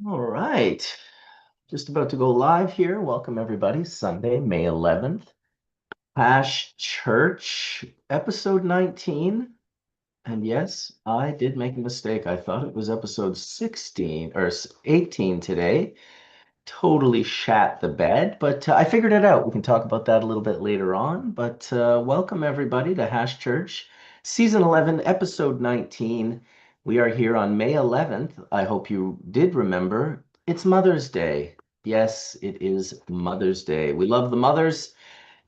All right. Just about to go live here. Welcome, everybody. Sunday, May 11th. Hash Church, episode 19. And yes, I did make a mistake. I thought it was episode 16 or 18 today. Totally shat the bed, but I figured it out. We can talk about that a little bit later on. But welcome, everybody, to Hash Church, season 11, episode 19. We are here on May 11th. I hope you did remember it's Mother's Day. Yes, it is Mother's Day. We love the mothers.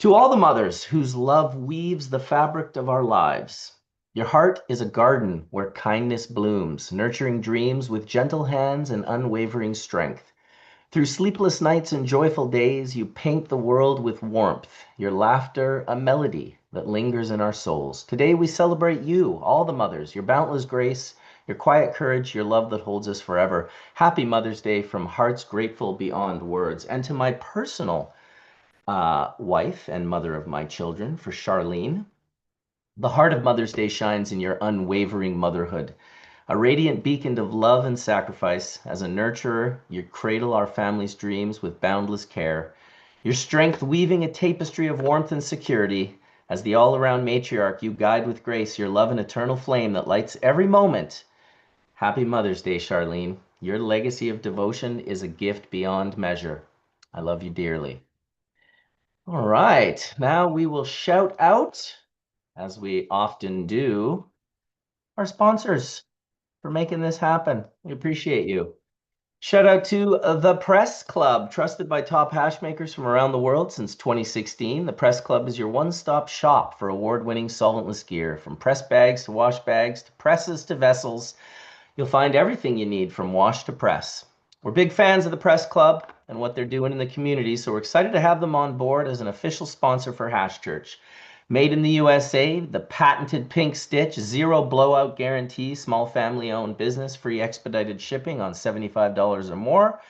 To all the mothers whose love weaves the fabric of our lives, your heart is a garden where kindness blooms, nurturing dreams with gentle hands and unwavering strength. Through sleepless nights and joyful days, you paint the world with warmth, your laughter a melody that lingers in our souls. Today we celebrate you, all the mothers, your boundless grace, your quiet courage, your love that holds us forever. Happy Mother's Day from hearts grateful beyond words. And to my personal wife and mother of my children, for Charlene, the heart of Mother's Day shines in your unwavering motherhood. A radiant beacon of love and sacrifice, as a nurturer, you cradle our family's dreams with boundless care. Your strength weaving a tapestry of warmth and security. As the all-around matriarch, you guide with grace your love and eternal flame that lights every moment. Happy Mother's Day, Charlene. Your legacy of devotion is a gift beyond measure. I love you dearly. All right, now we will shout out, as we often do, our sponsors for making this happen. We appreciate you. Shout out to the Press Club, trusted by top hash makers from around the world since 2016. The Press Club is your one-stop shop for award-winning solventless gear, from press bags to wash bags to presses to vessels. You'll find everything you need from wash to press. We're big fans of the Press Club and what they're doing in the community, so we're excited to have them on board as an official sponsor for Hash Church. Made in the USA, the patented pink stitch, zero blowout guarantee, small family-owned business, free expedited shipping on $75 or more.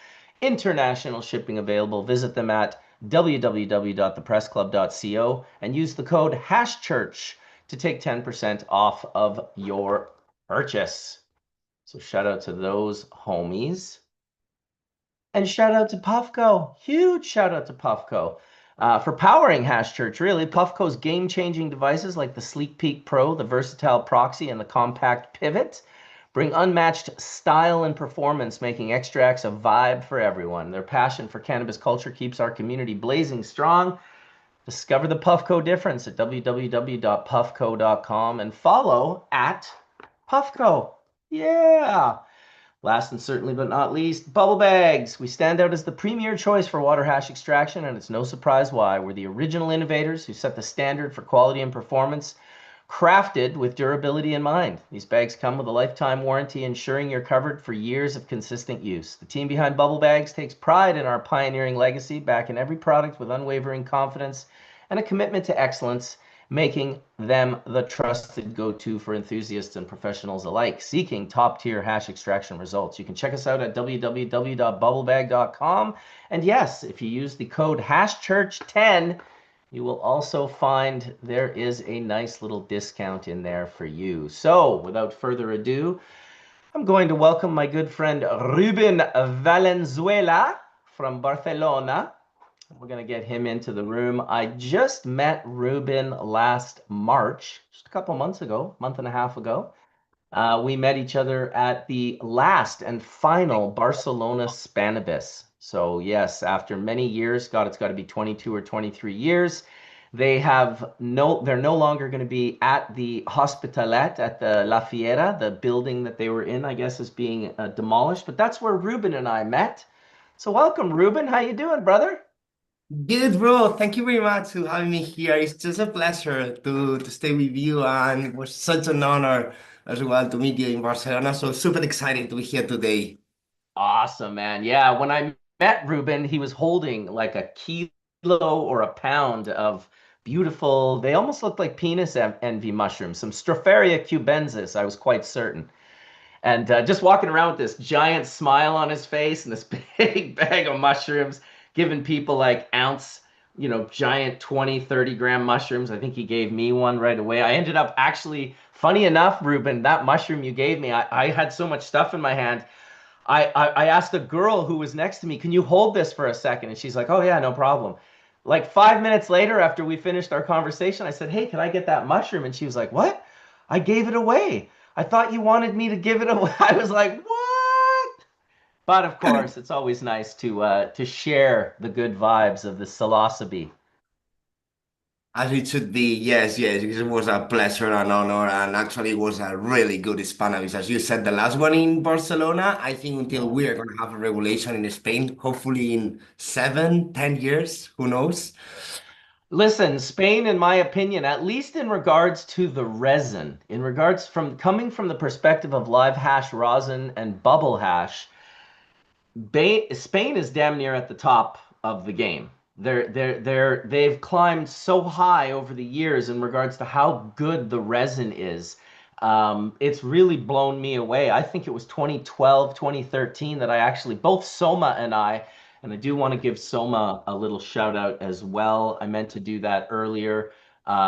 International shipping available. Visit them at www.thepressclub.co and use the code HashChurch to take 10% off of your purchase. So shout out to those homies. And shout out to Puffco. Huge shout out to Puffco for powering Hash Church, really. Puffco's game-changing devices like the Sleek Peak Pro, the versatile proxy, and the compact pivot bring unmatched style and performance, making extracts a vibe for everyone. Their passion for cannabis culture keeps our community blazing strong. Discover the Puffco difference at www.puffco.com and follow at Puffco. Yeah. Last and certainly but not least, bubble bags. We stand out as the premier choice for water hash extraction, and it's no surprise why. We're the original innovators who set the standard for quality and performance, crafted with durability in mind. These bags come with a lifetime warranty, ensuring you're covered for years of consistent use. The team behind Bubble Bags takes pride in our pioneering legacy, backing every product with unwavering confidence and a commitment to excellence, making them the trusted go-to for enthusiasts and professionals alike seeking top-tier hash extraction results. You can check us out at www.bubblebag.com. And yes, if you use the code HashChurch10, you will also find there is a nice little discount in there for you. So without further ado, I'm going to welcome my good friend Reuben Valenzuela from Barcelona. We're going to get him into the room. I just met Reuben last March, just a couple months ago, month and a half ago. We met each other at the last and final Barcelona Cannabis. So yes, after many years, God, it's got to be 22 or 23 years. They're no longer going to be at the Hospitalet at the La Fiera, the building that they were in, I guess, is being demolished. But that's where Reuben and I met. So welcome, Reuben. How you doing, brother? Good, bro. Thank you very much for having me here. It's just a pleasure to stay with you, and it was such an honor as well to meet you in Barcelona. So super excited to be here today. Awesome, man. Yeah, when I met Ruben, he was holding like a kilo or a pound of beautiful, they almost looked like penis envy mushrooms, some Stropharia cubensis, I was quite certain. And just walking around with this giant smile on his face and this big bag of mushrooms, giving people like ounce, giant 20, 30 gram mushrooms. I think he gave me one right away. I ended up actually, funny enough, Ruben, that mushroom you gave me, I had so much stuff in my hand. I asked the girl who was next to me, "Can you hold this for a second?" And she's like, "Oh yeah, no problem." Like 5 minutes later, after we finished our conversation, I said, "Hey, can I get that mushroom?" And she was like, "What? I gave it away. I thought you wanted me to give it away." I was like, "What?" But of course, it's always nice to share the good vibes of the psilocybe. As it should be, yes, yes. It was a pleasure and honor, and actually it was a really good Spanish. As you said, the last one in Barcelona, I think until Yeah. we are going to have a regulation in Spain, hopefully in 7, 10 years, who knows? Listen, Spain, in my opinion, at least in regards to the resin, in regards from coming from the perspective of live hash rosin and bubble hash, Spain is damn near at the top of the game. They've climbed so high over the years in regards to how good the resin is. It's really blown me away. I think it was 2012, 2013 that I actually, both Soma and I do want to give Soma a little shout out as well. I meant to do that earlier.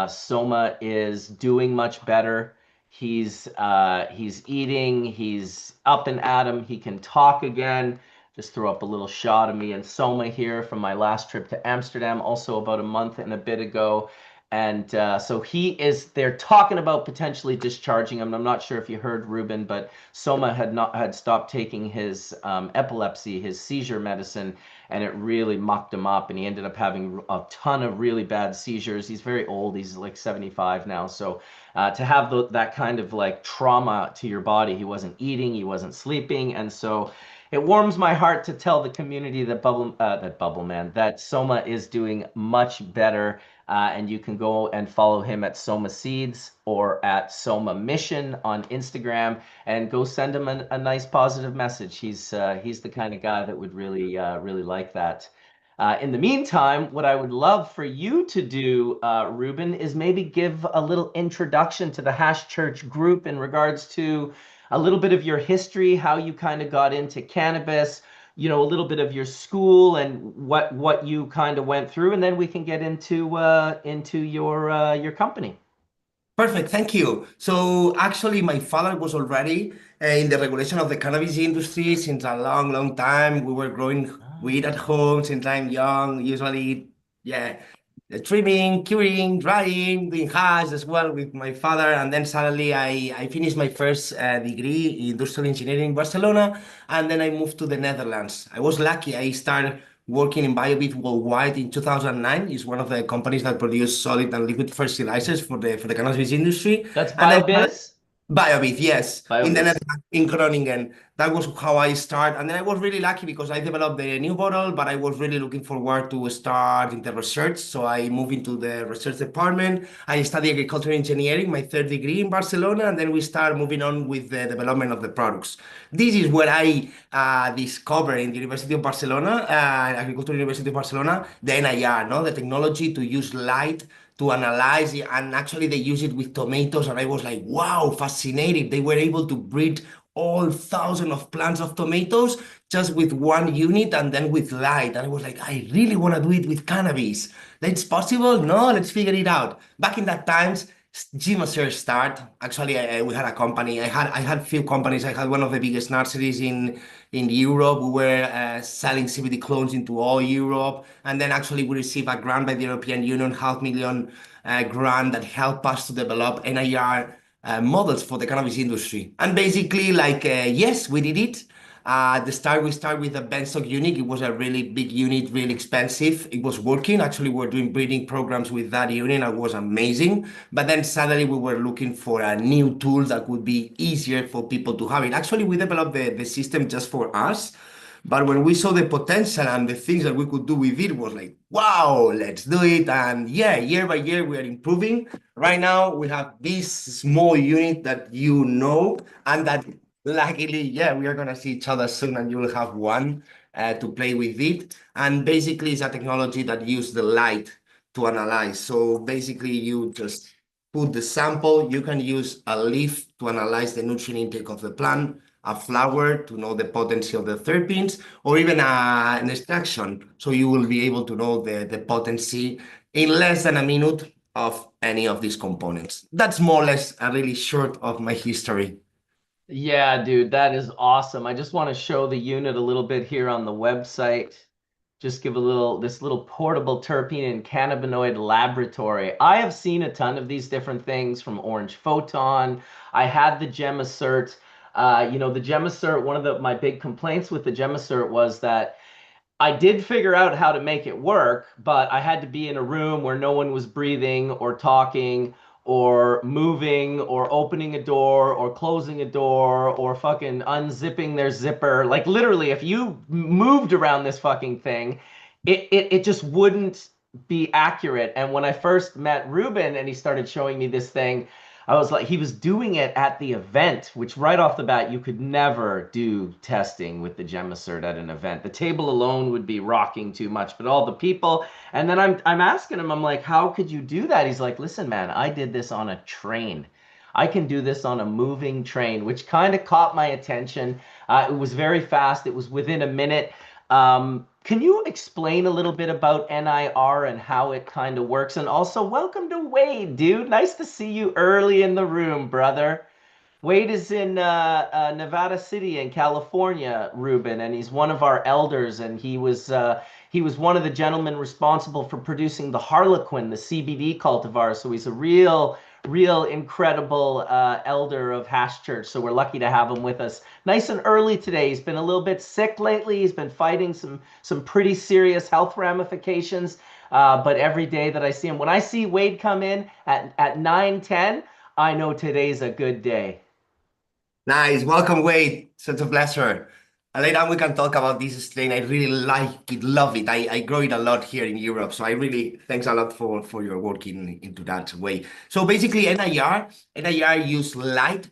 Soma is doing much better. He's eating, he's up and at 'em, he can talk again. Just throw up a little shot of me and Soma here from my last trip to Amsterdam, also about a month and a bit ago. And so they're talking about potentially discharging him. I'm not sure if you heard Reuben, but Soma had stopped taking his epilepsy, his seizure medicine, and it really mucked him up. And he ended up having a ton of really bad seizures. He's very old. He's like 75 now. So to have that kind of like trauma to your body, he wasn't eating, he wasn't sleeping. And so it warms my heart to tell the community that Soma is doing much better, and you can go and follow him at Soma Seeds or at Soma Mission on Instagram, and go send him a nice positive message. He's the kind of guy that would really like that. In the meantime, what I would love for you to do, Ruben, is maybe give a little introduction to the Hash Church group in regards to a little bit of your history, how you kind of got into cannabis, a little bit of your school and what you kind of went through, and then we can get into your company. Perfect, thank you. So actually, my father was already in the regulation of the cannabis industry since a long, long time. We were growing weed at Ah, home since I'm young. Usually, yeah, trimming, curing, drying, doing hash as well with my father. And then suddenly, I finished my first degree in industrial engineering in Barcelona, and then I moved to the Netherlands. I was lucky. I started working in BioBeat worldwide in 2009. It's one of the companies that produce solid and liquid fertilizers for the cannabis industry. that's And then BioBiz. BioBeat, yes, in the BioBiz. Netherlands, in Groningen. That was how I started. And then I was really lucky because I developed the new bottle, but I was really looking forward to start in the research. So I moved into the research department. I studied agricultural engineering, my third degree in Barcelona, and then we start moving on with the development of the products. This is where I discovered in the University of Barcelona, Agricultural University of Barcelona, the NIR, no? The technology to use light to analyze it, and actually they use it with tomatoes, and I was like, wow, fascinated. They were able to breed all thousands of plants of tomatoes just with one unit and then with light. And I was like, I really want to do it with cannabis. That's possible? No, let's figure it out. Back in that times, Gmaser start. Actually, we had a company. I had few companies. I had one of the biggest nurseries in Europe. We were selling CBD clones into all Europe, and then actually we received a grant by the European Union, 500,000 grant that helped us to develop NIR models for the cannabis industry. And basically, like, yes, we did it. At the start, we started with a benstock unit. It was a really big unit, really expensive. It was working. Actually, we were doing breeding programs with that unit. It was amazing. But then suddenly we were looking for a new tool that would be easier for people to have it. Actually, we developed the system just for us. But when we saw the potential and the things that we could do with it, was like, wow, let's do it. And yeah, year by year, we are improving. Right now, we have this small unit that you know, and that luckily, yeah, we are gonna see each other soon, and you will have one to play with it. And basically, it's a technology that uses the light to analyze. So basically, you just put the sample. You can use a leaf to analyze the nutrient intake of the plant, a flower to know the potency of the terpenes, or even an extraction. So you will be able to know the potency in less than a minute of any of these components. That's more or less a really short of my history. Yeah, dude, that is awesome. I just want to show the unit a little bit here on the website. Just give a little, this little portable terpene and cannabinoid laboratory. I have seen a ton of these different things from Orange Photon. I had the Gemacert. The Gemacert, one of my big complaints with the Gemacert was that I did figure out how to make it work, but I had to be in a room where no one was breathing or talking or moving or opening a door or closing a door or fucking unzipping their zipper. Like literally, if you moved around this fucking thing, it just wouldn't be accurate. And when I first met Reuben and he started showing me this thing, I was like, he was doing it at the event, which right off the bat, you could never do testing with the Gemacert at an event. The table alone would be rocking too much, but all the people. And then I'm asking him, I'm like, how could you do that? He's like, listen, man, I did this on a train. I can do this on a moving train, which kind of caught my attention. It was very fast. It was within a minute. Can you explain a little bit about NIR and how it kind of works? And also, welcome to Wade, dude. Nice to see you early in the room, brother. Wade is in Nevada City in California, Reuben, and he's one of our elders, and he was one of the gentlemen responsible for producing the Harlequin, the CBD cultivar. So he's a real incredible elder of Hash Church. So we're lucky to have him with us, nice and early today. He's been a little bit sick lately. He's been fighting some pretty serious health ramifications. But every day that I see him, when I see Wade come in at 9:10, I know today's a good day. Nice. Welcome, Wade. Such a pleasure. And later on, we can talk about this strain. I really like it, love it. I grow it a lot here in Europe. So I really, thanks a lot for your work into that way. So basically, NIR use light.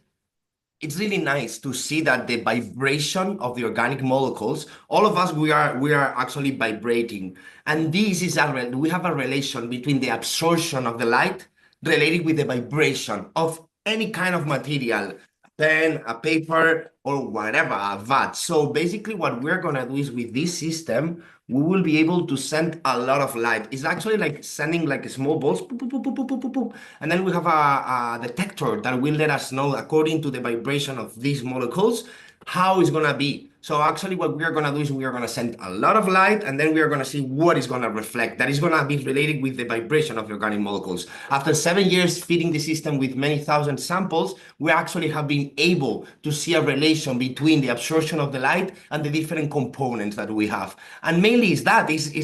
It's really nice to see that the vibration of the organic molecules, all of us, we are actually vibrating. And this is we have a relation between the absorption of the light related with the vibration of any kind of material, a pen, a paper, or whatever, a vat. So basically what we're gonna do is with this system, we will be able to send a lot of light. It's actually like sending like small balls, boop, boop, boop, boop, boop, boop, boop. And then we have a detector that will let us know, according to the vibration of these molecules, how it's gonna be. So actually what we are gonna do is we are gonna send a lot of light, and then we are gonna see what is gonna reflect. That is gonna be related with the vibration of the organic molecules. After 7 years feeding the system with many thousand samples, we actually have been able to see a relation between the absorption of the light and the different components that we have. And mainly is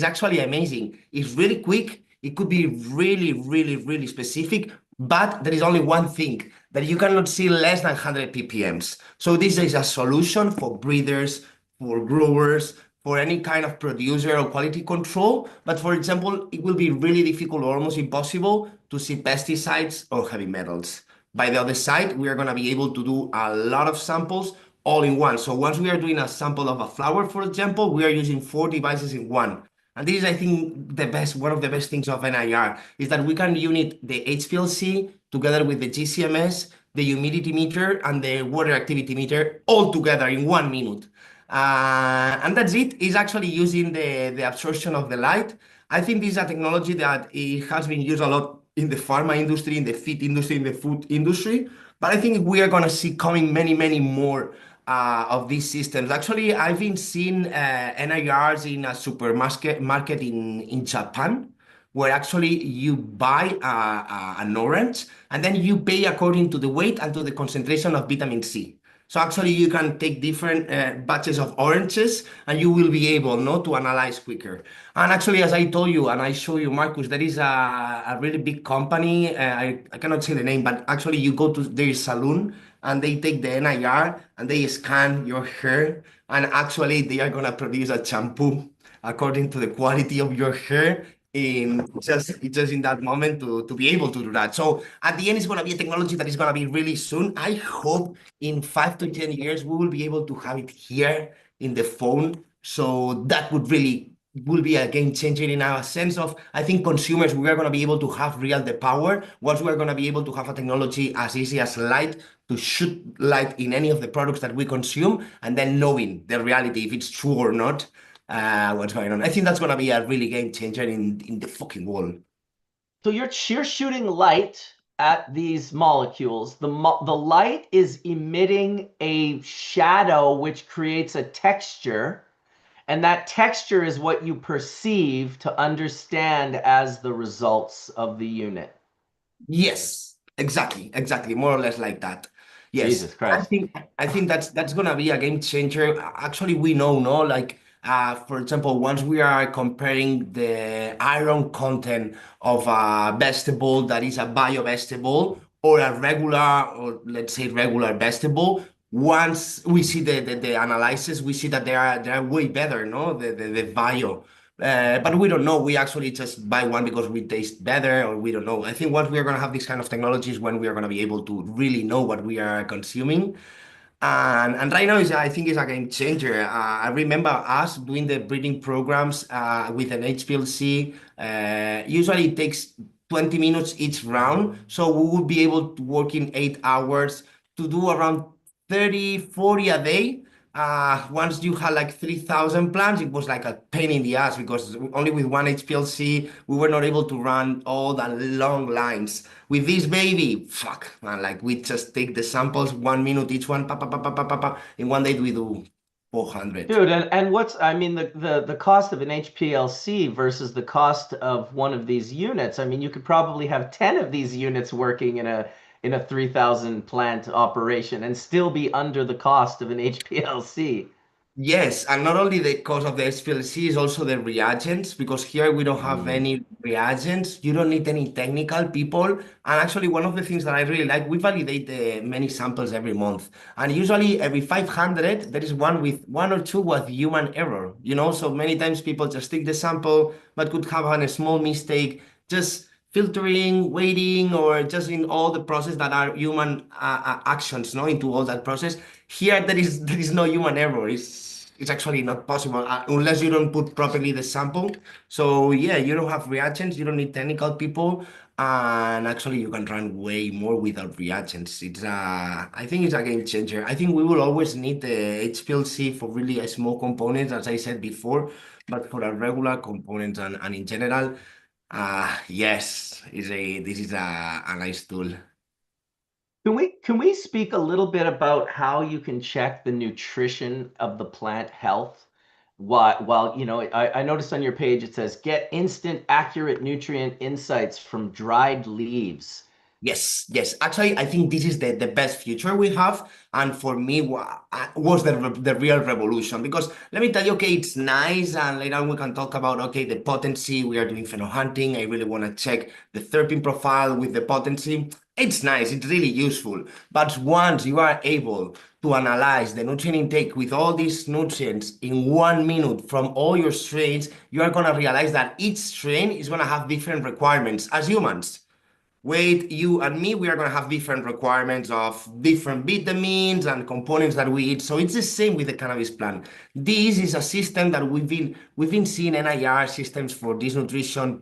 actually amazing. It's really quick. It could be really, really, really specific, but there is only one thing that you cannot see less than 100 ppms. So this is a solution for breeders, for growers, for any kind of producer or quality control. But for example, it will be really difficult or almost impossible to see pesticides or heavy metals. By the other side, we are going to be able to do a lot of samples all in one. So once we are doing a sample of a flower, for example, we are using 4 devices in one. And this is, I think, one of the best things of NIR is that we can unit the HPLC together with the GCMS, the humidity meter, and the water activity meter all together in 1 minute. And that's it. It's actually using the absorption of the light. I think this is a technology that it has been used a lot in the pharma industry, in the feed industry, in the food industry. But I think we are going to see coming many, many more of these systems. Actually, I've been seeing NIRs in a supermarket in Japan, where actually you buy an orange and then you pay according to the weight and to the concentration of vitamin C. So actually you can take different batches of oranges and you will be able not to analyze quicker. And actually, as I told you, and I show you, Marcus, there is a really big company. I cannot say the name, but actually you go to their salon and they take the NIR and they scan your hair. And actually they are gonna produce a shampoo according to the quality of your hair in just in that moment to be able to do that. So at the end, it's going to be a technology that is going to be really soon. I hope in 5 to 10 years we will be able to have it here in the phone. So that will be a game changer in a sense of, I think consumers, we are going to be able to have real the power once we are going to be able to have a technology as easy as light to shoot light in any of the products that we consume, and then knowing the reality if it's true or not, what's going on. I think that's going to be a really game changer in the fucking world. So you're shooting light at these molecules, the light is emitting a shadow which creates a texture, and that texture is what you perceive to understand as the results of the unit. Yes, exactly, more or less like that. Yes, Jesus I Christ. think I think that's gonna be a game changer. Actually, we know, no, like for example, once we are comparing the iron content of a vegetable that is a bio vegetable or a regular, or let's say regular vegetable, once we see the analysis, we see that they are way better, no, the bio. But we don't know. We actually just buy one because we taste better, or we don't know. I think once we are going to have these kind of technologies, when we are going to be able to really know what we are consuming. And right now, I think it's a game changer. I remember us doing the breeding programs with an HPLC. Usually it takes 20 minutes each round. So we would be able to work in 8 hours to do around 30, 40 a day. Once you had like 3,000 plants, it was like a pain in the ass because only with one HPLC, we were not able to run all the long lines. With this baby, fuck, man, like we just take the samples, 1 minute each one, pa, pa, pa, pa, pa, pa, pa. In one day, we do 400. Dude, and what's, I mean, the cost of an HPLC versus the cost of one of these units. I mean, you could probably have 10 of these units working in a 3,000 plant operation and still be under the cost of an HPLC. Yes, and not only the cost of the SPLC is also the reagents, because here we don't have Mm. any reagents. You don't need any technical people. And actually, one of the things that I really like, we validate many samples every month. And usually every 500, there is one with one or two with human error, So many times people just take the sample, but could have a small mistake, just filtering, waiting, or just in all the process that are human actions, no, into all that process. Here, there is no human error. It's actually not possible unless you don't put properly the sample. So yeah, you don't have reagents. You don't need technical people, and actually you can run way more without reagents. I think it's a game changer. I think we will always need the HPLC for really a small components, as I said before, but for a regular components and in general, yes, this is a nice tool. Can we speak a little bit about how you can check the nutrition of the plant health? While I noticed on your page it says get instant accurate nutrient insights from dried leaves. Yes, yes. Actually, I think this is the best future we have. And for me, was the real revolution. Because let me tell you, okay, it's nice. And later on, we can talk about, okay, the potency. We are doing phenohunting. I really want to check the terpene profile with the potency. It's nice. It's really useful. But once you are able to analyze the nutrient intake with all these nutrients in 1 minute from all your strains, you are going to realize that each strain is going to have different requirements as humans. Wait, you and me, we are going to have different requirements of different vitamins and components that we eat. So it's the same with the cannabis plant. This is a system that we've been seeing NIR systems for this nutrition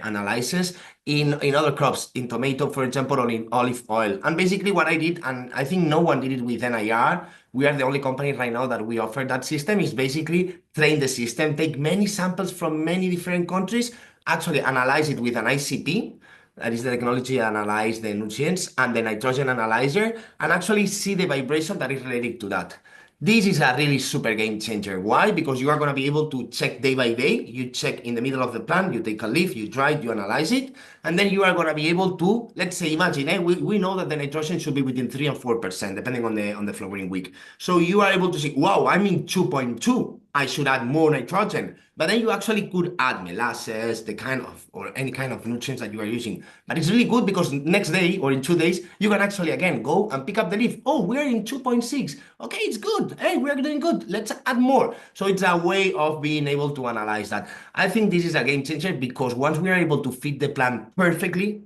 analysis in other crops, in tomato, for example, or in olive oil. And basically, what I did, and I think no one did it with NIR. We are the only company right now that we offer that system. Is basically train the system, take many samples from many different countries, actually analyze it with an ICP, that is the technology that analyze the nutrients, and the nitrogen analyzer, and actually see the vibration that is related to that. This is a really super game changer. Why? Because you are going to be able to check day by day. You check in the middle of the plant, you take a leaf, you dry it, you analyze it, and then you are going to be able to, let's say, imagine, we know that the nitrogen should be within 3 and 4%, depending on the flowering week. So you are able to see, wow, I'm in 2.2. I should add more nitrogen. But then you actually could add molasses, the kind of, or any kind of nutrients that you are using. But it's really good because next day or in 2 days, you can actually again go and pick up the leaf. Oh, we're in 2.6. Okay, it's good. Hey, we're doing good. Let's add more. So it's a way of being able to analyze that. I think this is a game changer because once we are able to feed the plant perfectly,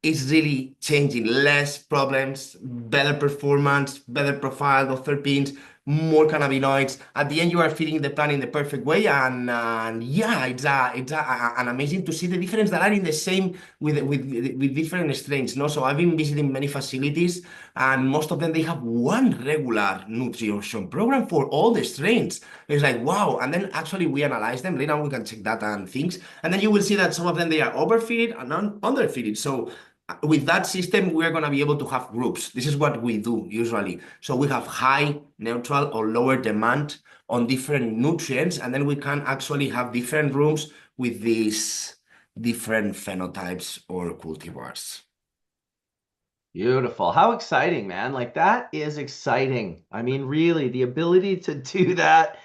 is really changing. Less problems, better performance, better profile of terpenes, more cannabinoids. At the end, you are feeding the plant in the perfect way, and yeah, an amazing to see the difference that are in the same with different strains. No, so I've been visiting many facilities, and most of them they have one regular nutrition program for all the strains. It's like wow, and then actually we analyze them. Later on, we can check data and things, and then you will see that some of them they are overfeeded and underfeeded. So with that system, we're going to be able to have groups. This is what we do usually. So we have high, neutral, or lower demand on different nutrients, and then we can actually have different rooms with these different phenotypes or cultivars. Beautiful. How exciting, man. Like that is exciting. I mean, really, the ability to do that.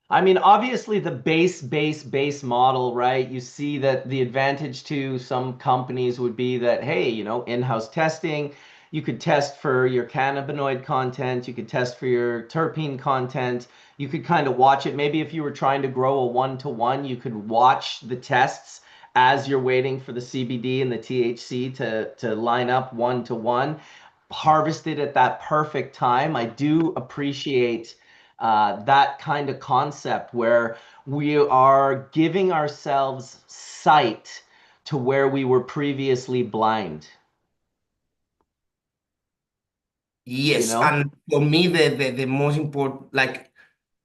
I mean, obviously the base model, right? You see that the advantage to some companies would be that, hey, in-house testing, you could test for your cannabinoid content, you could test for your terpene content, you could kind of watch it. Maybe if you were trying to grow a one-to-one, you could watch the tests as you're waiting for the CBD and the THC to line up one-to-one, harvest it at that perfect time. I do appreciate that kind of concept where we are giving ourselves sight to where we were previously blind, you Yes, know? and for me, the most important, like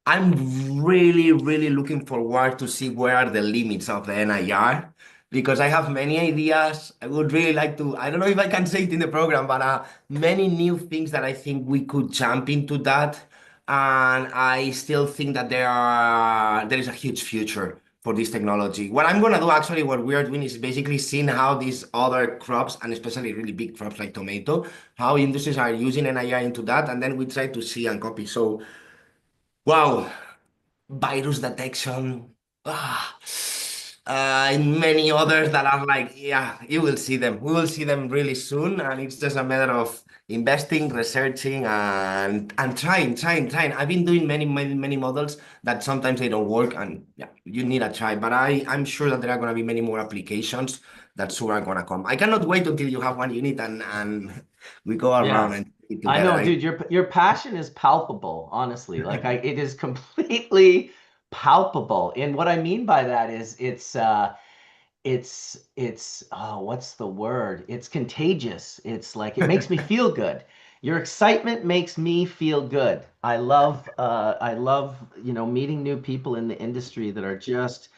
I'm really, really looking forward to see where are the limits of the NIR because I have many ideas. I would really like to, I don't know if I can say it in the program, but many new things that I think we could jump into that. And I still think that there is a huge future for this technology. What I'm gonna do actually, what we are doing is basically seeing how these other crops, and especially really big crops like tomato, how industries are using NIR into that, and then we try to see and copy. So, wow, virus detection, ah, and many others that are like, yeah, you will see them. We will see them really soon, and it's just a matter of investing, researching, and trying. I've been doing many models that sometimes they don't work, and yeah, you need a try. But I'm sure that there are gonna be many more applications that soon are gonna come. I cannot wait until you have one unit and we go around Yes. and eat I together. know, dude, your passion is palpable, honestly. Like it is completely palpable. And what I mean by that is it's what's the word? It's contagious. It's like it makes me feel good. Your excitement makes me feel good. I love, meeting new people in the industry that are just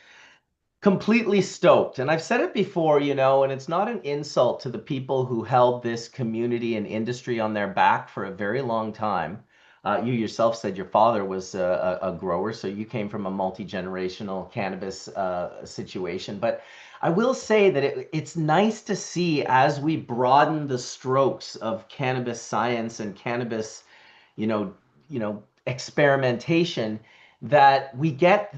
completely stoked. And I've said it before, and it's not an insult to the people who held this community and industry on their back for a very long time. You yourself said your father was a grower, so you came from a multi-generational cannabis situation. But I will say that it's nice to see as we broaden the strokes of cannabis science and cannabis, you know, experimentation, that we get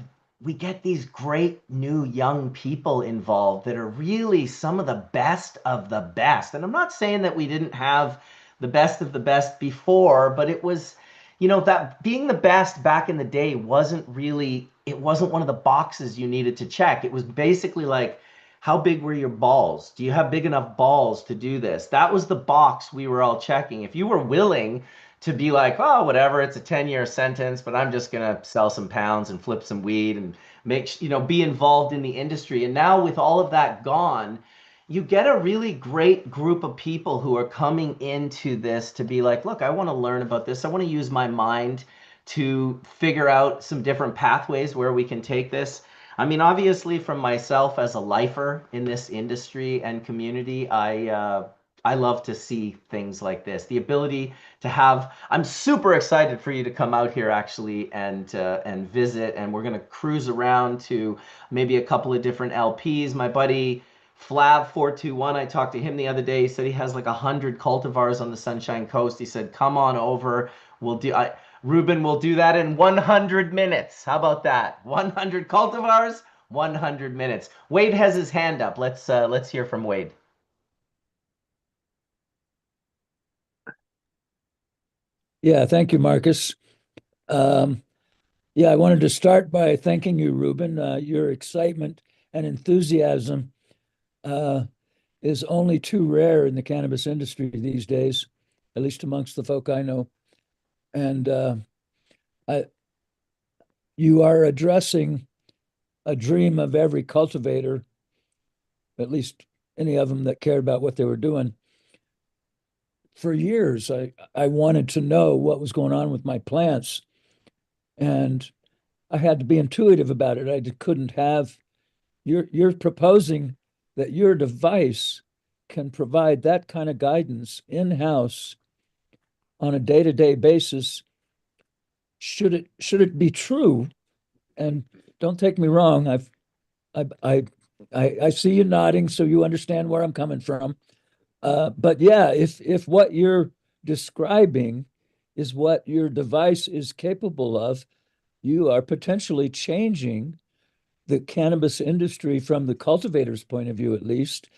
these great new young people involved that are really some of the best of the best. And I'm not saying that we didn't have the best of the best before, but it was, that being the best back in the day it wasn't one of the boxes you needed to check. It was basically like, how big were your balls? Do you have big enough balls to do this? That was the box we were all checking. If you were willing to be like, oh, whatever, it's a 10-year sentence, but I'm just going to sell some pounds and flip some weed and be involved in the industry. And now with all of that gone, you get a really great group of people who are coming into this to be like, look, I want to learn about this. I want to use my mind to figure out some different pathways where we can take this. I mean, obviously, from myself as a lifer in this industry and community, I love to see things like this. The ability to have. I'm super excited for you to come out here actually and visit. And we're gonna cruise around to maybe a couple of different LPs. My buddy Flav421, I talked to him the other day. He said he has like 100 cultivars on the Sunshine Coast. He said, "Come on over. We'll do." Reuben will do that in 100 minutes. How about that? 100 cultivars, 100 minutes. Wade has his hand up. Let's hear from Wade. Yeah, thank you, Marcus. Um, yeah, I wanted to start by thanking you, Reuben. Your excitement and enthusiasm uh, is only too rare in the cannabis industry these days, at least amongst the folk I know. And I, you are addressing a dream of every cultivator, at least any of them that cared about what they were doing. For years, I wanted to know what was going on with my plants, and I had to be intuitive about it. I couldn't have you're proposing that your device can provide that kind of guidance in-house on a day-to-day basis, should it be true, and don't take me wrong, I see you nodding, so you understand where I'm coming from. But yeah, if what you're describing is what your device is capable of, you are potentially changing the cannabis industry from the cultivator's point of view, at least,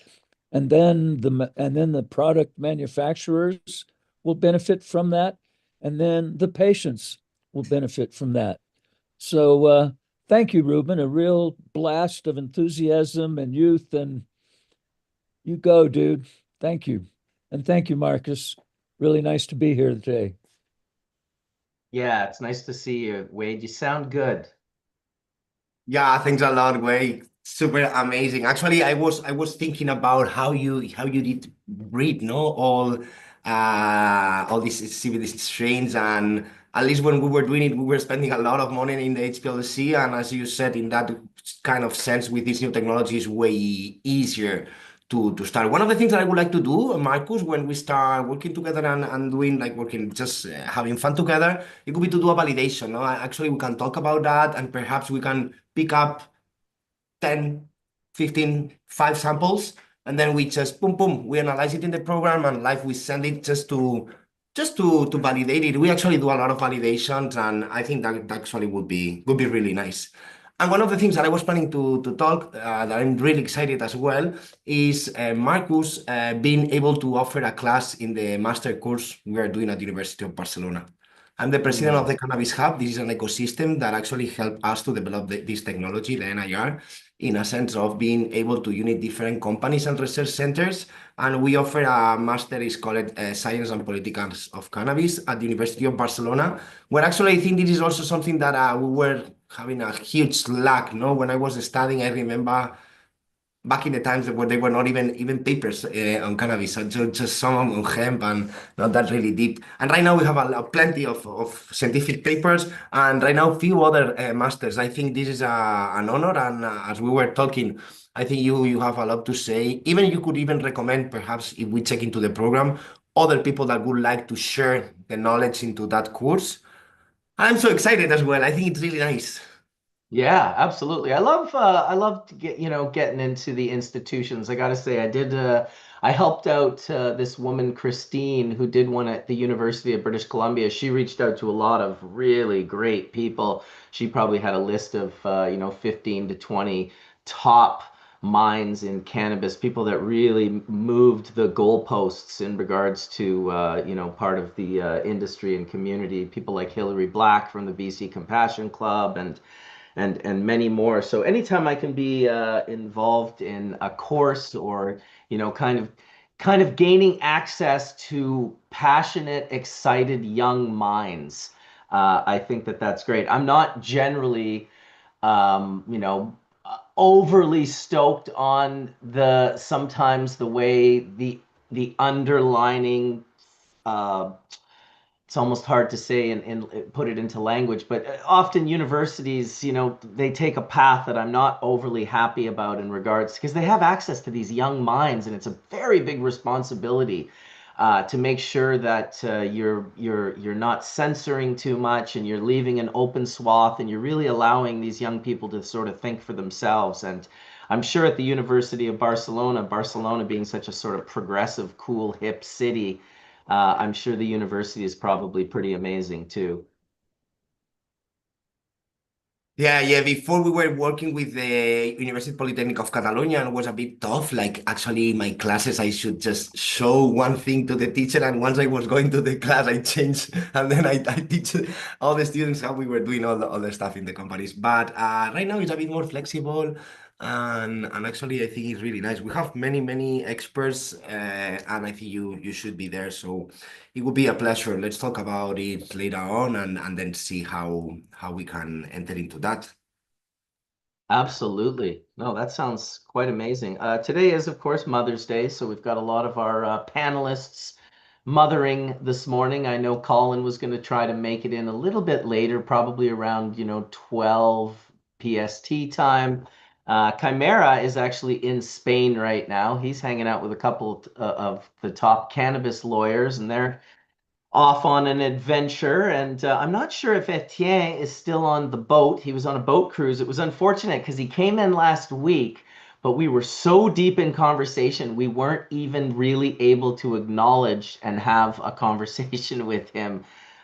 and then the product manufacturers will benefit from that, and then the patients will benefit from that. So thank you, Reuben. A real blast of enthusiasm and youth, and you go, dude. Thank you. And thank you, Marcus. Really nice to be here today. Yeah, it's nice to see you, Wade. You sound good. Yeah, thanks a lot, Wade. Super amazing. Actually, I was thinking about how you did read, no, all these CBD strains, and at least when we were doing it, we were spending a lot of money in the HPLC, and as you said, in that kind of sense, with this new technology, is way easier to start. One of the things that I would like to do, Marcus, when we start working together and doing like working, just having fun together, it could be to do a validation. No, actually, we can talk about that, and perhaps we can pick up 10, 15, 5 samples, and then we just boom, boom, we analyze it in the program, and live we send it just to validate it. We actually do a lot of validations, and I think that actually would be really nice. And one of the things that I was planning to talk that I'm really excited as well is Marcus being able to offer a class in the master course we are doing at the University of Barcelona. I'm the president of the Cannabis Hub. This is an ecosystem that actually helped us to develop this technology, the NIR, in a sense of being able to unite different companies and research centers. And we offer a master, is called Science and Politics of Cannabis at the University of Barcelona, where actually I think this is also something that we were having a huge lack. No, when I was studying, I remember back in the times where they were not even papers on cannabis, just some on hemp, and not that really deep. And right now we have plenty of scientific papers, and right now few other masters. I think this is an honor, and as we were talking, I think you have a lot to say. Even you could even recommend, perhaps if we check into the program, other people that would like to share the knowledge into that course. I'm so excited as well. I think it's really nice. Yeah, absolutely. I love to getting into the institutions. I got to say I helped out this woman Christine who did one at the University of British Columbia. She reached out to a lot of really great people. She probably had a list of 15 to 20 top minds in cannabis, people that really moved the goalposts in regards to part of the industry and community. People like Hillary Black from the BC Compassion Club and many more. So anytime I can be involved in a course or kind of gaining access to passionate, excited young minds, I think that that's great. I'm not generally, overly stoked on the sometimes the way the underlining it's almost hard to say and put it into language, but often universities, they take a path that I'm not overly happy about in regards because they have access to these young minds, and it's a very big responsibility to make sure that you're not censoring too much and you're leaving an open swath and you're really allowing these young people to sort of think for themselves. And I'm sure at the University of Barcelona, Barcelona being such a sort of progressive, cool, hip city, I'm sure the university is probably pretty amazing too. Yeah, yeah. Before we were working with the University Polytechnic of Catalonia, and it was a bit tough. Like actually, my classes, I should just show one thing to the teacher, and once I was going to the class, I changed, and then I teach all the students how we were doing all the stuff in the companies. But right now, it's a bit more flexible, and actually, I think it's really nice. We have many experts, and I think you should be there. So it would be a pleasure. Let's talk about it later on, and then see how we can enter into that. Absolutely. No, that sounds quite amazing. Today is, of course, Mother's Day, so we've got a lot of our panelists mothering this morning. I know Colin was going to try to make it in a little bit later, probably around, 12 PST time. Chimera is actually in Spain right now. He's hanging out with a couple of the top cannabis lawyers, and they're off on an adventure. And I'm not sure if Etienne is still on the boat. He was on a boat cruise. It was unfortunate because he came in last week, but we were so deep in conversation, we weren't even really able to acknowledge and have a conversation with him.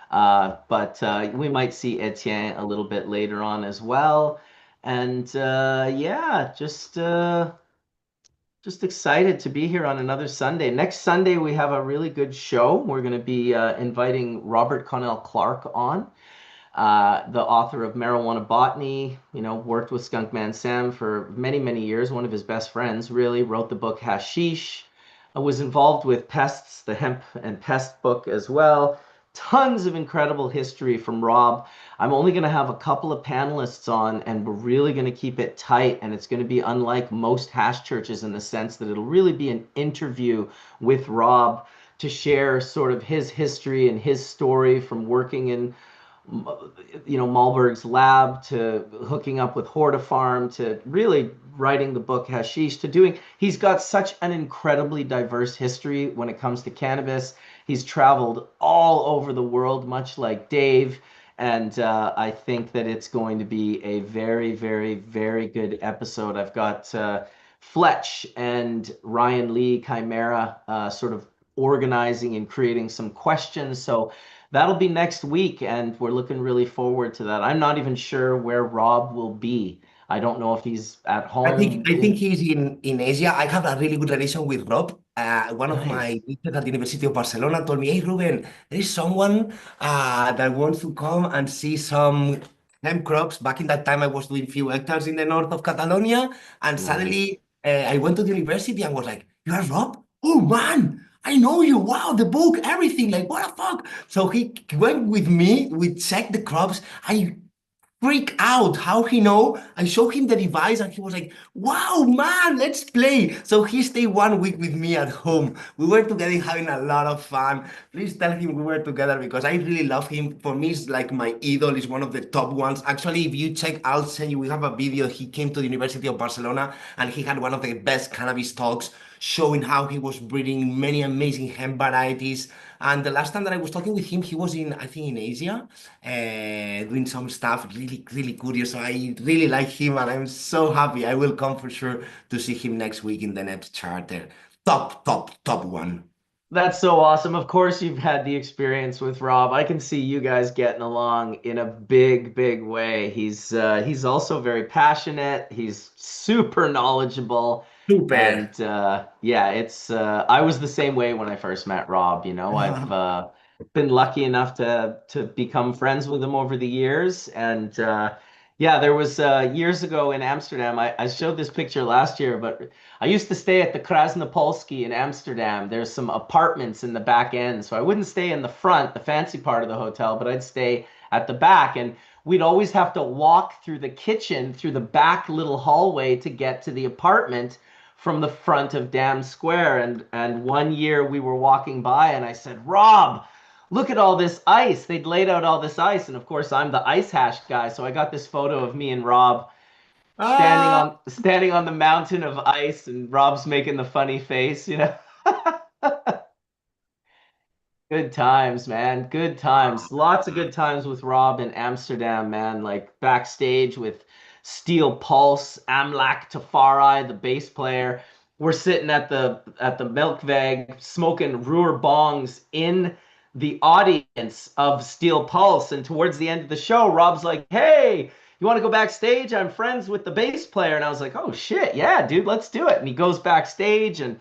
But we might see Etienne a little bit later on as well. And yeah, just excited to be here on another Sunday. Next Sunday, we have a really good show. We're going to be inviting Robert Connell Clark on, the author of Marijuana Botany, worked with Skunkman Sam for many, many years. One of his best friends, really, wrote the book Hashish, was involved with pests, the hemp and pest book as well. Tons of incredible history from Rob. I'm only going to have a couple of panelists on, and we're really going to keep it tight. And it's going to be unlike most hash churches in the sense that it'll really be an interview with Rob to share sort of his history and his story from working in Malberg's lab to hooking up with Hortifarm to really writing the book Hashish to doing. He's got such an incredibly diverse history when it comes to cannabis. He's traveled all over the world, much like Dave. And I think that it's going to be a very, very, very good episode. I've got Fletch and Ryan Lee Chimera sort of organizing and creating some questions. So that'll be next week, and we're looking really forward to that. I'm not even sure where Rob will be. I don't know if he's at I home think I think in. he's in Asia. I have a really good relation with Rob. One of my Nice. teachers at the University of Barcelona told me, "Hey, Ruben, there is someone that wants to come and see some hemp crops." Back in that time, I was doing few hectares in the north of Catalonia, and Nice. suddenly I went to the university and was like, "You are Rob? Oh man, I know you! Wow, the book, everything! Like what the fuck?" So he went with me. We checked the crops. I freak out. How he know? I showed him the device and he was like, wow, man, let's play. So he stayed 1 week with me at home. We were together having a lot of fun. Please tell him we were together because I really love him. For me, it's like my idol. Is one of the top ones. Actually, if you check, I'll send you, we have a video. He came to the University of Barcelona and he had one of the best cannabis talks showing how he was breeding many amazing hemp varieties. And the last time that I was talking with him, he was I think in Asia, doing some stuff, really, really curious. So I really like him, and I'm so happy. I will come for sure to see him next week in the next charter. Top, top, top one. That's so awesome. Of course, you've had the experience with Rob. I can see you guys getting along in a big, big way. He's also very passionate. He's super knowledgeable. Super. And yeah, it's I was the same way when I first met Rob, I've been lucky enough to become friends with him over the years. And yeah, there was years ago in Amsterdam. I showed this picture last year, but I used to stay at the Krasnopolski in Amsterdam. There's some apartments in the back end. So I wouldn't stay in the front, the fancy part of the hotel, but I'd stay at the back. And we'd always have to walk through the kitchen, through the back little hallway to get to the apartment from the front of Dam Square. And one year we were walking by and I said, Rob, look at all this ice. They'd laid out all this ice. And of course, I'm the ice hash guy. So I got this photo of me and Rob Ah, standing on the mountain of ice, and Rob's making the funny face. Good times, man. Good times. Lots of good times with Rob in Amsterdam, man. Like backstage with Steel Pulse, Amlak Tafari, the bass player. We're sitting at the Melkweg smoking Ruhr bongs in the audience of Steel Pulse. And towards the end of the show, Rob's like, "Hey, you want to go backstage? I'm friends with the bass player." And I was like, "Oh shit, yeah, dude, let's do it." And he goes backstage and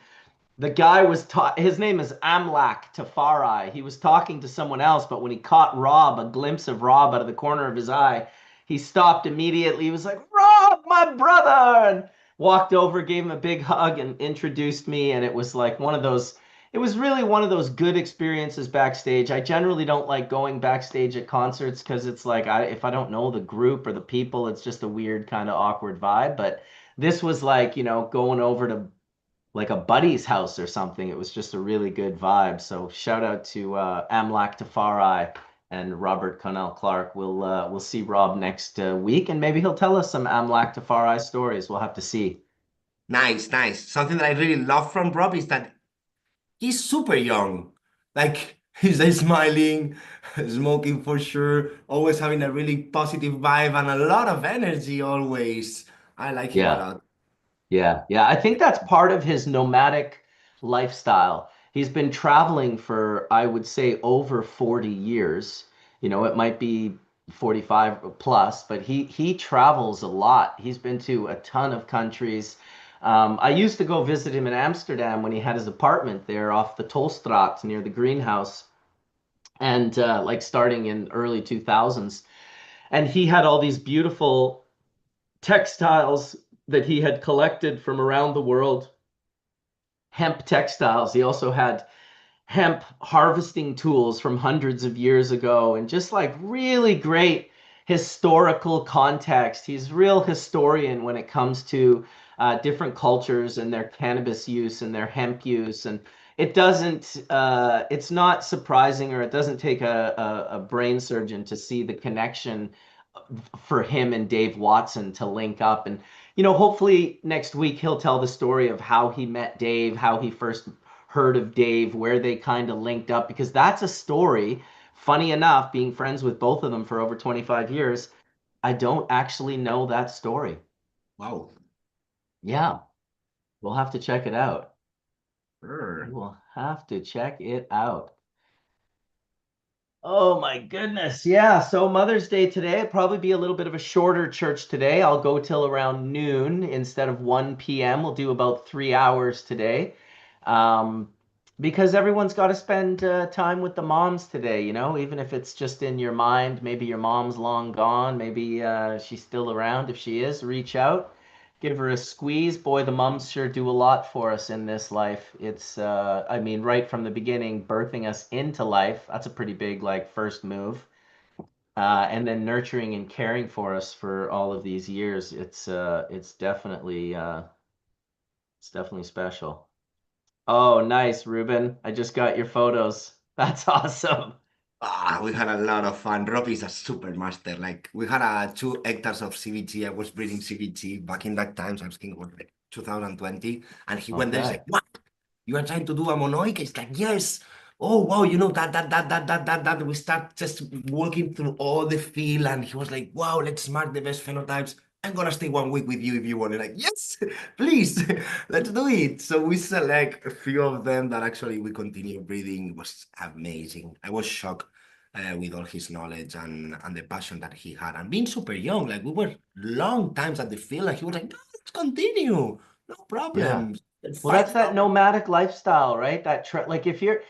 the guy was his name is Amlak Tafari. He was talking to someone else, but when he caught Rob, a glimpse of Rob out of the corner of his eye, he stopped immediately. He was like, "Rob, my brother!" And walked over, gave him a big hug, and introduced me. And it was like it was really one of those good experiences backstage. I generally don't like going backstage at concerts because it's like if I don't know the group or the people, it's just a weird kind of awkward vibe. But this was like, going over to like a buddy's house or something. It was just a really good vibe. So shout out to Amlak Tafari. and Robert Connell Clark. We'll see Rob next week, and maybe he'll tell us some Amlak to Far Eye stories. We'll have to see. Nice, nice. Something that I really love from Rob is that he's super young. Like he's like smiling, smoking for sure, always having a really positive vibe and a lot of energy always. I like him a Yeah. lot. Yeah, yeah. I think that's part of his nomadic lifestyle. He's been traveling for, I would say, over 40 years. It might be 45 plus, but he travels a lot. He's been to a ton of countries. I used to go visit him in Amsterdam when he had his apartment there off the Tolstraat near the greenhouse, and like starting in early 2000s. And he had all these beautiful textiles that he had collected from around the world, hemp textiles. He also had hemp harvesting tools from hundreds of years ago, and just like really great historical context. He's a real historian when it comes to different cultures and their cannabis use and their hemp use. And it's not surprising, or it doesn't take a brain surgeon to see the connection for him and Dave Watson to link up. And, hopefully next week he'll tell the story of how he met Dave, how he first heard of Dave, where they kind of linked up, because that's a story. Funny enough, being friends with both of them for over 25 years, I don't actually know that story. Wow. Yeah, we'll have to check it out. We Sure. will have to check it out. Oh my goodness. Yeah. So Mother's Day today, it'll probably be a little bit of a shorter church today. I'll go till around noon instead of 1 p.m. We'll do about 3 hours today. Um, because everyone's got to spend time with the moms today, even if it's just in your mind. Maybe your mom's long gone. Maybe she's still around. If she is, reach out, give her a squeeze. Boy, the moms sure do a lot for us in this life. I mean, right from the beginning, birthing us into life. That's a pretty big, like, first move. And then nurturing and caring for us for all of these years. It's definitely special. Oh, nice, Ruben. I just got your photos. That's awesome. We had a lot of fun. Rob is a super master. Like we had 2 hectares of CBG. I was breeding CBG back in that time. So I was thinking about like 2020. And he went there. He's Okay. like, "What? You are trying to do a monoic?" It's like, "Yes." Oh wow, that. We start just walking through all the field, and he was like, "Wow, let's mark the best phenotypes. I'm gonna stay 1 week with you if you want." And like, yes, please, let's do it. So we select a few of them that actually we continue breeding. It was amazing. I was shocked with all his knowledge and the passion that he had, and being super young. Like we were long times at the field, and he was like, "No, let's continue, no Yeah. problems." And Well, that's that 5,000. nomadic lifestyle, right? Like if you're,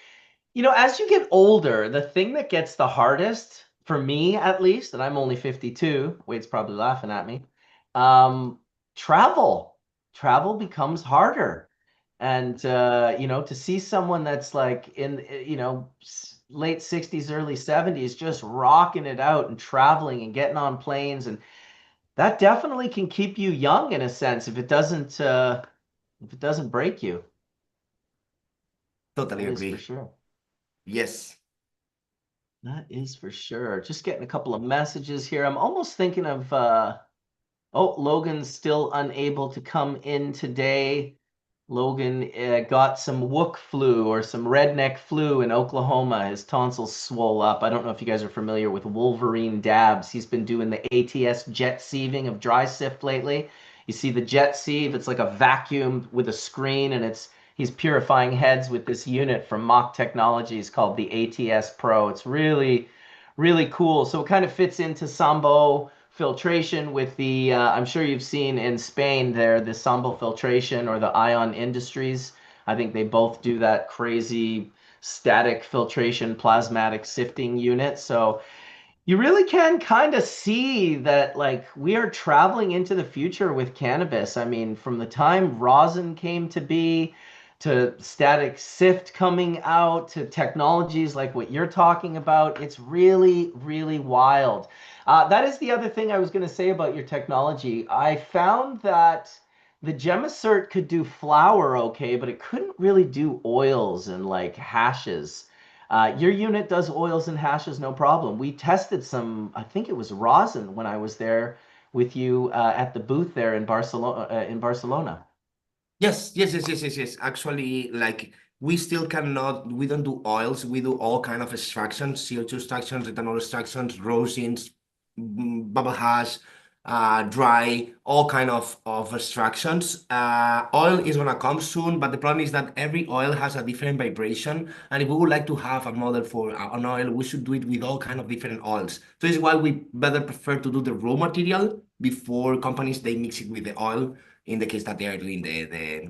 as you get older, the thing that gets the hardest, for me at least, and I'm only 52, Wade's probably laughing at me, um, travel. Travel becomes harder. And to see someone that's like in, late 60s, early 70s, just rocking it out and traveling and getting on planes, and that definitely can keep you young in a sense if it doesn't break you. Totally That is for agree. sure. Yes. That is for sure. Just getting a couple of messages here. I'm almost thinking of Logan's still unable to come in today. Logan got some Wook flu or some redneck flu in Oklahoma. His tonsils swole up. I don't know if you guys are familiar with Wolverine dabs. He's been doing the ATS jet sieving of dry sift lately. You see the jet sieve, it's like a vacuum with a screen, and he's purifying heads with this unit from Mach Technologies called the ATS Pro. It's really, really cool. So it kind of fits into Sambo filtration with I'm sure you've seen in Spain there, the Sambo filtration or the Ion Industries. I think they both do that crazy static filtration plasmatic sifting unit. So you really can kind of see that, like, we are traveling into the future with cannabis. I mean, from the time rosin came to be, to static sift coming out, to technologies like what you're talking about, it's really, really wild. That is the other thing I was going to say about your technology. I found that the Gemisert could do flour okay, but it couldn't really do oils and like hashes. Your unit does oils and hashes, no problem. We tested some, I think it was rosin when I was there with you at the booth there in Barcelona. Yes. Actually, like we still cannot, we don't do oils. We do all kind of extractions, CO2 extractions, ethanol extractions, rosins, bubble hash, dry, all kind of extractions. Oil is gonna come soon, but the problem is that every oil has a different vibration. And if we would like to have a model for an oil, we should do it with all kind of different oils. So this is why we better prefer to do the raw material before companies they mix it with the oil in the case that they are doing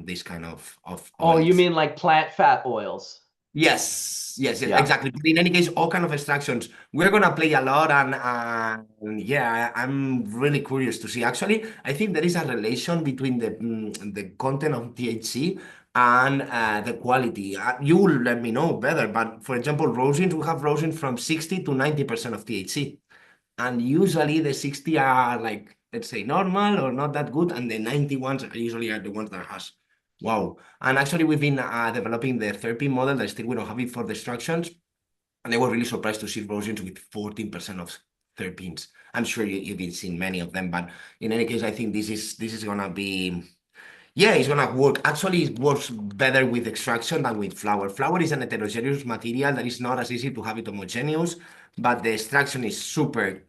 this kind of Oh, you oils. mean like plant fat oils? Yes, Yeah. exactly. But in any case, all kind of extractions, we're gonna play a lot, and yeah, I'm really curious to see. Actually, I think there is a relation between the content of THC and the quality. You will let me know better, but for example, rosins, we have rosins from 60 to 90% of THC. And usually the 60 are like, let's say, normal or not that good, and the 90 ones are usually are the ones that has wow. And actually we've been developing the therapy model that still we don't have it for the extractions, and they were really surprised to see rosins with 14% of terpenes. I'm sure you've been seeing many of them, but in any case, I think this is gonna be, yeah, it's gonna work. Actually, it works better with extraction than with flower. Flower is an heterogeneous material that is not as easy to have it homogeneous, but the extraction is super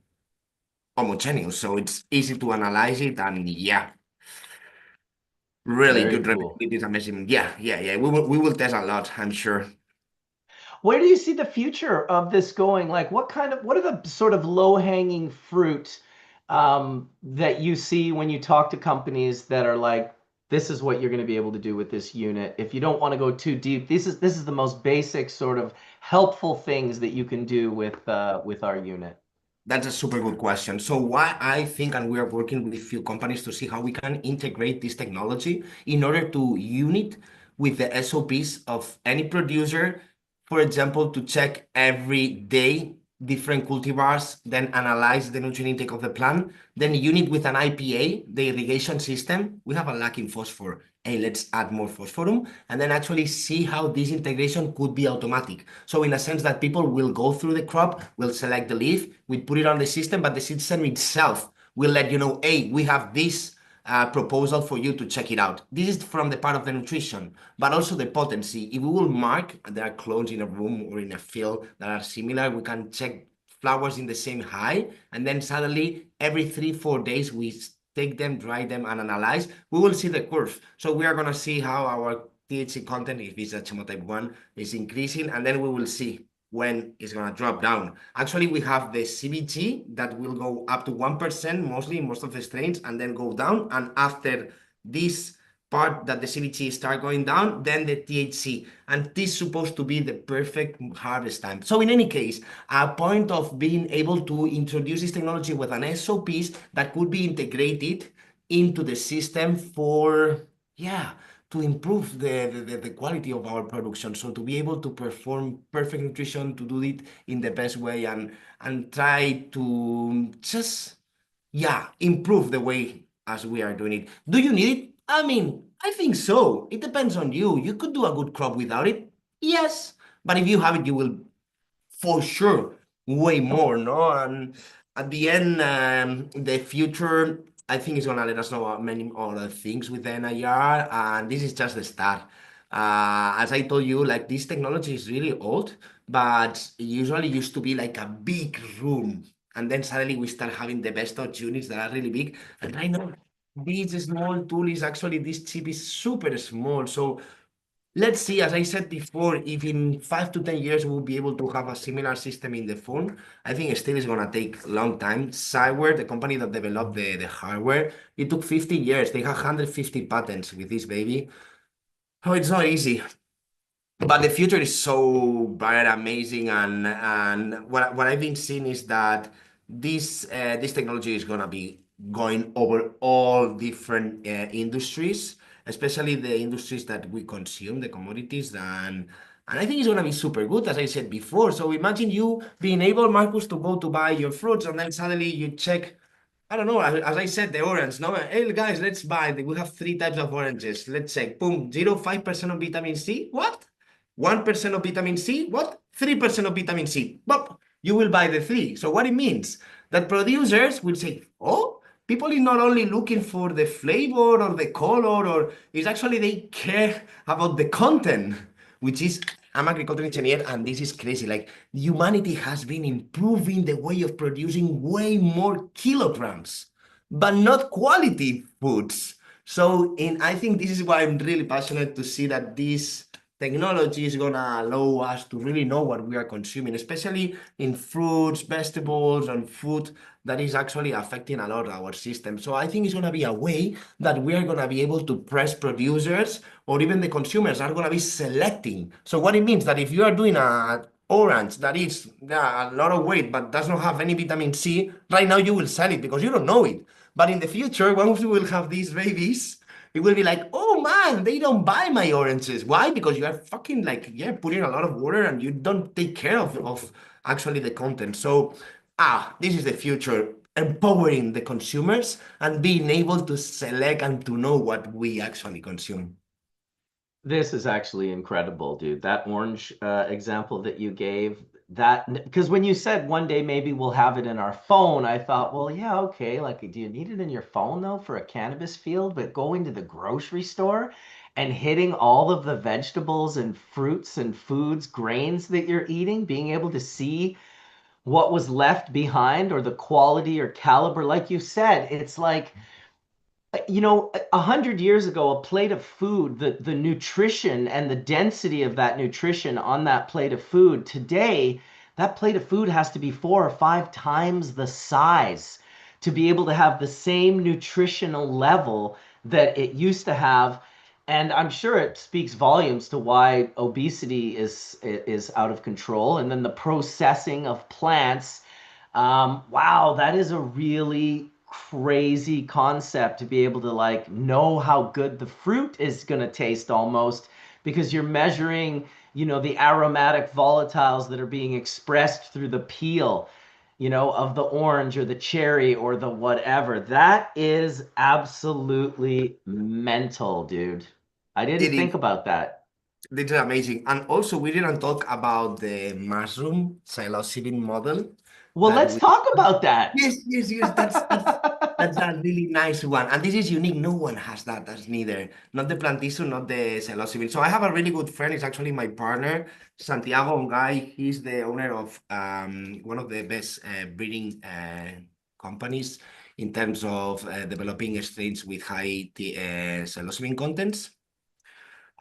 homogeneous, so it's easy to analyze it, and yeah, really Very good cool. repeatability is amazing. Yeah. We will test a lot, I'm sure. Where do you see the future of this going? Like, what are the sort of low-hanging fruit that you see when you talk to companies that are like, this is what you're going to be able to do with this unit. If you don't want to go too deep, this is the most basic sort of helpful things that you can do with our unit. That's a super good question. So why I think, and we are working with a few companies to see how we can integrate this technology in order to unit with the SOPs of any producer, for example, to check every day different cultivars, then analyze the nutrient intake of the plant, then unit with an IPA, the irrigation system. We have a lack in phosphor. Hey, let's add more phosphorum, and then actually see how this integration could be automatic. So in a sense that people will go through the crop, will select the leaf, we put it on the system, but the system itself will let you know, hey, we have this proposal for you to check it out. This is from the part of the nutrition, but also the potency. If we will mark, there are clones in a room or in a field that are similar, we can check flowers in the same high, and then suddenly every 3-4 days we take them, dry them, and analyze. We will see the curve. So we are gonna see how our THC content, if it's a chemotype 1, is increasing, and then we will see when it's gonna drop down. Actually, we have the CBG that will go up to 1% mostly in most of the strains, and then go down. And after this part that the CBG start going down, then the THC. And this is supposed to be the perfect harvest time. So in any case, a point of being able to introduce this technology with an SOPs that could be integrated into the system for, yeah, to improve the quality of our production. So to be able to perform perfect nutrition, to do it in the best way, and try to just, yeah, improve the way as we are doing it. Do you need it? I mean, I think so. It depends on you. You could do a good crop without it. Yes. But if you have it, you will for sure way more, no? And at the end, the future, I think, is gonna let us know about many other things with the NIR, and this is just the start. As I told you, like this technology is really old, but it usually used to be like a big room, and then suddenly we start having the best of units that are really big. And I know this small tool is actually, this chip is super small, so let's see, as I said before, if in 5 to 10 years we'll be able to have a similar system in the phone. I think it still is gonna take a long time. Cyware, the company that developed the hardware, it took 50 years. They have 150 patents with this baby. Oh, it's not easy. But the future is so bright, amazing, and what I've been seeing is that this technology is gonna be going over all different industries, especially the industries that we consume, the commodities, and I think it's gonna be super good, as I said before. So imagine you being able, Marcus, to go to buy your fruits, and then suddenly you check. I don't know, as I said, the orange. No, hey guys, let's buy. We have three types of oranges. Let's check. Boom, 0.5% of vitamin C. What? 1% of vitamin C, what? 3% of vitamin C. But you will buy the 3. So what it means? That producers will say, oh, people is not only looking for the flavor or the color, or it's actually they care about the content, which is, I'm agricultural engineer, and this is crazy. Like humanity has been improving the way of producing way more kilograms, but not quality foods. So I think this is why I'm really passionate to see that this technology is gonna allow us to really know what we are consuming, especially in fruits, vegetables, and food that is actually affecting a lot our system. So I think it's gonna be a way that we are gonna be able to press producers or even the consumers are gonna be selecting. So what it means that if you are doing a orange that is a lot of weight but does not have any vitamin C, right now you will sell it because you don't know it. But in the future, once we will have these babies, it will be like, oh man, they don't buy my oranges. Why? Because you are fucking like, yeah, putting a lot of water and you don't take care of actually the content. So, this is the future, empowering the consumers and being able to select and to know what we actually consume. This is actually incredible, dude. That orange example that you gave, that because when you said one day maybe we'll have it in our phone, I thought, well, yeah, okay, like do you need it in your phone though for a cannabis field? But going to the grocery store and hitting all of the vegetables and fruits and foods, grains that you're eating, being able to see what was left behind or the quality or caliber, like you said, it's like, you know, 100 years ago, a plate of food, the nutrition and the density of that nutrition on that plate of food, today, that plate of food has to be 4 or 5 times the size to be able to have the same nutritional level that it used to have. And I'm sure it speaks volumes to why obesity is out of control. And then the processing of plants. Wow, that is a really crazy concept to be able to like know how good the fruit is going to taste almost because you're measuring, you know, the aromatic volatiles that are being expressed through the peel, you know, of the orange or the cherry or the whatever. That is absolutely mental, dude. I didn't It think is. about that. This is amazing. And also, we didn't talk about the mushroom psilocybin model Well, that let's we. talk about that. Yes, yes, yes. That's a really nice one, and this is unique. No one has that. That's neither not the plantisu, not the psilocybin. So I have a really good friend. It's actually my partner, Santiago Guy. He's the owner of one of the best breeding companies in terms of developing strains with high psilocybin contents.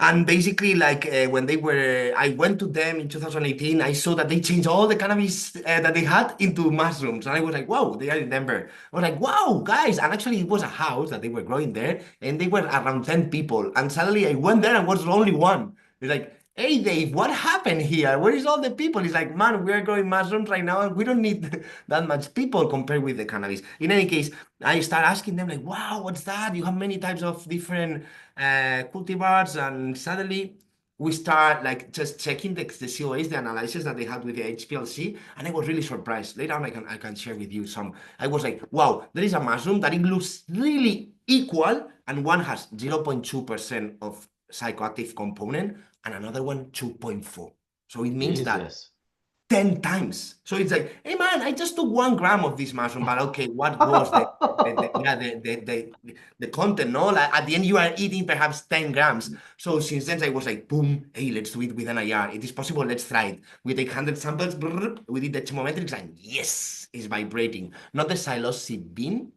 And basically, like when they were, I went to them in 2018. I saw that they changed all the cannabis that they had into mushrooms, and I was like, "Wow!" They are in Denver. I was like, "Wow, guys!" And actually, it was a house that they were growing there, and they were around 10 people. And suddenly, I went there and was the only one. It's like, "Hey, Dave, what happened here? Where is all the people?" He's like, "Man, we are growing mushrooms right now, and we don't need that much people compared with the cannabis." In any case, I start asking them like, "Wow, what's that? You have many types of different." Cultivars, and suddenly we start like just checking the COAs, the analysis that they had with the HPLC, and I was really surprised. Later on, I can share with you some. I was like, wow, there is a mushroom that it looks really equal, and one has 0.2% of psychoactive component, and another one 2.4. So it means that Jesus. 10 times. So it's like, hey man, I just took 1 gram of this mushroom, but okay, what was the content? No, like at the end you are eating perhaps 10 grams. So since then I was like, boom, hey, let's do it with an IR. It is possible, let's try it. We take 100 samples, brrr, we did the chemometrics, and yes, it's vibrating. Not the psilocybin.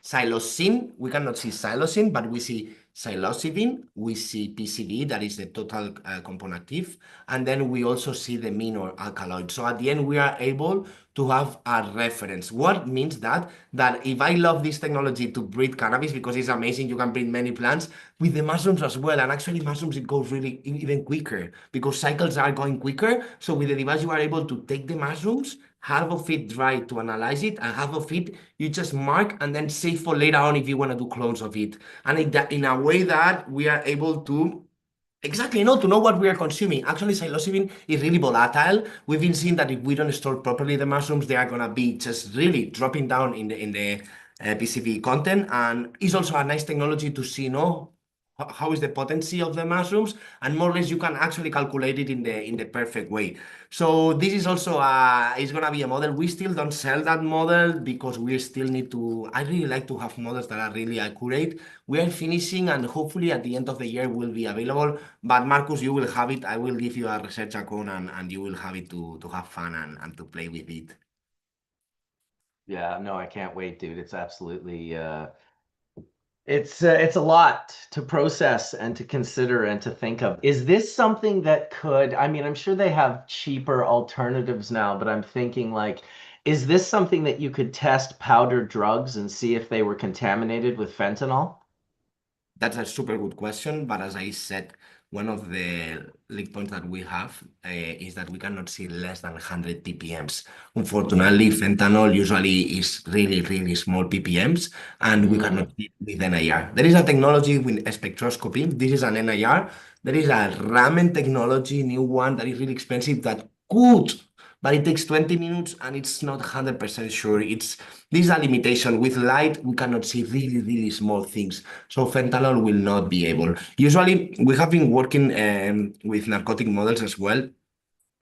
Psilocin, we cannot see psilocin, but we see psilocybin, we see PCB, that is the total compound active, and then we also see the minor alkaloid. So at the end, we are able to have a reference. What means that? That if I love this technology to breed cannabis, because it's amazing, you can breed many plants, with the mushrooms as well, and actually mushrooms, it goes really even quicker, because cycles are going quicker, so with the device, you are able to take the mushrooms, half of it dry to analyze it, and half of it you just mark and then save for later on if you want to do clones of it. And in a way that we are able to exactly know to know what we are consuming. Actually, psilocybin is really volatile. We've been seeing that if we don't store properly the mushrooms, they are gonna be just really dropping down in the PCB content. And it's also a nice technology to see, how is the potency of the mushrooms, and more or less you can actually calculate it in the perfect way. So this is also it's gonna be a model. We still don't sell that model because we still need to. I really like to have models that are really accurate. We are finishing, and hopefully at the end of the year will be available. But Marcus, you will have it. I will give you a research account, and you will have it to have fun and to play with it. Yeah, no, I can't wait, dude. It's absolutely it's a lot to process and to consider and to think of. Is this something that could, I mean, I'm sure they have cheaper alternatives now, but I'm thinking like, is this something that you could test powdered drugs and see if they were contaminated with fentanyl? That's a super good question, but as I said, one of the leak points that we have is that we cannot see less than 100 ppms. Yeah. Unfortunately, fentanyl usually is really, really small ppms, and we cannot Mm, see it with NIR. There is a technology with spectroscopy. This is an NIR. There is a ramen technology, new one that is really expensive that could, but it takes 20 minutes and it's not 100% sure. This is a limitation. With light, we cannot see really, really small things. So fentanyl will not be able. Usually, we have been working with narcotic models as well,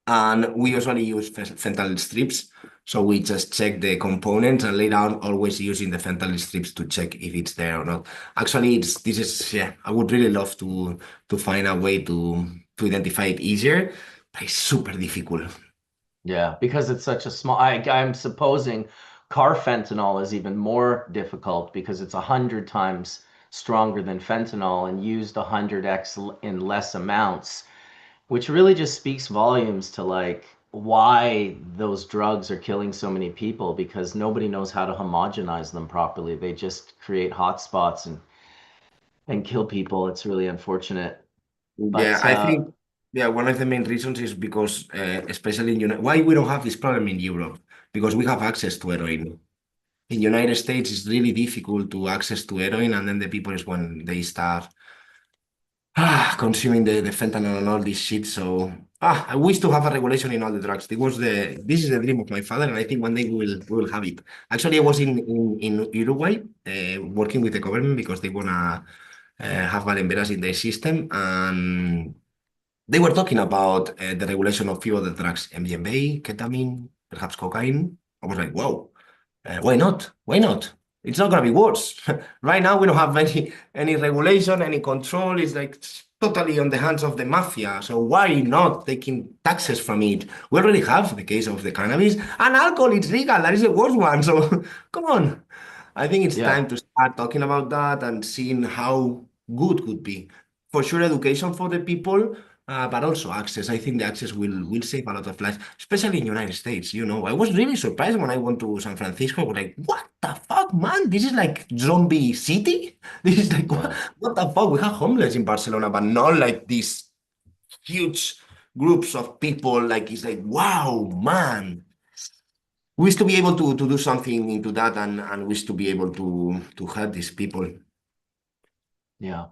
and we usually use fentanyl strips. So we just check the components and later on always using the fentanyl strips to check if it's there or not. Actually, this is yeah. I would really love to find a way to identify it easier, but it's super difficult. yeah, because it's such a small, I'm supposing carfentanil is even more difficult because it's 100 times stronger than fentanyl and used 100x in less amounts, which really just speaks volumes to like why those drugs are killing so many people because nobody knows how to homogenize them properly. They just create hotspots and kill people. It's really unfortunate. Yeah, But I think yeah, one of the main reasons is because especially in why we don't have this problem in Europe because we have access to heroin. In United States, it's really difficult to access to heroin, and then the people is when they start consuming the fentanyl and all this shit. So I wish to have a regulation in all the drugs. This is the dream of my father, and I think one day we will have it. Actually, I was in Uruguay working with the government because they wanna have Valemberas in their system, and they were talking about the regulation of few other drugs, MDMA, ketamine, perhaps cocaine. I was like, wow, why not? Why not? It's not gonna be worse. Right now, we don't have any regulation, any control. It's like totally on the hands of the mafia. So why not taking taxes from it? We already have the case of the cannabis and alcohol. It's legal. That is the worst one. So come on. I think it's yeah, time to start talking about that and seeing how good could be. For sure, education for the people, but also access. I think the access will save a lot of lives, especially in United States. You know, I was really surprised when I went to San Francisco. I was like, what the fuck, man? This is like zombie city. This is like yeah. what the fuck? We have homeless in Barcelona, but not like these huge groups of people. Like it's like, wow, man. We used to be able to do something into that and we used to be able to help these people. Yeah,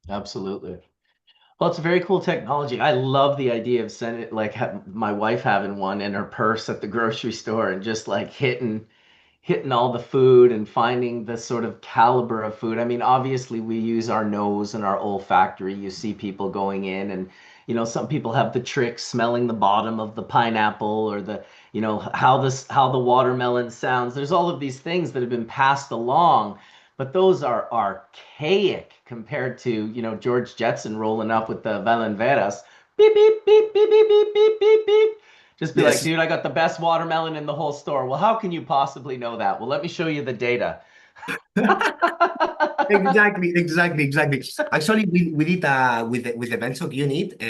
absolutely. Well, it's a very cool technology. I love the idea of sending like my wife having one in her purse at the grocery store and just like hitting all the food and finding the sort of caliber of food. I mean, obviously we use our nose and our olfactory. You see people going in and, some people have the trick smelling the bottom of the pineapple or how the watermelon sounds. There's all of these things that have been passed along, but those are archaic compared to, George Jetson rolling up with the Valenveras. Beep, beep, beep, beep, beep, beep, beep, beep, beep. Just be like, Yes, dude, I got the best watermelon in the whole store. Well, how can you possibly know that? Well, let me show you the data. exactly. Actually, we did with the Benchok unit,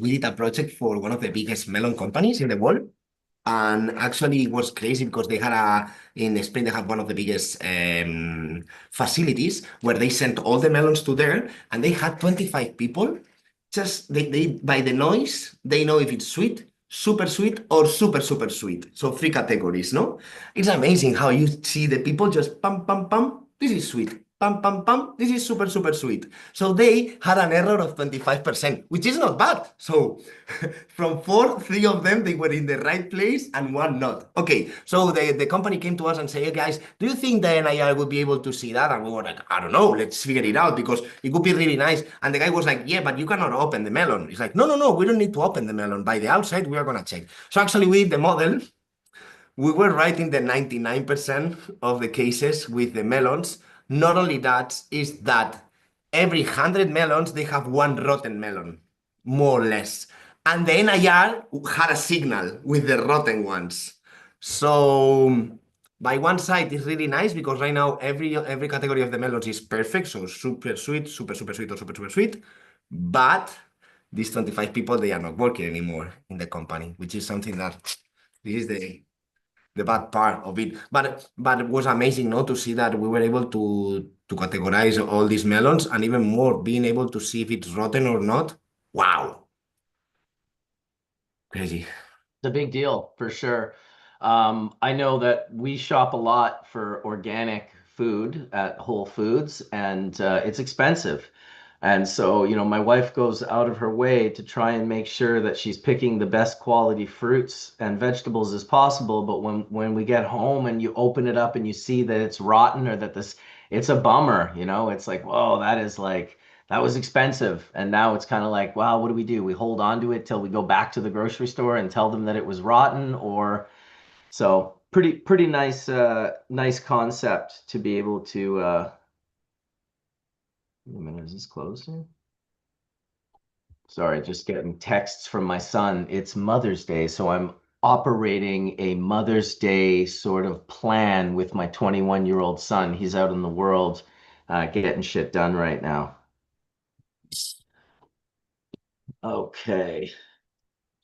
we did a project for one of the biggest melon companies in the world. And actually, it was crazy because they had in Spain, they have one of the biggest facilities where they sent all the melons to there, and they had 25 people. Just they by the noise, they know if it's sweet, or super, super sweet. So three categories, no? It's amazing how you see the people just pam, pam, pam. This is sweet. pam, pam, pam. This is super, super sweet. So they had an error of 25%, which is not bad. So from four, three of them, they were in the right place and one not. Okay, so the company came to us and said, hey guys, do you think the NIR would be able to see that? And we were like, I don't know, let's figure it out because it would be really nice. And the guy was like, yeah, but you cannot open the melon. He's like, no, we don't need to open the melon. By the outside, we are going to check. So actually with the model, we were right in the 99% of the cases with the melons. Not only that, is that every 100 melons, they have one rotten melon, more or less. And the NIR had a signal with the rotten ones. So by one side, it's really nice because right now every category of the melons is perfect. So super sweet, super, super sweet, or super, super sweet. But these 25 people, they are not working anymore in the company, which is something that this is the bad part of it. But it was amazing, no, to see that we were able to categorize all these melons and even more being able to see if it's rotten or not. Wow. Crazy. It's a big deal for sure. I know that we shop a lot for organic food at Whole Foods, and it's expensive. And so, my wife goes out of her way to try and make sure that she's picking the best quality fruits and vegetables as possible. But when we get home and you open it up and you see that it's rotten or that it's a bummer, it's like, whoa, that was expensive. And now it's kind of like, wow, what do? We hold on to it till we go back to the grocery store and tell them that it was rotten, or so pretty nice concept to be able to wait a minute, is this closed here? Sorry, just getting texts from my son. It's Mother's Day, so I'm operating a Mother's Day sort of plan with my 21-year-old son. He's out in the world getting shit done right now. Okay.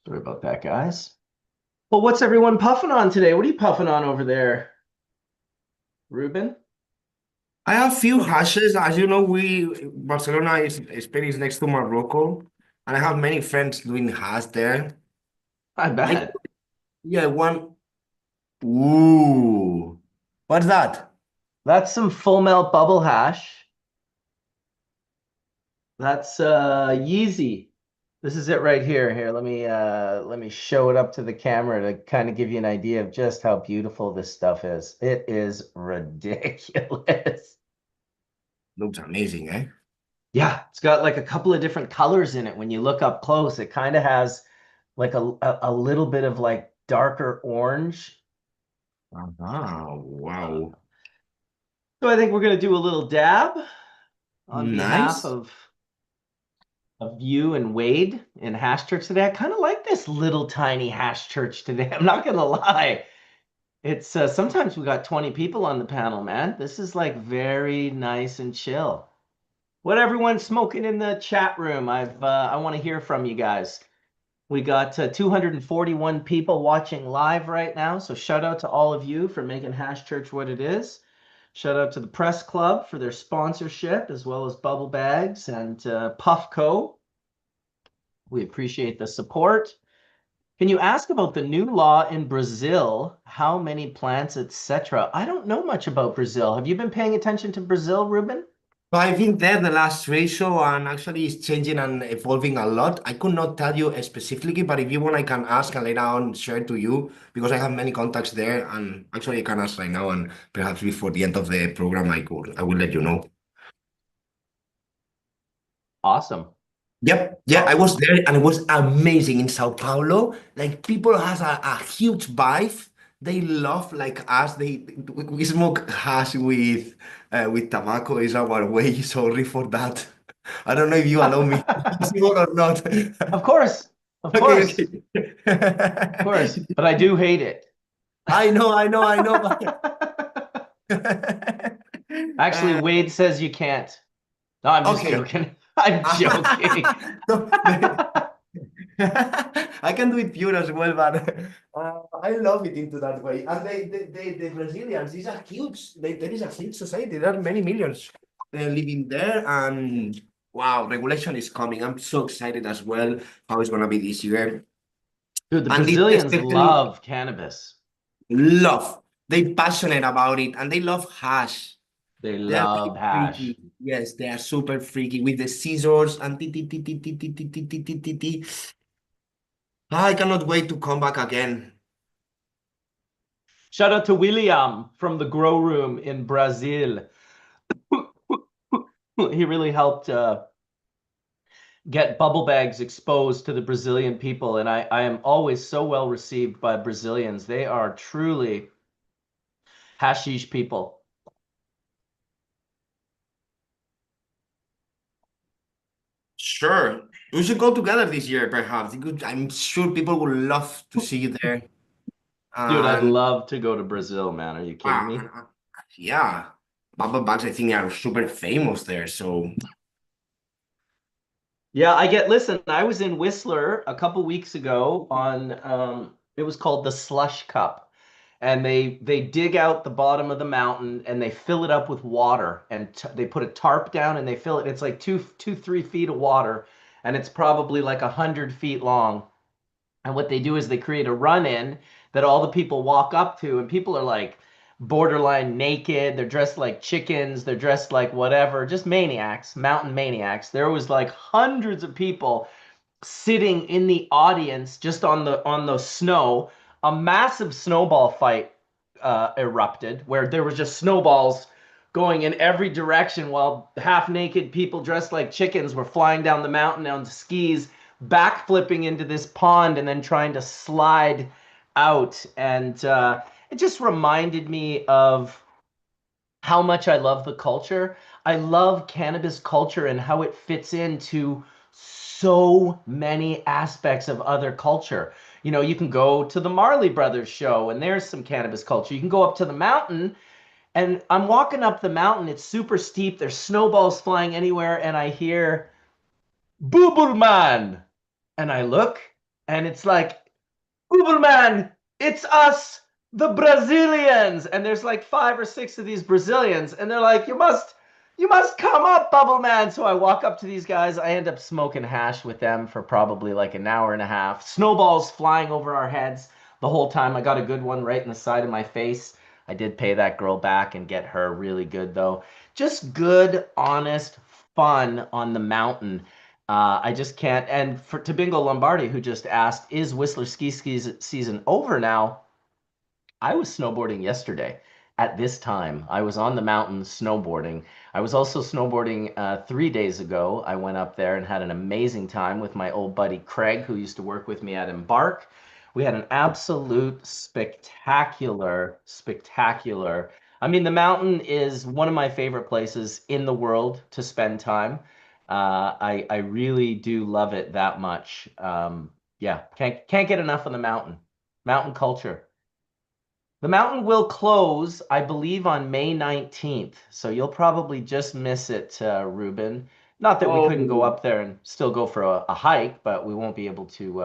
Sorry about that, guys. Well, what's everyone puffing on today? What are you puffing on over there, Reuben? I have few hashes. As you know, Barcelona Spain is next to Morocco, and I have many friends doing hash there. I I bet. yeah, one. Ooh, what's that? That's some full melt bubble hash. That's Yeezy. This is it right here. Here, let me show it up to the camera to kind of give you an idea of just how beautiful this stuff is. It is ridiculous. Looks amazing, eh? Yeah, it's got like a couple of different colors in it. When you look up close, it kind of has like a little bit of like darker orange. Wow. So I think we're gonna do a little dab on behalf Nice. of you and Wade in Hash Church today. I kind of like this little tiny Hash Church today. I'm not gonna lie. It's sometimes we got 20 people on the panel, man. This is like very nice and chill. What everyone's smoking in the chat room? I want to hear from you guys. We got 241 people watching live right now, so shout out to all of you for making Hash Church what it is. Shout out to the Press Club for their sponsorship, as well as Bubble Bags and Puffco. We appreciate the support. Can you ask about the new law in Brazil? How many plants, etc.? I don't know much about Brazil. Have you been paying attention to Brazil, Ruben? So I've been there the last ratio and actually it's changing and evolving a lot. I could not tell you specifically, but if you want, I can ask and later on share to you because I have many contacts there and actually I can ask right now and perhaps before the end of the program I will let you know. Awesome. Yep, yeah, I was there and it was amazing in Sao Paulo. Like people has a huge vibe. They love like us. We smoke hash with tobacco is our way. Sorry for that. I don't know if you allow me to smoke or not. Of course. Of Okay, course. okay. Of course. But I do hate it. I know. Actually, Uh, Wade says you can't. No, I'm just okay. joking. I'm joking. No, I can do it pure as well, but I love it into that way. And the Brazilians, there is a huge society. There are many millions living there, and wow, regulation is coming. I'm so excited as well how it's gonna be this year. Dude, the And this Brazilians especially love cannabis. love. They passionate about it, and they love hash. They They are love very hash. freaky. Yes, they are super freaky with the scissors and ti ti ti ti ti ti ti ti ti ti ti ti. I cannot wait to come back again. Shout out to William from the Grow Room in Brazil. He really helped get bubble bags exposed to the Brazilian people, and I am always so well received by Brazilians. They are truly hashish people. Sure. We should go together this year, perhaps. I'm sure people would love to see you there. Dude, I'd And love to go to Brazil, man. Are you kidding wow, me? yeah, bubble bags I think are super famous there. So Yeah, listen, I was in Whistler a couple weeks ago on it was called the Slush Cup. And they dig out the bottom of the mountain and they fill it up with water and they put a tarp down and they fill it. It's like 3 feet of water and it's probably like 100 feet long. And what they do is they create a run in that all the people walk up to, and people are like borderline naked. They're dressed like chickens. They're dressed like whatever, just maniacs, mountain maniacs. There was like hundreds of people sitting in the audience just on the snow. A massive snowball fight erupted where there was just snowballs going in every direction while half naked people dressed like chickens were flying down the mountain on skis, backflipping into this pond and then trying to slide out. And it just reminded me of how much I love the culture. I love cannabis culture and how it fits into so many aspects of other culture. You know, you can go to the Marley Brothers show and there's some cannabis culture. You can go up to the mountain and I'm walking up the mountain. It's super steep. There's snowballs flying anywhere and I hear Booberman. And I look and it's like Uberman, it's us, the Brazilians. And there's like 5 or 6 of these Brazilians, and they're like, you must come up, Bubble Man. So I walk up to these guys. I end up smoking hash with them for probably like an hour and a half. Snowballs flying over our heads the whole time. I got a good one right in the side of my face. I did pay that girl back and get her really good though. Just good, honest fun on the mountain. I just can't. And for to Bingo Lombardi, who just asked, "Is Whistler ski season over now?" I was snowboarding yesterday at this time. I was on the mountain snowboarding. I was also snowboarding 3 days ago. I went up there and had an amazing time with my old buddy Craig, who used to work with me at Embark. We had an absolute spectacular. I mean, the mountain is one of my favorite places in the world to spend time. I really do love it that much. Yeah, can't get enough of the mountain. Mountain culture. The mountain will close, I believe, on May 19th. So you'll probably just miss it, Ruben. Not that we couldn't go oh, up there and still go for a hike, but we won't be able to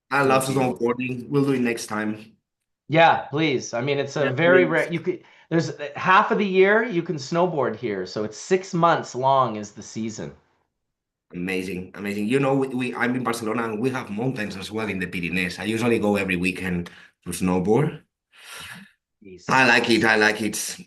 I love won't be able to. snowboarding. We'll do it next time. Yeah, please. I mean, it's a Yeah, very rare please. you could there's half of the year you can snowboard here. So it's 6 months long is the season. Amazing, amazing. You know, I'm in Barcelona and we have mountains as well in the Pyrenees. I usually go every weekend to snowboard. I like it. Jeez. I like it.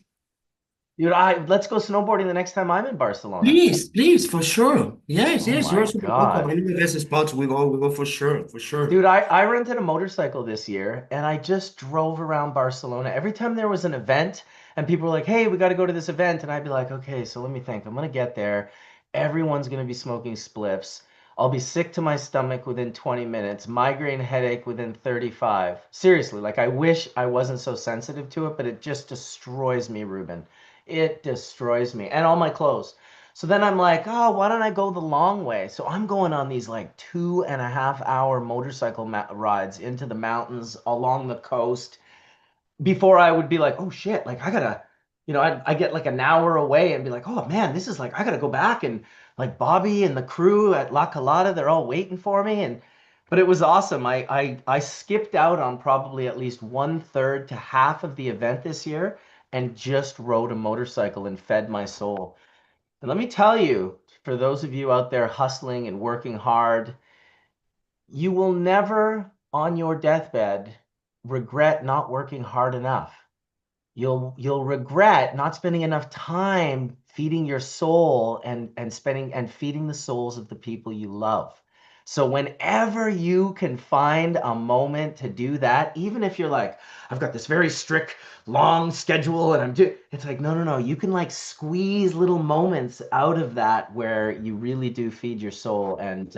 Dude, let's go snowboarding the next time I'm in Barcelona. Please, please, for sure. Yes, Oh yes, you're my super welcome. God. Any of the best spots we go for sure, for sure. Dude, I rented a motorcycle this year and I just drove around Barcelona. Every time there was an event and people were like, hey, we got to go to this event. And I'd be like, okay, so let me think. I'm going to get there. Everyone's going to be smoking spliffs. I'll be sick to my stomach within 20 minutes, migraine headache within 35. Seriously, like I wish I wasn't so sensitive to it, but it just destroys me, Ruben. It destroys me and all my clothes. So then I'm like, oh, why don't I go the long way? So I'm going on these like 2.5 hour motorcycle rides into the mountains along the coast before I would be like, oh shit, like I gotta, I get like an hour away and be like, oh man, this is like, I gotta go back and like Bobby and the crew at La Colada, they're all waiting for me. But it was awesome. I skipped out on probably at least 1/3 to half of the event this year and just rode a motorcycle and fed my soul. And let me tell you, for those of you out there hustling and working hard, you will never on your deathbed regret not working hard enough. you'll regret not spending enough time feeding your soul and feeding the souls of the people you love. So whenever you can find a moment to do that, even if you're like, I've got this very strict, long schedule and it's like, no, no, no. You can like squeeze little moments out of that where you really do feed your soul. And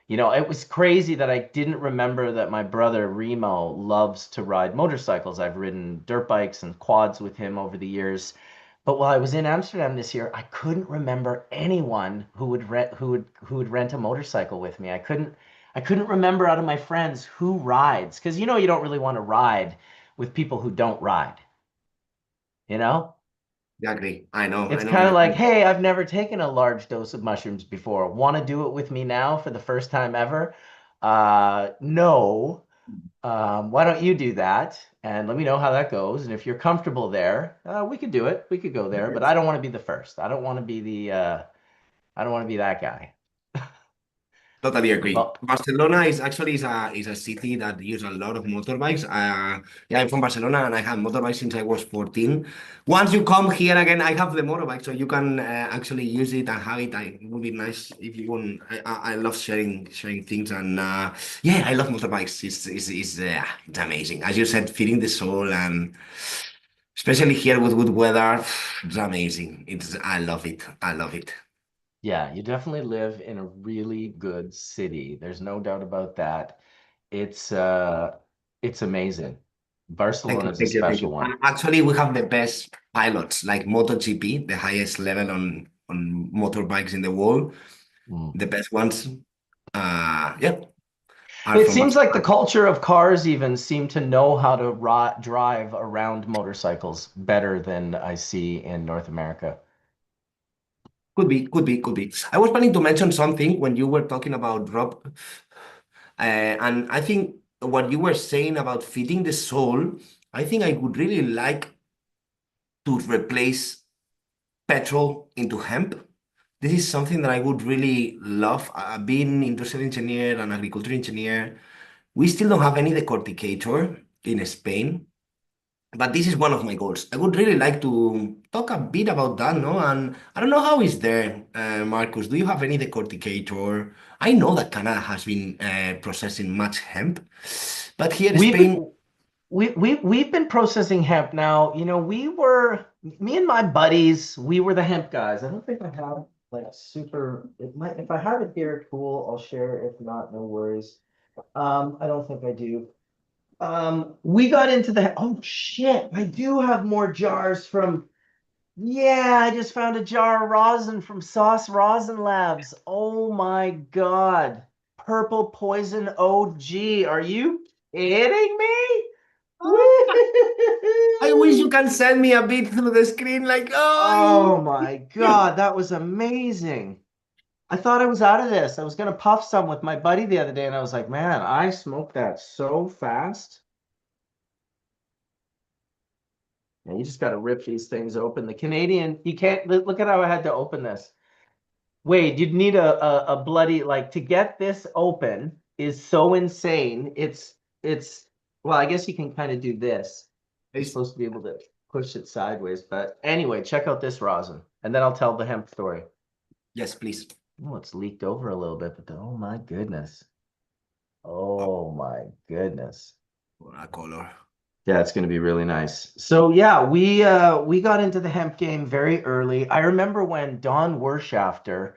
it was crazy that I didn't remember that my brother Remo loves to ride motorcycles. I've ridden dirt bikes and quads with him over the years. But while I was in Amsterdam this year, I couldn't remember anyone who would rent a motorcycle with me. I couldn't remember out of my friends who rides, because you don't really want to ride with people who don't ride, you know? Exactly. I It's know. kind of like, hey, I've never taken a large dose of mushrooms before. Want to do it with me now for the first time ever? No. Why don't you do that? And let me know how that goes. And if you're comfortable there, we could do it. We could go there, but I don't want to be the first. I don't want to be that guy. Totally agree. Well, Barcelona is a city that use a lot of motorbikes. Yeah, I'm from Barcelona and I have motorbikes since I was 14. Once you come here again, I have the motorbike, so you can actually use it and have it. It would be nice if you want. I love sharing things and yeah, I love motorbikes. It's amazing. As you said, feeding the soul and especially here with good weather, it's amazing. I love it. I love it. yeah, you definitely live in a really good city. There's no doubt about that. It's uh, it's amazing. Thank Barcelona you, is a thank you, thank special you. one. And actually, we have the best pilots, like MotoGP, the highest level on motorbikes in the world. Mm. The best ones, yeah, are It from seems like the Barcelona. culture of cars even seem to know how to drive around motorcycles better than I see in North America. Could be, could be, could be. I was planning to mention something when you were talking about Rob, and I think what you were saying about feeding the soul, I think I would really like to replace petrol into hemp. This is something that I would really love. Being industrial engineer and agriculture engineer, we still don't have any decorticator in Spain, but this is one of my goals. I would really like to talk a bit about that, no? And I don't know how is there, Marcus. Do you have any decorticator? I know that Canada has been processing much hemp, but here in We've Spain, been we've been processing hemp now. Me and my buddies, we were the hemp guys. I don't think I have like a super it might if I have it here, cool, I'll share. If not, no worries. I don't think I do. We got into oh shit, I do have more jars from yeah, I just found a jar of rosin from Sauce Rosin Labs. Oh my God. Purple Poison OG. Are you kidding me? I wish you Woo! can send me a bit through the screen, like, oh, Oh my God, that was amazing. I thought I was out of this. I was gonna puff some with my buddy the other day, and I was like, man, I smoked that so fast. And you just got to rip these things open. The Canadian, you can't look at how I had to open this. Wait, you'd need a bloody like to get this open is so insane. It's well, I guess you can kind of do this. You're it's, supposed to be able to push it sideways, but anyway, check out this rosin, and then I'll tell the hemp story. yes, please. Oh, it's leaked over a little bit, but oh my goodness. Oh, Oh my goodness. a color. Yeah, it's going to be really nice. So yeah, we got into the hemp game very early. I remember when Don Wershafter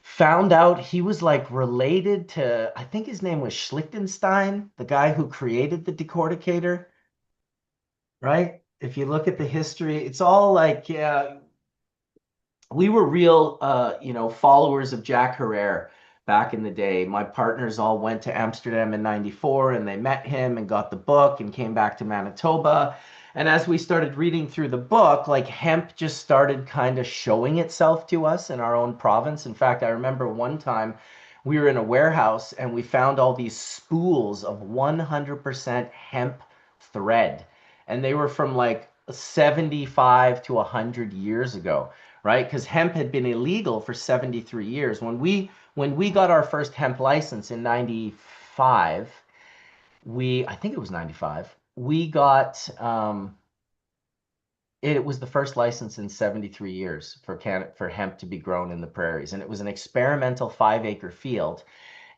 found out he was like related to, I think his name was Schlichtenstein, the guy who created the decorticator, right? If you look at the history, it's all like, yeah, we were real followers of Jack Herrera back in the day. My partners all went to Amsterdam in 94 and they met him and got the book and came back to Manitoba. And as we started reading through the book, like hemp just started kind of showing itself to us in our own province. In fact, I remember one time we were in a warehouse and we found all these spools of 100% hemp thread. And they were from like 75 to 100 years ago, right? Because hemp had been illegal for 73 years. When we got our first hemp license in 95, I think it was 95, we got it was the first license in 73 years for hemp to be grown in the prairies, and it was an experimental 5-acre field.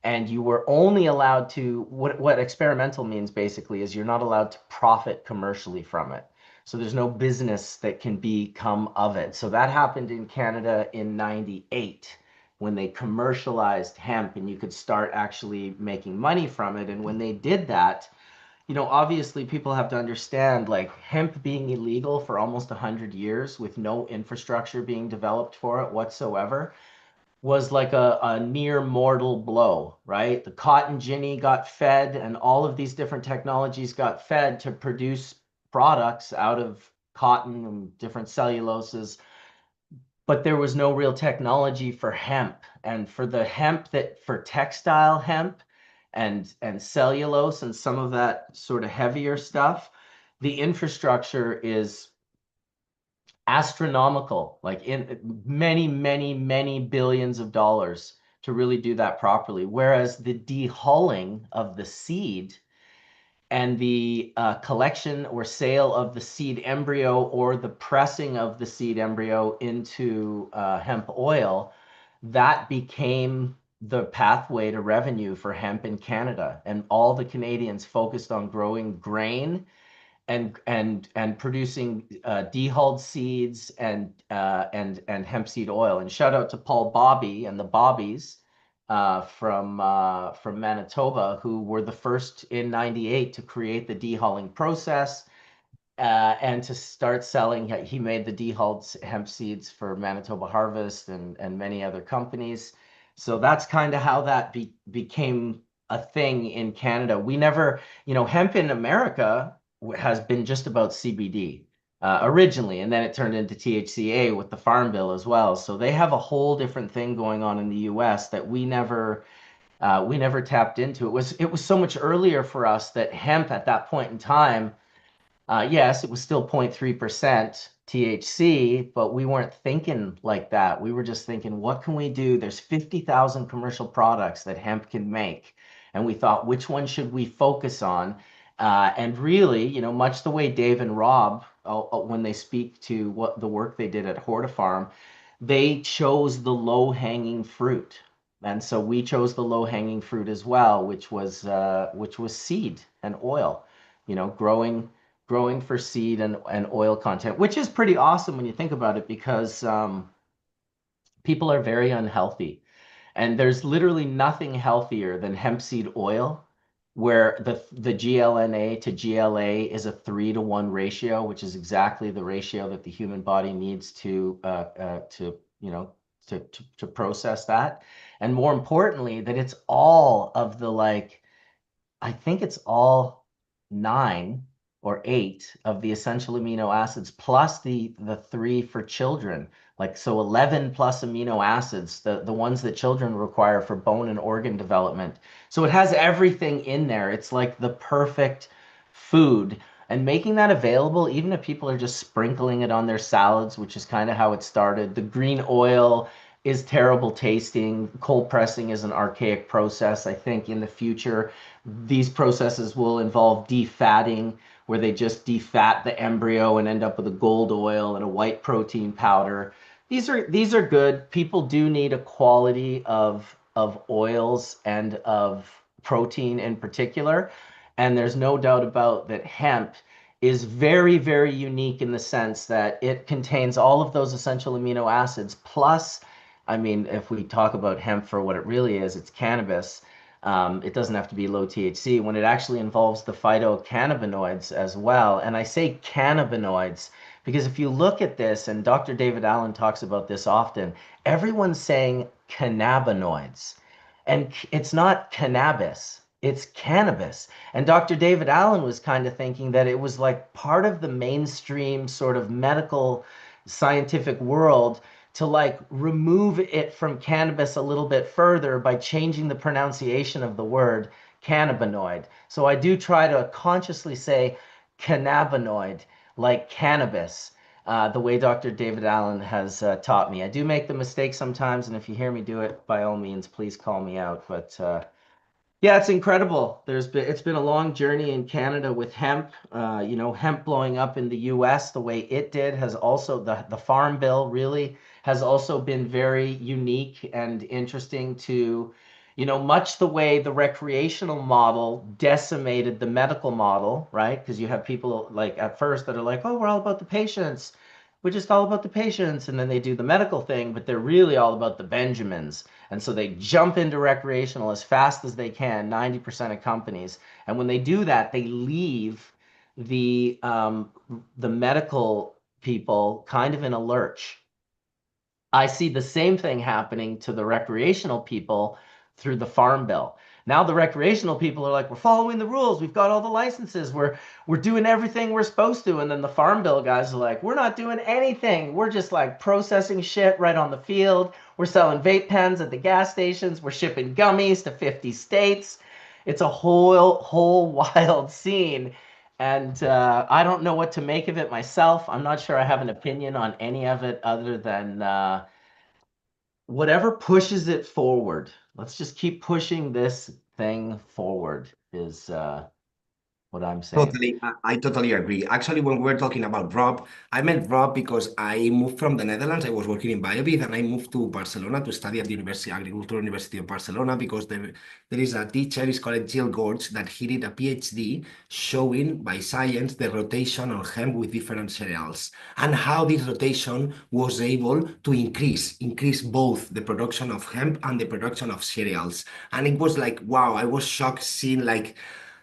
And you were only allowed to, what experimental means basically is you're not allowed to profit commercially from it. So there's no business that can become of it. So that happened in Canada in 98 when they commercialized hemp and you could start actually making money from it. And when they did that, obviously people have to understand, like, hemp being illegal for almost 100 years with no infrastructure being developed for it whatsoever was like a near mortal blow, right? The cotton ginny got fed, and all of these different technologies got fed to produce products out of cotton and different celluloses, but there was no real technology for hemp. And for the hemp that for textile hemp and cellulose and some of that sort of heavier stuff, the infrastructure is astronomical, like in many, many, many billions of dollars to really do that properly. Whereas the dehulling of the seed and the collection or sale of the seed embryo or the pressing of the seed embryo into hemp oil, that became the pathway to revenue for hemp in Canada. And all the Canadians focused on growing grain and producing dehulled seeds and hemp seed oil. And shout out to Paul Bobby and the Bobbies from Manitoba, who were the first in '98 to create the dehulling process and to start selling. He made the dehulled hemp seeds for Manitoba Harvest and many other companies. So that's kind of how that became a thing in Canada. We never, hemp in America has been just about CBD originally, and then it turned into THCA with the Farm Bill as well. So they have a whole different thing going on in the US that we never tapped into. It was so much earlier for us that hemp at that point in time, yes, it was still 0.3% THC, but we weren't thinking like that. We were just thinking, what can we do? There's 50,000 commercial products that hemp can make. And we thought, which one should we focus on? And really, much the way Dave and Rob, when they speak to what the work they did at Hortifarm, they chose the low-hanging fruit. And so we chose the low-hanging fruit as well, which was seed and oil, growing for seed and oil content, which is pretty awesome when you think about it, because people are very unhealthy. And there's literally nothing healthier than hemp seed oil, where the GLNA to GLA is a 3-to-1 ratio, which is exactly the ratio that the human body needs to process that. And more importantly, that it's all of the, like, I think it's all 9 or 8 of the essential amino acids plus the 3 for children. Like, so 11 plus amino acids, the ones that children require for bone and organ development. So it has everything in there. It's like the perfect food. And making that available, even if people are just sprinkling it on their salads, which is kind of how it started. The green oil is terrible tasting. Cold pressing is an archaic process. I think in the future, these processes will involve defatting, where they just defat the embryo and end up with a gold oil and a white protein powder. These are good. People do need a quality of oils and of protein in particular. And there's no doubt about that hemp is very, very unique in the sense that it contains all of those essential amino acids. Plus, I mean, if we talk about hemp for what it really is, it's cannabis. It doesn't have to be low THC when it actually involves the phytocannabinoids as well. And I say cannabinoids because if you look at this, and Dr. David Allen talks about this often, everyone's saying cannabinoids. And it's not cannabis, it's cannabis. And Dr. David Allen was kind of thinking that it was like part of the mainstream sort of medical scientific world to, like, remove it from cannabis a little bit further by changing the pronunciation of the word cannabinoid. So I do try to consciously say cannabinoid, like cannabis, the way Dr. David Allen has taught me. I do make the mistake sometimes, and if you hear me do it, by all means, please call me out. But Yeah, it's incredible. It's been a long journey in Canada with hemp. Hemp blowing up in the US the way it did has also the Farm Bill really has also been very unique and interesting to, much the way the recreational model decimated the medical model, right? Because you have people like at first that are like, oh, we're all about the patients. We're just all about the patients. And then they do the medical thing, but they're really all about the Benjamins. And so they jump into recreational as fast as they can, 90% of companies. And when they do that, they leave the medical people kind of in a lurch. I see the same thing happening to the recreational people through the Farm Bill. Now the recreational people are like, we're following the rules. We've got all the licenses. We're doing everything we're supposed to. And then the Farm Bill guys are like, we're not doing anything. We're just like processing shit right on the field. We're selling vape pens at the gas stations. We're shipping gummies to 50 states. It's a whole wild scene. And I don't know what to make of it myself. I'm not sure I have an opinion on any of it other than whatever pushes it forward. Let's just keep pushing this thing forward is what I'm saying. Totally, I totally agree. Actually, when we're talking about Rob, I met Rob because I moved from the Netherlands. I was working in Biovid and I moved to Barcelona to study at the Agricultural University of Barcelona because there is a teacher, it's called Jill Gorge, that he did a PhD showing by science the rotation of hemp with different cereals and how this rotation was able to increase both the production of hemp and the production of cereals. And it was like, wow, I was shocked seeing like,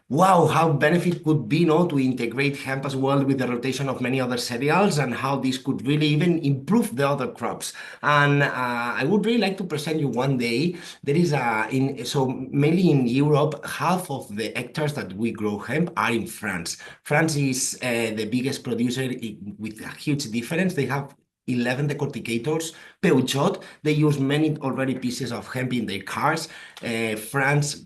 wow, how benefit could be, no, to integrate hemp as well with the rotation of many other cereals and how this could really even improve the other crops. And I would really like to present you one day. There is so mainly in Europe, half of the hectares that we grow hemp are in France. France is the biggest producer with a huge difference. They have 11 decorticators. Peugeot, they use many already pieces of hemp in their cars. France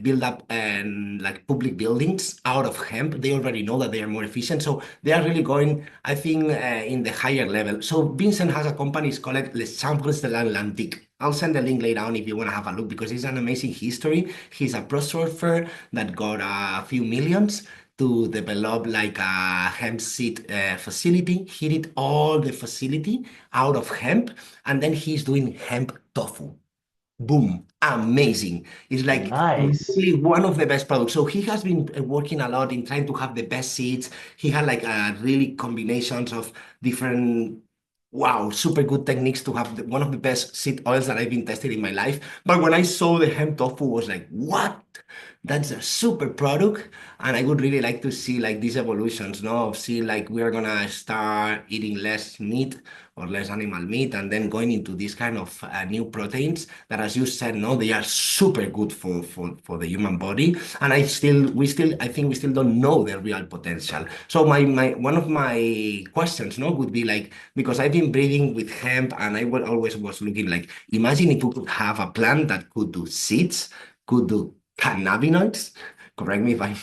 build up like public buildings out of hemp. They already know that they are more efficient. So they are really going, I think, in the higher level. So Vincent has a company, it's called Les Chambres de l'Atlantique. I'll send the link later on if you want to have a look because it's an amazing history. He's a pro surfer that got a few millions to develop like a hemp seed facility. He did all the facility out of hemp, and then he's doing hemp tofu. Boom, amazing. It's like Nice. really one of the best products. So he has been working a lot in trying to have the best seeds. He had like really combinations of different, wow, super good techniques to have one of the best seed oils that I've been tested in my life. But when I saw the hemp tofu, I was like, what? That's a super product. And I would really like to see like these evolutions, no? Of see like we're gonna start eating less meat or less animal meat and then going into these kind of new proteins that, as you said, no, they are super good for the human body. And I think we still don't know their real potential. So my one of my questions, no, would be like, because I've been breeding with hemp and I will always was looking like, imagine if we could have a plant that could do seeds, could do cannabinoids, correct me if I'm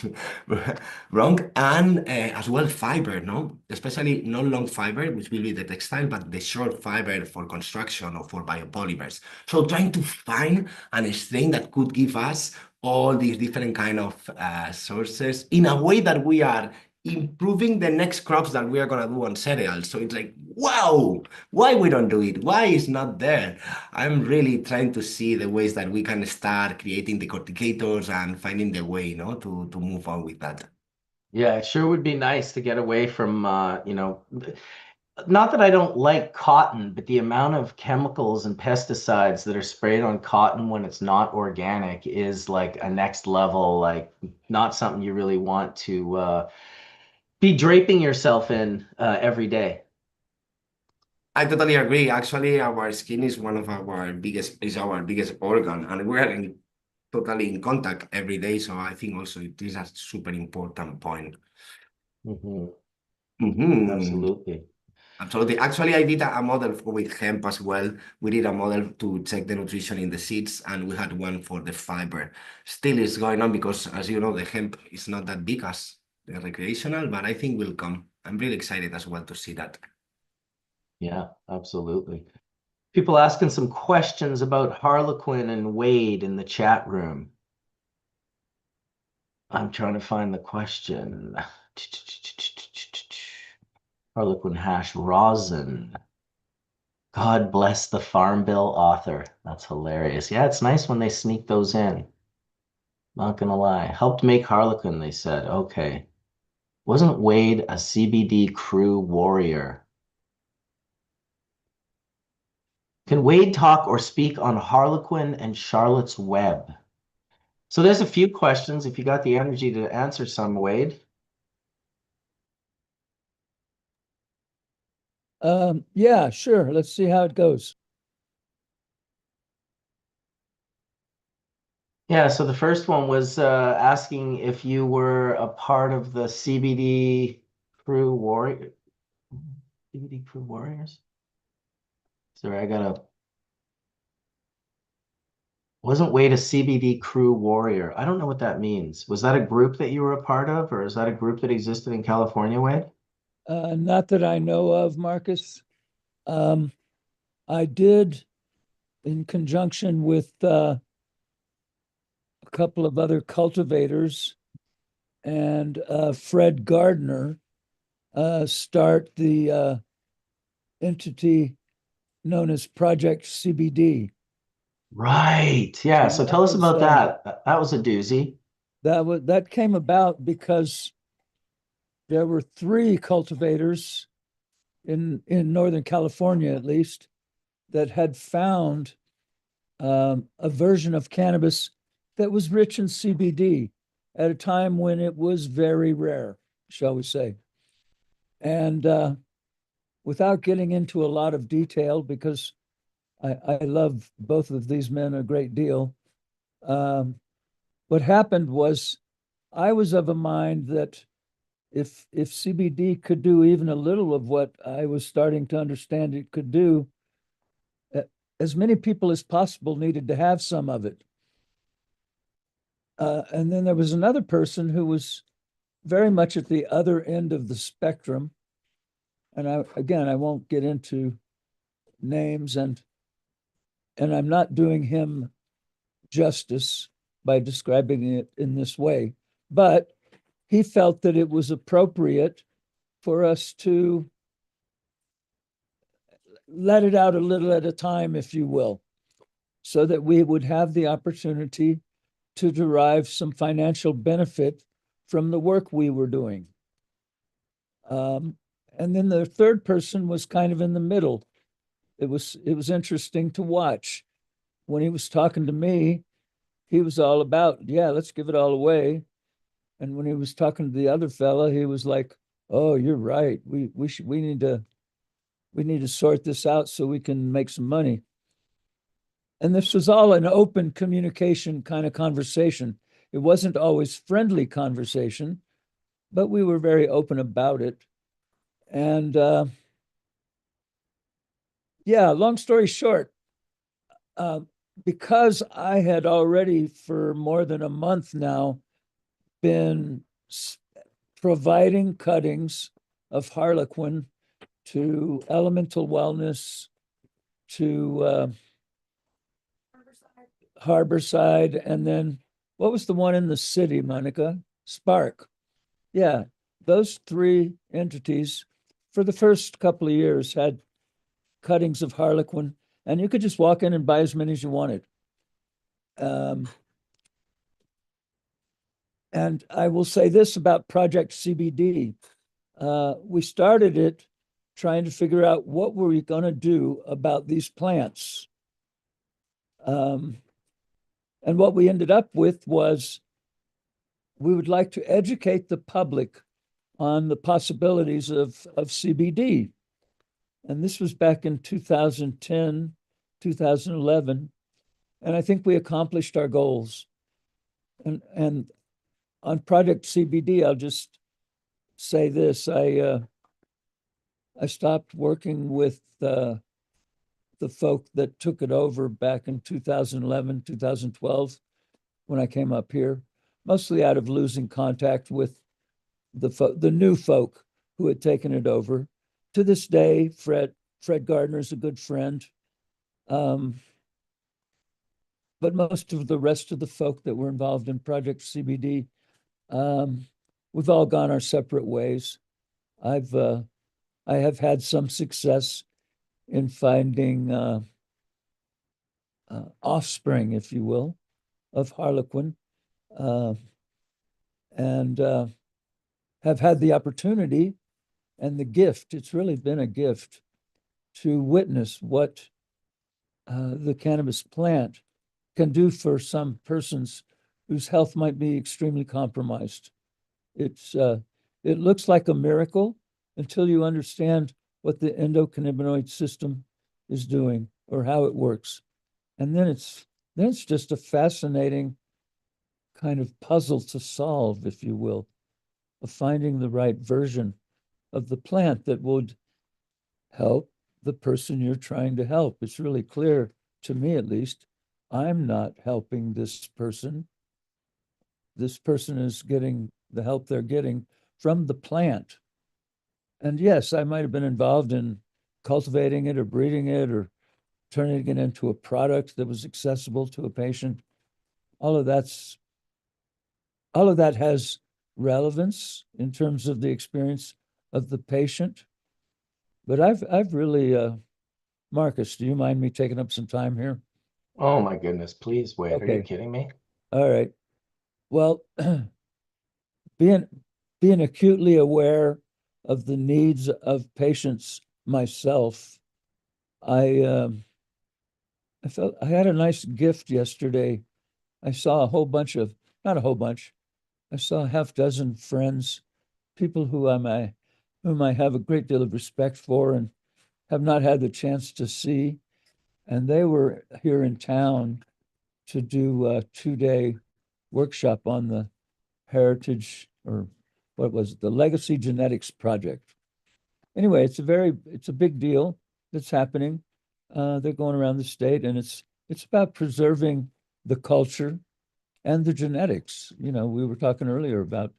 wrong, and as well fiber, no? Especially not long fiber, which will be the textile, but the short fiber for construction or for biopolymers. So trying to find a strain that could give us all these different kind of sources in a way that we are improving the next crops that we are going to do on cereals. So it's like, wow, why we don't do it? Why is not there? I'm really trying to see the ways that we can start creating the corticators and finding the way, to move on with that. Yeah, it sure would be nice to get away from, not that I don't like cotton, but the amount of chemicals and pesticides that are sprayed on cotton when it's not organic is like a next level, like not something you really want to be draping yourself in every day. I totally agree. Actually, our skin is our biggest organ, and we are totally in contact every day. So I think also it is a super important point. Hmm. Mhm. Absolutely. Absolutely. Actually, I did a model with hemp as well. We did a model to check the nutrition in the seeds, and we had one for the fiber. Still is going on because, as you know, the hemp is not that big as the recreational, but I think will come. I'm really excited as well to see that. Yeah, absolutely. People asking some questions about Harlequin and Wade in the chat room. I'm trying to find the question. Harlequin hash rosin. God bless the Farm Bill author. That's hilarious. Yeah, it's nice when they sneak those in. Not gonna lie. Helped make Harlequin, they said. Okay. Wasn't Wade a CBD crew warrior? Can Wade talk or speak on Harlequin and Charlotte's Web? So there's a few questions. If you got the energy to answer some, Wade. Yeah, sure. Let's see how it goes. Yeah, so the first one was asking if you were a part of the CBD crew warrior. CBD crew warriors? Sorry, I gotta. Wasn't Wade a CBD crew warrior? I don't know what that means. Was that a group that you were a part of, or is that a group that existed in California, Wade? Not that I know of, Marcus. Um, I did, in conjunction with a couple of other cultivators and Fred Gardner, start the entity known as Project CBD. Right. Yeah. And So tell us about that. That was a doozy. that came about because there were three cultivators in Northern California, at least, that had found a version of cannabis that was rich in CBD at a time when it was very rare, shall we say. And without getting into a lot of detail, because I love both of these men a great deal, what happened was I was of a mind that if CBD could do even a little of what I was starting to understand it could do, as many people as possible needed to have some of it. And then there was another person who was very much at the other end of the spectrum. And I won't get into names, and I'm not doing him justice by describing it in this way, but he felt that it was appropriate for us to let it out a little at a time, if you will, so that we would have the opportunity to derive some financial benefit from the work we were doing. And then the third person was kind of in the middle. It was interesting to watch. When he was talking to me, he was all about, yeah, let's give it all away. And when he was talking to the other fella, he was like, oh, you're right. We need to sort this out so we can make some money. And this was all an open communication kind of conversation. It wasn't always friendly conversation, but we were very open about it. And yeah, long story short, uh, because I had already for more than a month now been providing cuttings of Harlequin to Elemental Wellness, to Harborside, and then what was the one in the city, Monica? Spark. Yeah, those three entities for the first couple of years had cuttings of Harlequin, and you could just walk in and buy as many as you wanted. And I will say this about Project CBD. We started it trying to figure out what were we going to do about these plants. And what we ended up with was we would like to educate the public on the possibilities of CBD. And this was back in 2010, 2011. And I think we accomplished our goals. And on Project CBD, I'll just say this. I stopped working with the folk that took it over back in 2011, 2012, when I came up here, mostly out of losing contact with the new folk who had taken it over. To this day, Fred Gardner is a good friend. But most of the rest of the folk that were involved in Project CBD We've all gone our separate ways. I have had some success in finding offspring, if you will, of Harlequin, uh, and have had the opportunity and the gift. It's really been a gift to witness what the cannabis plant can do for some persons whose health might be extremely compromised. It looks like a miracle until you understand what the endocannabinoid system is doing or how it works. And then it's just a fascinating kind of puzzle to solve, if you will, of finding the right version of the plant that would help the person you're trying to help. It's really clear, to me at least, I'm not helping this person. This person is getting the help they're getting from the plant. And yes, I might have been involved in cultivating it or breeding it or turning it into a product that was accessible to a patient. All of that has relevance in terms of the experience of the patient. But I've really Marcus, do you mind me taking up some time here? Oh my goodness, please wait. Are you Okay. kidding me? All right. Well, being being acutely aware of the needs of patients myself, I I felt I had a nice gift yesterday. I saw a whole bunch of, not a whole bunch, I saw a half dozen friends, people whom I have a great deal of respect for and have not had the chance to see. And they were here in town to do a 2-day workshop on the heritage, or what was it, the Legacy Genetics Project. Anyway, it's a big deal that's happening. They're going around the state, and it's about preserving the culture and the genetics. You know, we were talking earlier about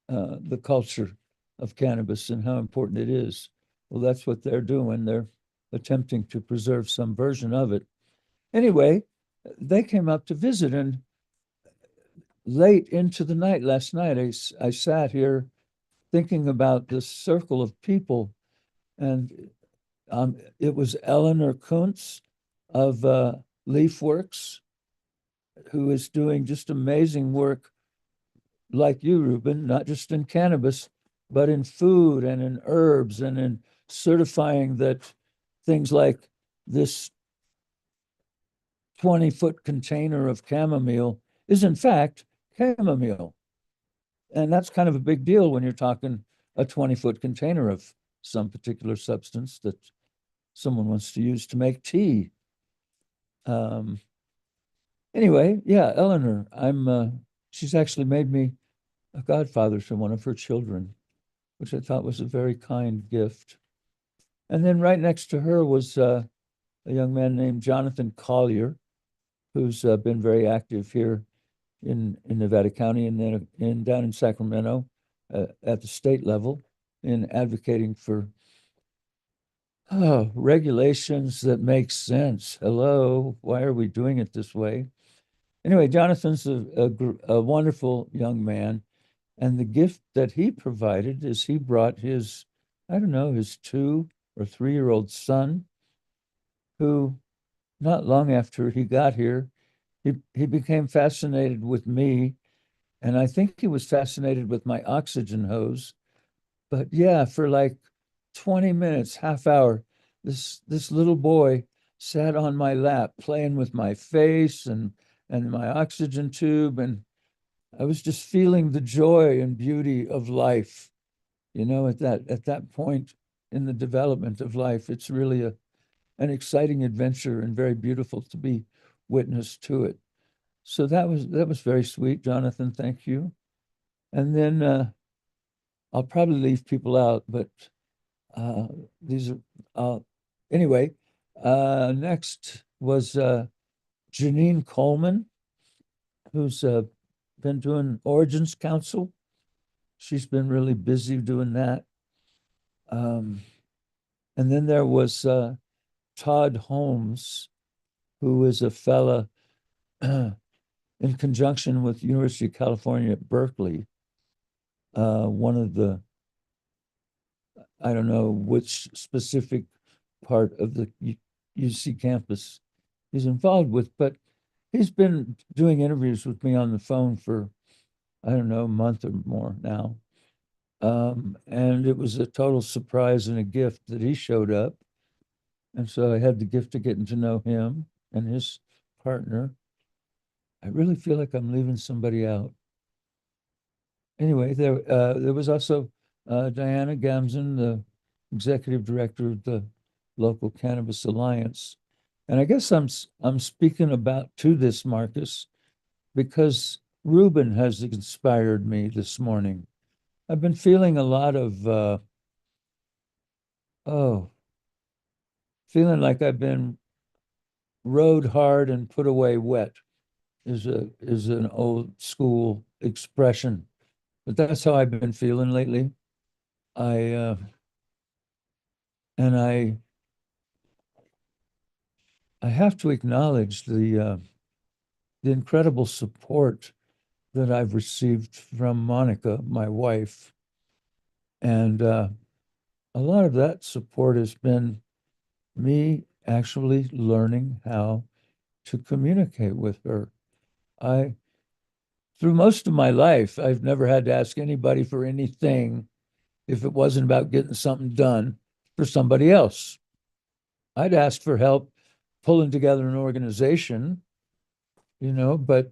the culture of cannabis and how important it is. Well, that's what they're doing. They're attempting to preserve some version of it. Anyway, they came up to visit, and late into the night last night, I sat here thinking about this circle of people, and it was Eleanor Kuntz of LeafWorks, who is doing just amazing work like you, Reuben, not just in cannabis, but in food and in herbs and in certifying that things like this 20-foot container of chamomile is in fact chamomile. And that's kind of a big deal when you're talking a 20-foot container of some particular substance that someone wants to use to make tea. Um, anyway, yeah, Eleanor, she's actually made me a godfather to one of her children, which I thought was a very kind gift. And then right next to her was a young man named Jonathan Collier, who's been very active here in Nevada County and then down in Sacramento at the state level in advocating for regulations that make sense. Hello, why are we doing it this way? Anyway, Jonathan's a wonderful young man. And the gift that he provided is he brought his, I don't know, his 2 or 3-year-old son, who not long after he got here, he became fascinated with me. And I think he was fascinated with my oxygen hose. But yeah, for like 20 minutes, half hour, this little boy sat on my lap playing with my face and my oxygen tube. And I was just feeling the joy and beauty of life, you know, at that point in the development of life. It's really an exciting adventure and very beautiful to be witness to it. So that was very sweet, Jonathan. Thank you. And then I'll probably leave people out, but uh, these are anyway. Next was Janine Coleman, who's been doing Origins Council. She's been really busy doing that. And then there was Todd Holmes, who is a fella in conjunction with University of California at Berkeley, one of the, I don't know which specific part of the UC campus he's involved with, but he's been doing interviews with me on the phone for, I don't know, a month or more now. And it was a total surprise and a gift that he showed up. And so I had the gift of getting to know him and his partner. I really feel like I'm leaving somebody out. Anyway, there was also Diana Gamson, the executive director of the local Cannabis Alliance. And I guess I'm speaking about to this, Marcus, because Reuben has inspired me this morning. I've been feeling a lot of oh, feeling like I've been rode hard and put away wet is an old school expression, but that's how I've been feeling lately. I and I have to acknowledge the incredible support that I've received from Monica, my wife, and a lot of that support has been me actually learning how to communicate with her. I Through most of my life, I've never had to ask anybody for anything if it wasn't about getting something done for somebody else. I'd ask for help pulling together an organization, but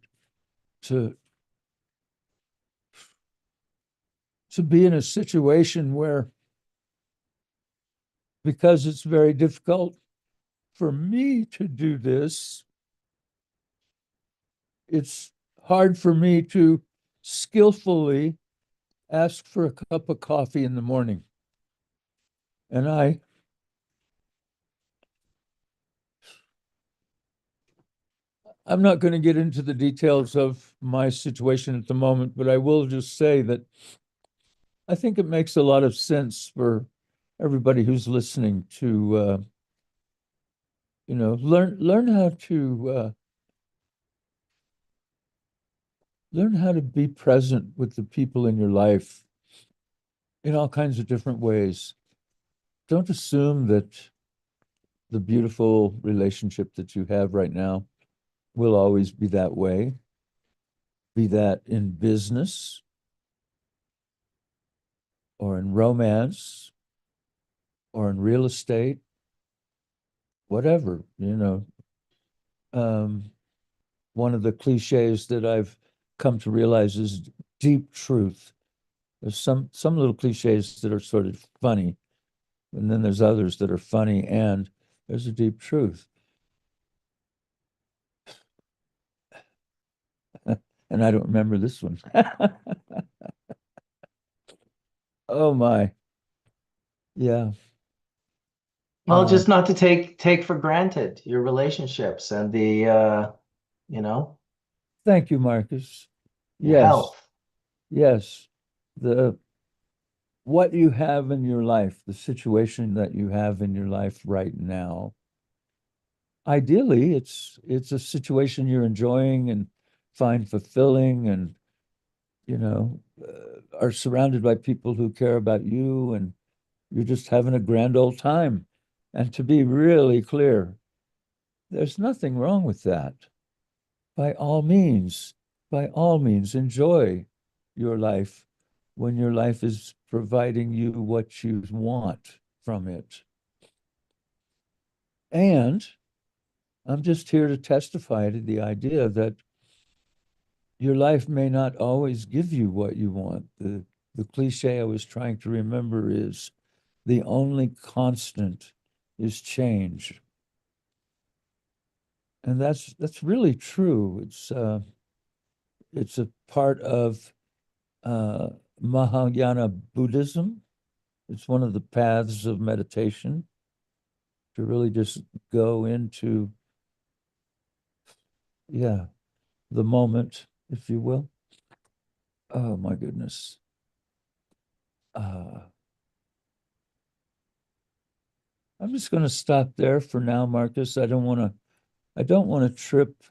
to be in a situation where, because it's very difficult for me to do this, it's hard for me to skillfully ask for a cup of coffee in the morning. And I'm not going to get into the details of my situation at the moment, but I will just say that I think it makes a lot of sense for everybody who's listening to, learn how to learn how to be present with the people in your life in all kinds of different ways. Don't assume that the beautiful relationship that you have right now will always be that way. Be that in business or in romance or in real estate, whatever. One of the cliches that I've come to realize is deep truth. There's some little cliches that are sort of funny, and then there's others that are funny, and there's a deep truth. And I don't remember this one. Oh my. Yeah. Well, just not to take for granted your relationships and the you know, Thank you, Marcus. your Yes, health. yes. The What you have in your life, the situation that you have in your life right now, ideally it's a situation you're enjoying and find fulfilling, and are surrounded by people who care about you, and you're just having a grand old time. And to be really clear, there's nothing wrong with that. By all means, enjoy your life when your life is providing you what you want from it. And I'm just here to testify to the idea that your life may not always give you what you want. The cliche I was trying to remember is the only constant is change. And that's really true. It's a part of Mahayana Buddhism. It's one of the paths of meditation, to really just go into, yeah, the moment, if you will. Oh my goodness. Uh, I'm just going to stop there for now, Marcus. I don't want to trip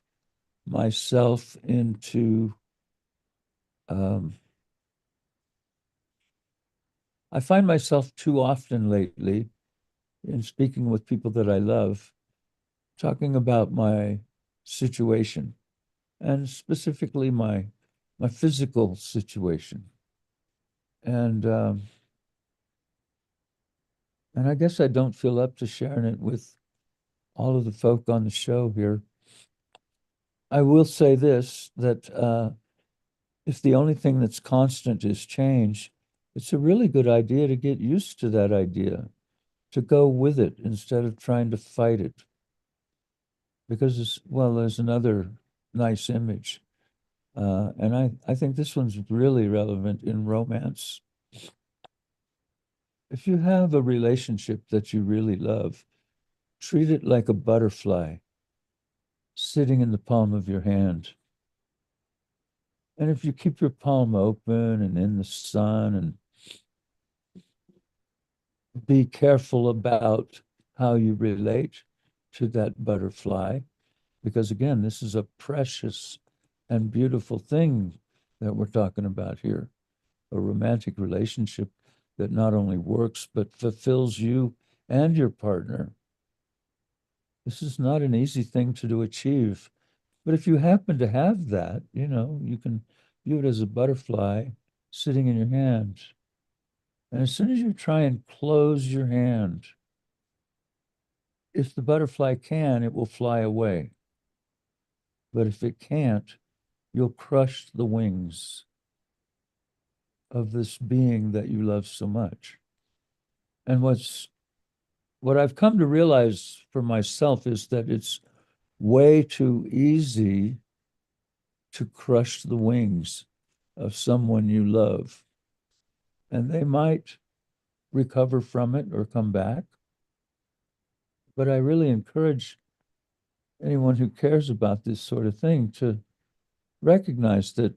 myself into um, I find myself too often lately in speaking with people that I love, talking about my situation and specifically my physical situation. And and I guess I don't feel up to sharing it with all of the folk on the show here. I will say this, that if the only thing that's constant is change, it's a really good idea to get used to that idea, to go with it instead of trying to fight it. Because, well, there's another nice image. And I think this one's really relevant in romance. If you have a relationship that you really love, treat it like a butterfly sitting in the palm of your hand. And if you keep your palm open and in the sun and be careful about how you relate to that butterfly, because again, this is a precious and beautiful thing that we're talking about here, a romantic relationship that not only works, but fulfills you and your partner. This is not an easy thing to achieve. But if you happen to have that, you can view it as a butterfly sitting in your hand. And as soon as you try and close your hand, if the butterfly can, it will fly away. But if it can't, you'll crush the wings of this being that you love so much. And what I've come to realize for myself is that it's way too easy to crush the wings of someone you love. And they might recover from it or come back. But I really encourage anyone who cares about this sort of thing to recognize that,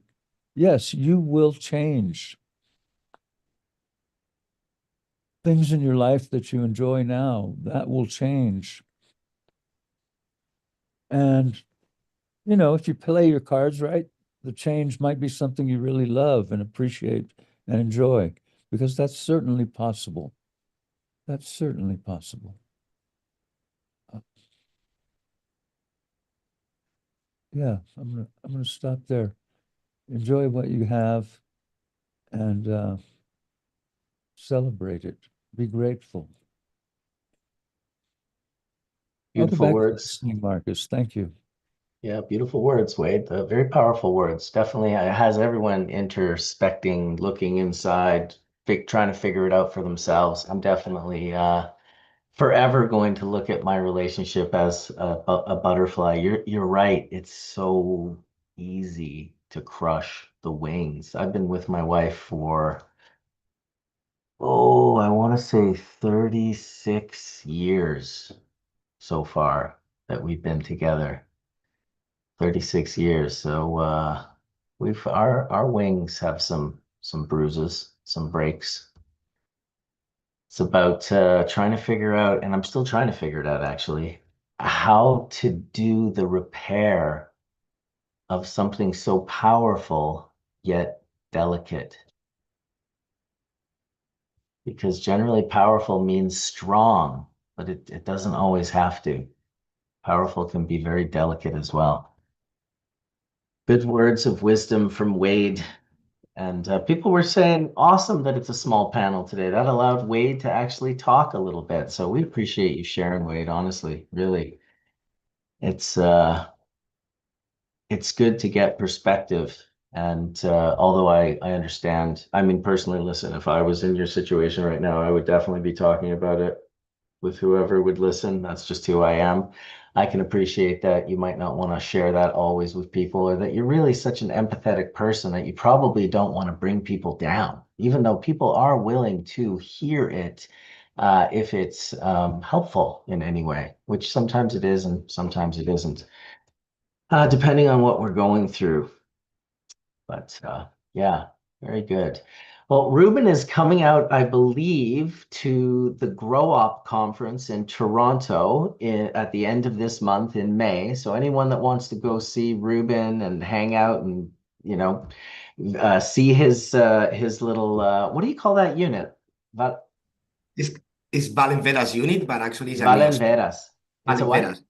yes, you will change. Things in your life that you enjoy now, that will change. And, if you play your cards right, the change might be something you really love and appreciate and enjoy, because that's certainly possible. That's certainly possible. Yeah, I'm gonna stop there. Enjoy what you have and celebrate it. Be grateful. I'll go Beautiful back to words. listening, Marcus. Thank you. Yeah, beautiful words, Wade. Very powerful words. Definitely has everyone introspecting, looking inside, trying to figure it out for themselves. I'm definitely forever going to look at my relationship as a butterfly. You're right. It's so easy to crush the wings. I've been with my wife for, I want to say 36 years so far that we've been together. 36 years. So we've our wings have some bruises, some breaks. It's about trying to figure out, and I'm still trying to figure it out actually, how to do the repair of something so powerful yet delicate. Because generally powerful means strong, but it doesn't always have to. Powerful can be very delicate as well. Good words of wisdom from Wade. And people were saying, awesome that it's a small panel today. That allowed Wade to actually talk a little bit. So we appreciate you sharing, Wade, honestly, really. It's uh, it's good to get perspective. And although I understand, I mean, personally, listen, if I was in your situation right now, I would definitely be talking about it with whoever would listen. That's just who I am. I can appreciate that you might not want to share that always with people, or that you're really such an empathetic person that you probably don't want to bring people down, even though people are willing to hear it if it's helpful in any way, which sometimes it is and sometimes it isn't, depending on what we're going through. But yeah, very good. Well, Reuben is coming out, I believe, to the Grow Up conference in Toronto at the end of this month in May. So anyone that wants to go see Reuben and hang out and, see his little what do you call that unit? Val It's, it's Valenzuela's unit, but actually it's a Valenveras. It's a what? Valenzuela's.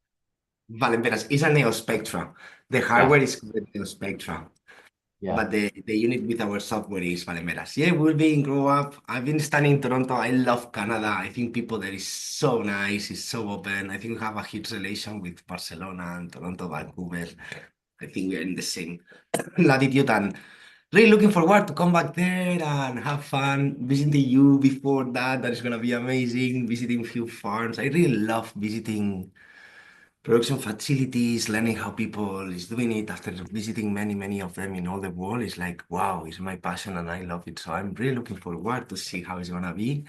Valenzuela's is a Neo Spectra. The Yeah, hardware is called Neo Spectra. yeah. But the unit with our software is Palomeras. Yeah, we'll be in grow up. I've been studying in Toronto. I love Canada. I think people there is so nice, is so open. I think we have a huge relation with Barcelona and Toronto, Vancouver. I think we're in the same latitude and really looking forward to come back there and have fun visiting you before that. That is gonna be amazing. Visiting few farms. I really love visiting production facilities, learning how people is doing it after visiting many of them in all the world is like, wow, it's my passion and I love it. So I'm really looking forward to see how it's gonna be.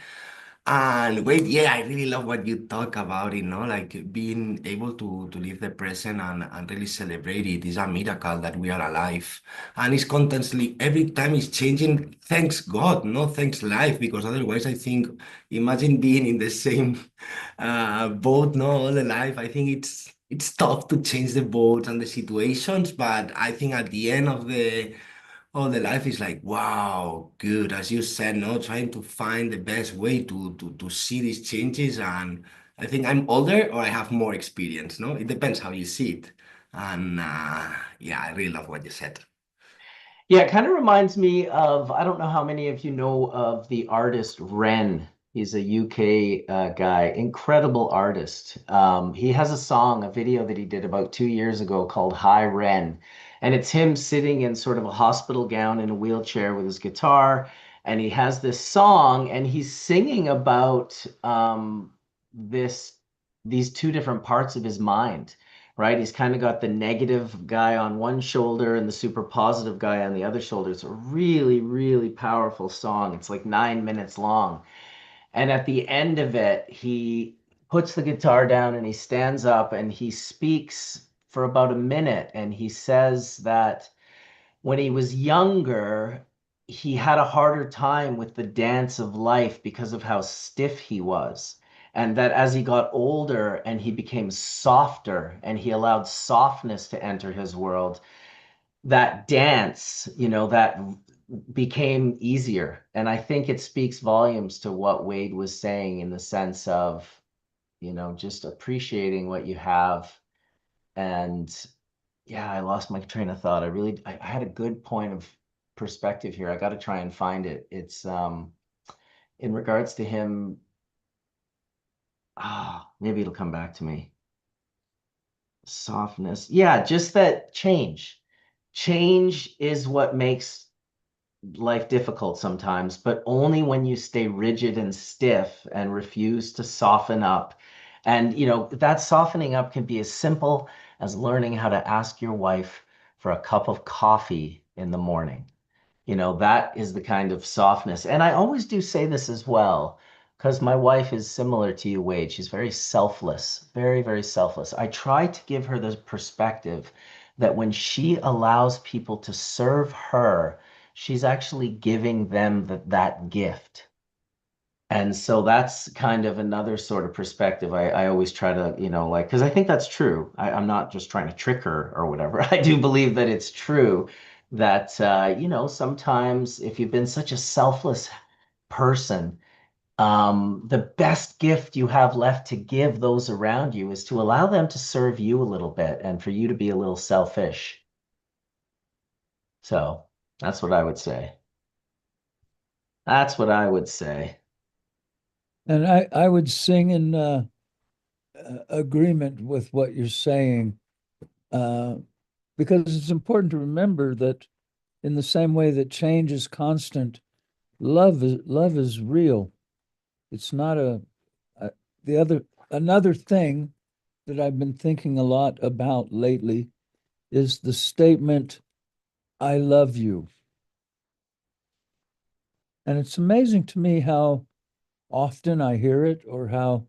And wait, yeah, I really love what you talk about, like being able to live the present and really celebrate it is a miracle that we are alive. And it's constantly, every time it's changing, thanks God, no thanks life, because otherwise I think, imagine being in the same boat, no, all the life. I think it's tough to change the boats and the situations, but I think at the end of the life is like, wow, good. As you said, no, trying to find the best way to see these changes. And I think I'm older or I have more experience, no? It depends how you see it. And yeah, I really love what you said. Yeah, it kind of reminds me of, I don't know how many of you know of the artist Ren. He's a UK guy, incredible artist. He has a song, a video that he did about 2 years ago called Hi Ren. And it's him sitting in sort of a hospital gown in a wheelchair with his guitar. And he has this song and he's singing about this these two different parts of his mind, right? He's kind of got the negative guy on one shoulder and the super positive guy on the other shoulder. It's a really powerful song. It's like 9 minutes long. And at the end of it, he puts the guitar down and he stands up and he speaks for about a minute. And he says that when he was younger, he had a harder time with the dance of life because of how stiff he was. And that as he got older and he became softer and he allowed softness to enter his world, that dance, that became easier. And I think it speaks volumes to what Wade was saying in the sense of, just appreciating what you have. And yeah, I lost my train of thought. I had a good point of perspective here. I got to try and find it. It's in regards to him. Maybe it'll come back to me. Softness. Yeah, just that change. Change is what makes life difficult sometimes, but only when you stay rigid and stiff and refuse to soften up. And, that softening up can be as simple as learning how to ask your wife for a cup of coffee in the morning. That is the kind of softness. And I always do say this as well, because my wife is similar to you, Wade. She's very selfless, very selfless. I try to give her the perspective that when she allows people to serve her, she's actually giving them that gift. And so that's kind of another sort of perspective. I always try to, like, because I think that's true. I'm not just trying to trick her or whatever. I do believe that it's true that, sometimes if you've been such a selfless person, the best gift you have left to give those around you is to allow them to serve you a little bit and for you to be a little selfish. So that's what I would say. That's what I would say. And I would sing in agreement with what you're saying, uh, because it's important to remember that in the same way that change is constant, love is real. It's not a the other another thing that I've been thinking a lot about lately is the statement, I love you. And it's amazing to me how often I hear it or how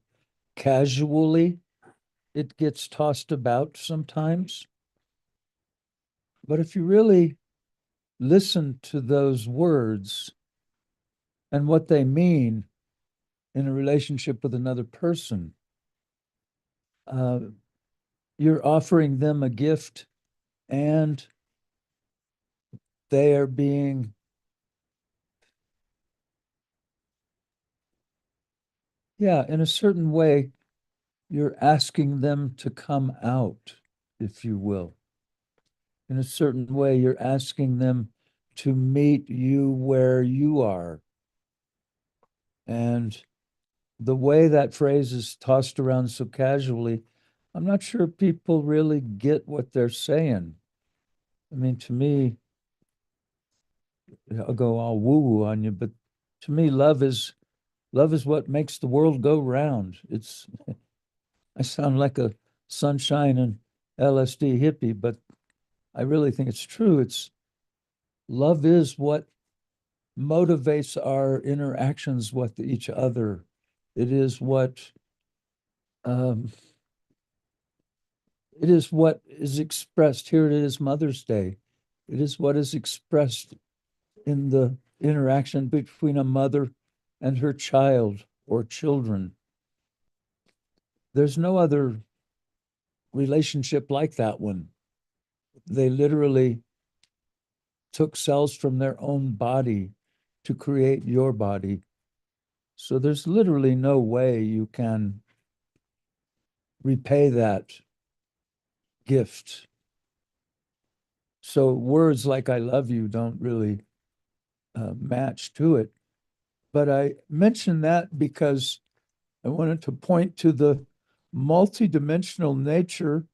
casually it gets tossed about sometimes. But if you really listen to those words and what they mean in a relationship with another person, uh, you're offering them a gift and they are being Yeah, in a certain way, you're asking them to come out, if you will. In a certain way, you're asking them to meet you where you are. And the way that phrase is tossed around so casually, I'm not sure people really get what they're saying. I mean, to me, I'll go all woo-woo on you, but to me, love is what makes the world go round. It's I sound like a sunshine and LSD hippie, but I really think it's true. It's love is what motivates our interactions with each other. It is um, what is expressed. Here it is Mother's Day. It is what is expressed in the interaction between a mother and her child or children. There's no other relationship like that one. They literally took cells from their own body to create your body. So there's literally no way you can repay that gift. So words like I love you don't really match to it. But I mention that because I wanted to point to the multidimensional nature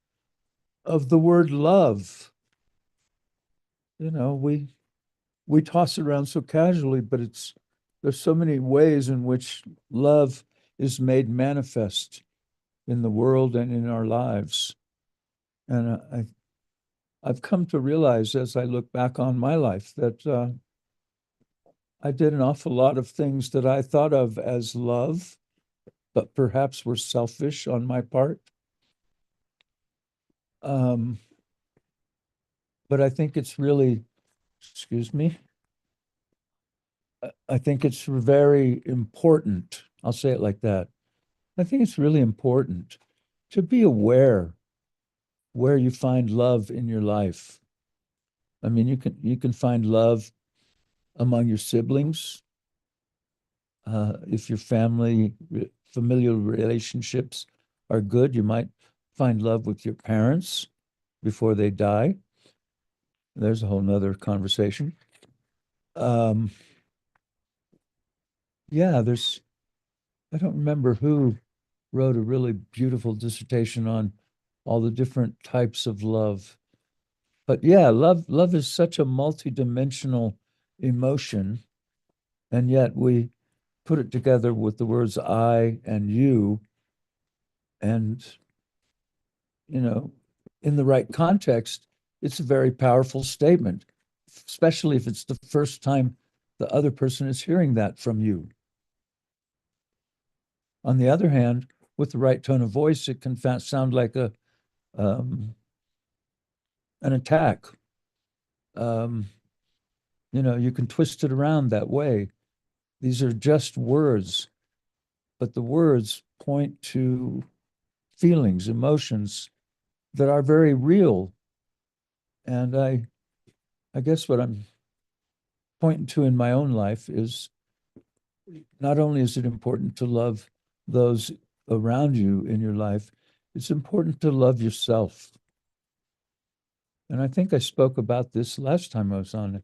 of the word love. You know, we toss it around so casually, but there's so many ways in which love is made manifest in the world and in our lives. And I've come to realize as I look back on my life that I did an awful lot of things that I thought of as love, but perhaps were selfish on my part. Um, but I think it's really, excuse me, I think it's very important. I'll say it like that. I think it's really important to be aware where you find love in your life. I mean, you can find love among your siblings, if your familial relationships are good, you might find love with your parents before they die. There's a whole nother conversation. Um, yeah, I don't remember who wrote a really beautiful dissertation on all the different types of love. But yeah, love is such a multidimensional emotion, and yet we put it together with the words I and you, and you know, in the right context, it's a very powerful statement, especially if it's the first time the other person is hearing that from you. On the other hand, with the right tone of voice, it can sound like um, an attack. Um, you can twist it around that way. These are just words, but the words point to feelings, emotions that are very real. And I guess what I'm pointing to in my own life is not only is it important to love those around you in your life, it's important to love yourself. And I think I spoke about this last time I was on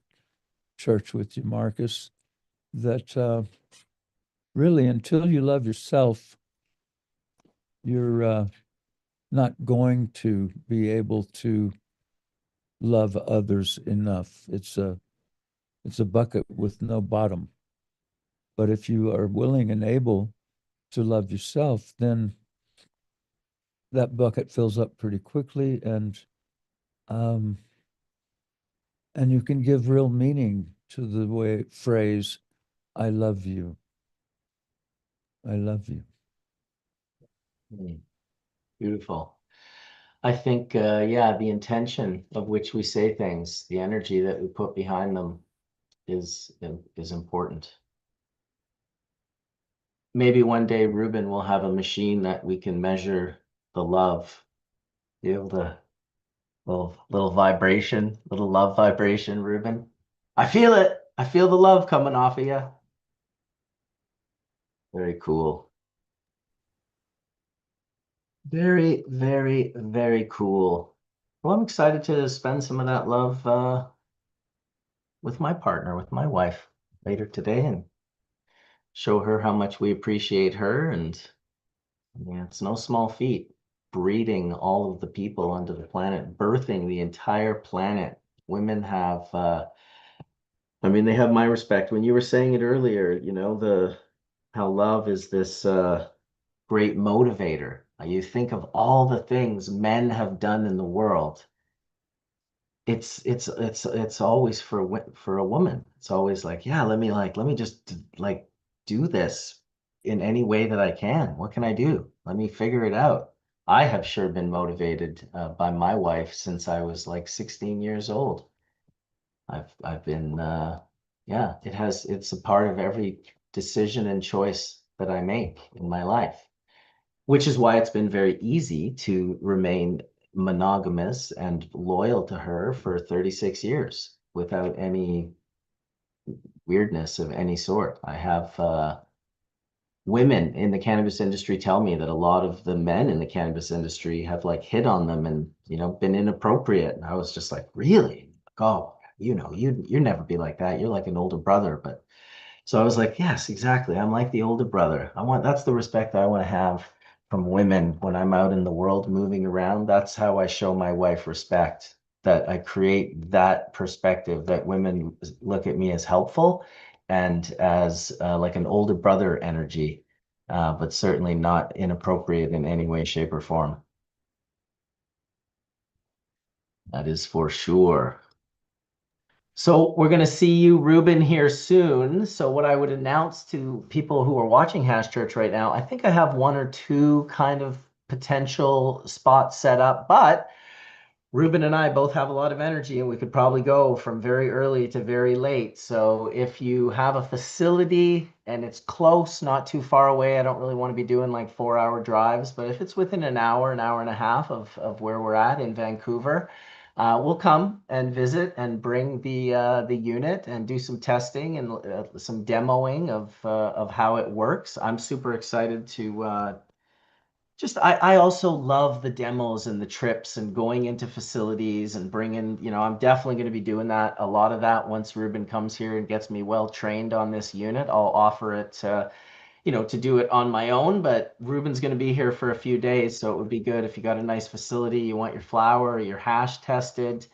church with you, Marcus, that really until you love yourself, you're not going to be able to love others enough. It's a bucket with no bottom. But if you are willing and able to love yourself, then that bucket fills up pretty quickly, um, and you can give real meaning to the phrase, I love you. I love you. Beautiful. I think, yeah, the intention of which we say things, the energy that we put behind them is important. Maybe one day, Reuben will have a machine that we can measure the love, be able to little vibration, little love vibration, Reuben. I feel it. I feel the love coming off of you. Very cool. Very, very, very cool. Well, I'm excited to spend some of that love with my partner, with my wife later today and show her how much we appreciate her. And yeah, it's no small feat breeding all of the people onto the planet, birthing the entire planet. Women have, I mean, they have my respect. When you were saying it earlier, how love is this great motivator. You think of all the things men have done in the world. It's always for a woman. It's always like, yeah, let me just like do this in any way that I can. What can I do? Let me figure it out. I have sure been motivated by my wife since I was like 16 years old. I've been yeah, it's a part of every decision and choice that I make in my life, which is why it's been very easy to remain monogamous and loyal to her for 36 years without any weirdness of any sort. I have women in the cannabis industry tell me that a lot of the men in the cannabis industry have like hit on them and, been inappropriate. And I was just like, really? Oh, you'd never be like that. You're like an older brother. But so I was like, yes, exactly. I'm like the older brother. That's the respect I want to have from women when I'm out in the world moving around. That's how I show my wife respect, that I create that perspective that women look at me as helpful and as like an older brother energy, but certainly not inappropriate in any way, shape, or form. That is for sure. So we're going to see you, Reuben, here soon. So what I would announce to people who are watching Hash Church right now, I think I have one or two kind of potential spots set up, but Ruben and I both have a lot of energy and we could probably go from very early to very late. So if you have a facility and it's close, not too far away, I don't really want to be doing like 4 hour drives, but if it's within an hour and a half of where we're at in Vancouver, we'll come and visit and bring the unit and do some testing and some demoing of how it works. I'm super excited to I also love the demos and the trips and going into facilities and bringing, I'm definitely going to be doing that, a lot of that once Ruben comes here and gets me well trained on this unit. I'll offer it to do it on my own, but Ruben's going to be here for a few days, so it would be good if you got a nice facility, you want your flower or your hash tested.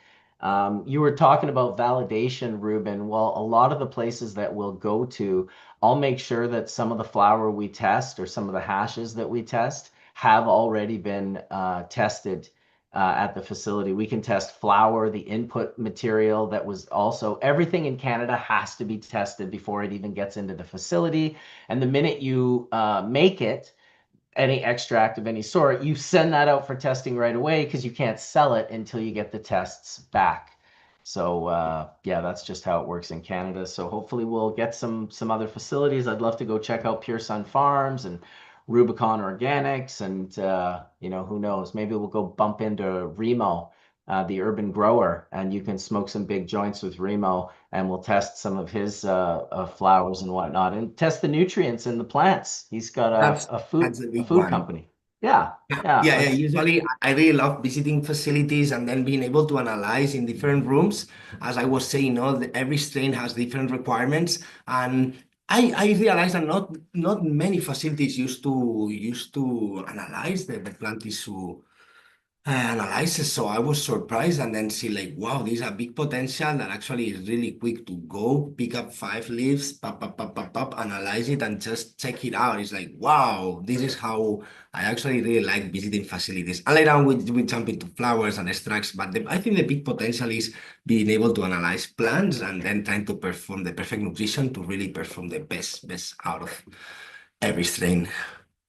You were talking about validation, Ruben. Well, a lot of the places that we'll go to, I'll make sure that some of the flower we test or some of the hashes that we test have already been tested at the facility. We can test flower, the input material that was also, everything in Canada has to be tested before it even gets into the facility. And the minute you make it, any extract of any sort, you send that out for testing right away because you can't sell it until you get the tests back. So yeah, that's just how it works in Canada. So hopefully we'll get some other facilities. I'd love to go check out Pure Sun Farms and Rubicon Organics, and who knows, maybe we'll go bump into Remo, the urban grower, and you can smoke some big joints with Remo, and we'll test some of his flowers and whatnot, and test the nutrients in the plants. He's got That's a that's a a big food one. company. Yeah, Yeah, yeah. yeah, yeah. Let's. Usually, I really love visiting facilities and then being able to analyze in different rooms. As I was saying, every strain has different requirements, and I realized that not many facilities used to analyze the plant tissue analysis. So I was surprised and then see like, wow, there's a big potential that actually is really quick to go pick up 5 leaves, pop, pop, pop, pop, pop, analyze it and just check it out. It's like, wow, this is how I actually really like visiting facilities. And later on, we jump into flowers and extracts, but I think the big potential is being able to analyze plants and then trying to perform the perfect nutrition to really perform the best out of every strain.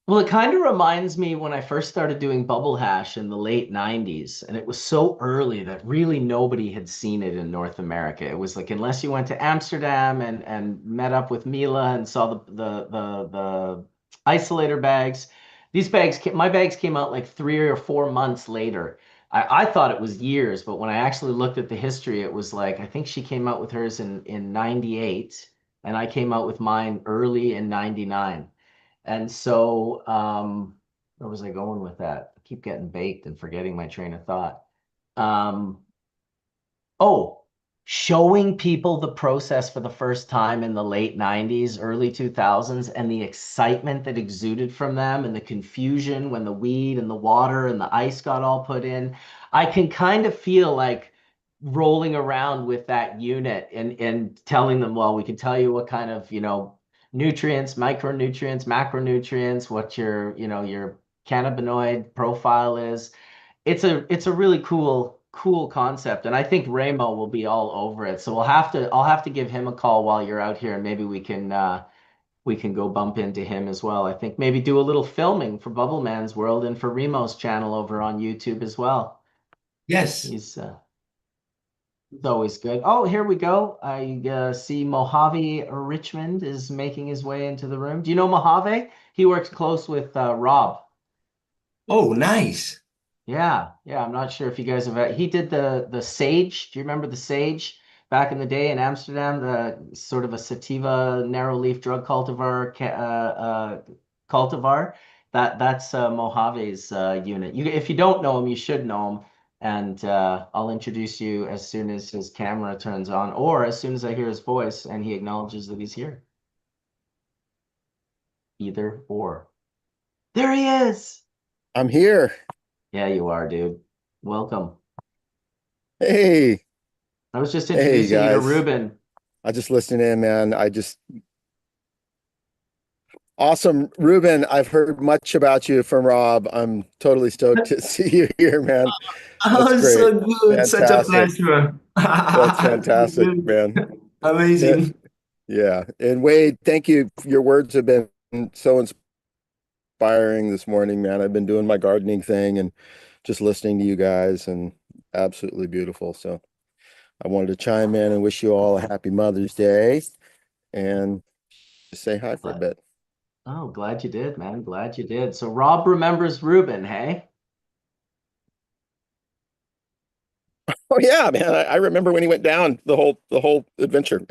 Well, it kind of reminds me when I first started doing bubble hash in the late 90s, and it was so early that really nobody had seen it in North America. It was like unless you went to Amsterdam and met up with Mila and saw the isolator bags. My bags came out like 3 or 4 months later. I thought it was years, but when I actually looked at the history, it was like I think she came out with hers in 98, and I came out with mine early in 99. And so, Where was I going with that? I keep getting baked and forgetting my train of thought. Um, Oh, showing people the process for the first time in the late 90s, early 2000s, and the excitement that exuded from them and the confusion when the weed and the water and the ice got all put in. I can kind of feel like rolling around with that unit and telling them, well, we can tell you what kind of, nutrients, micronutrients, macronutrients, what your cannabinoid profile is. It's a really cool concept, and I think Ramo will be all over it. So I'll have to give him a call while you're out here, and maybe we can go bump into him as well. I think maybe do a little filming for Bubble Man's World and for Remo's channel over on YouTube as well. Yes. He's always good. Oh, here we go. I see Mojave Richmond is making his way into the room. Do you know Mojave? He works close with Rob. Oh, nice. Yeah. I'm not sure if you guys have. He did the Sage. Do you remember the Sage back in the day in Amsterdam? The sort of a sativa narrow leaf drug cultivar, cultivar. That's Mojave's unit. If you don't know him, you should know him. And I'll introduce you as soon as his camera turns on, or as soon as I hear his voice and he acknowledges that he's here. Either or. There he is. I'm here. Yeah, you are, dude. Welcome. Hey, I was just hey introducing you to guys. Reuben. I just listened in, man. Awesome. Reuben, I've heard much about you from Rob. I'm totally stoked to see you here, man. That's Oh, great. so good. Such a Fantastic. pleasure. That's fantastic, man. Yeah, Amazing. yeah. And Wade, thank you. Your words have been so inspiring this morning, man. I've been doing my gardening thing and just listening to you guys and absolutely beautiful. So I wanted to chime in and wish you all a happy Mother's Day and just say hi for a bit. Oh, glad you did, man. Glad you did. So Rob remembers Reuben, hey? Oh yeah, man. I remember when he went down the whole adventure.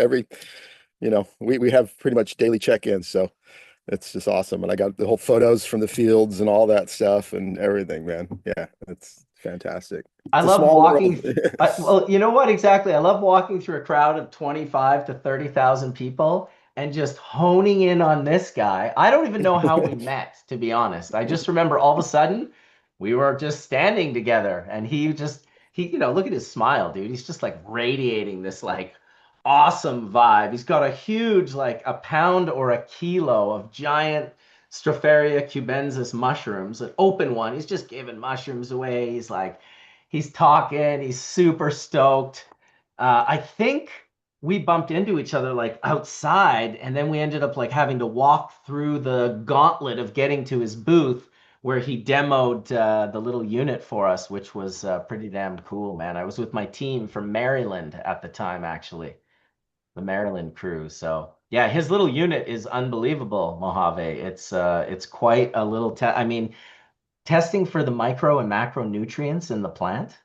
We have pretty much daily check-ins, so it's just awesome. And I got the whole photos from the fields and all that stuff and everything, man. Yeah, it's fantastic. I It's a love small walking. world. Well, you know what exactly? I love walking through a crowd of 25 to 30,000 people and just honing in on this guy. I don't even know how we met, to be honest. I just remember all of a sudden we were just standing together and look at his smile, dude. He's just like radiating this like awesome vibe. He's got a huge, like a pound or a kilo of giant Stropharia cubensis mushrooms, an open one. He's just giving mushrooms away. He's talking, he's super stoked. I think we bumped into each other like outside, and then we ended up like having to walk through the gauntlet of getting to his booth where he demoed the little unit for us, which was pretty damn cool, man. I was with my team from Maryland at the time, actually, the Maryland crew. So yeah, his little unit is unbelievable, Mojave. It's quite a little I mean, testing for the micro and macronutrients in the plant.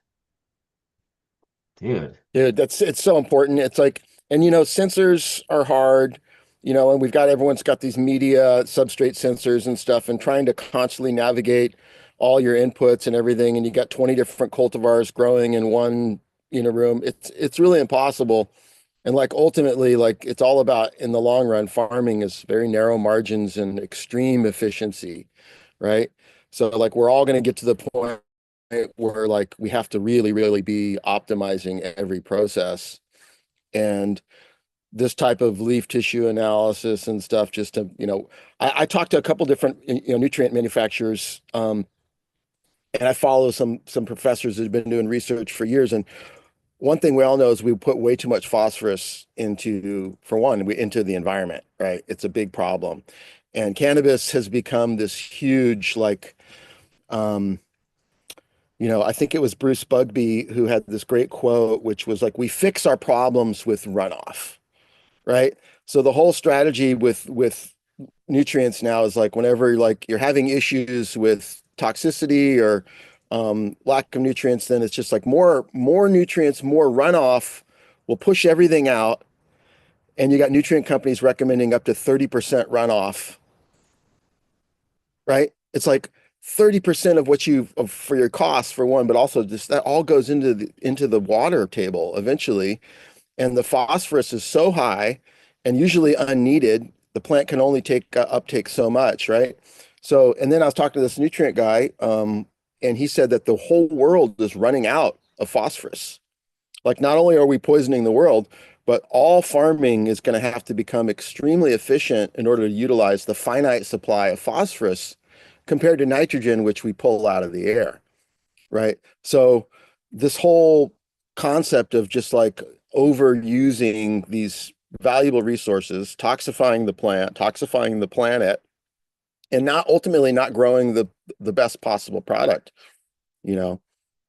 Dude. Dude, it's so important. It's like, and sensors are hard, and everyone's got these media substrate sensors and stuff, and trying to constantly navigate all your inputs and everything, and you got 20 different cultivars growing in one, room. It's really impossible. And like ultimately, like it's all about in the long run, farming is very narrow margins and extreme efficiency, right? So like we're all going to get to the point where like we have to really, really be optimizing every process. And this type of leaf tissue analysis and stuff, just to, I talked to a couple different, nutrient manufacturers, and I follow some professors who've been doing research for years. And one thing we all know is we put way too much phosphorus into the environment, right? It's a big problem. And cannabis has become this huge, like, I think it was Bruce Bugby who had this great quote, which was like, we fix our problems with runoff, right? So the whole strategy with nutrients now is like whenever like you're having issues with toxicity or lack of nutrients, then it's just like more nutrients, more runoff will push everything out. And you got nutrient companies recommending up to 30% runoff, right? It's like 30% of what for your costs for one, but also just that all goes into the water table eventually. And the phosphorus is so high and usually unneeded, the plant can only uptake so much, right? So, and then I was talking to this nutrient guy, and he said that the whole world is running out of phosphorus. Like, not only are we poisoning the world, but all farming is going to have to become extremely efficient in order to utilize the finite supply of phosphorus compared to nitrogen, which we pull out of the air, right? So this whole concept of just like overusing these valuable resources, toxifying the plant, toxifying the planet, and ultimately not growing the best possible product, you know.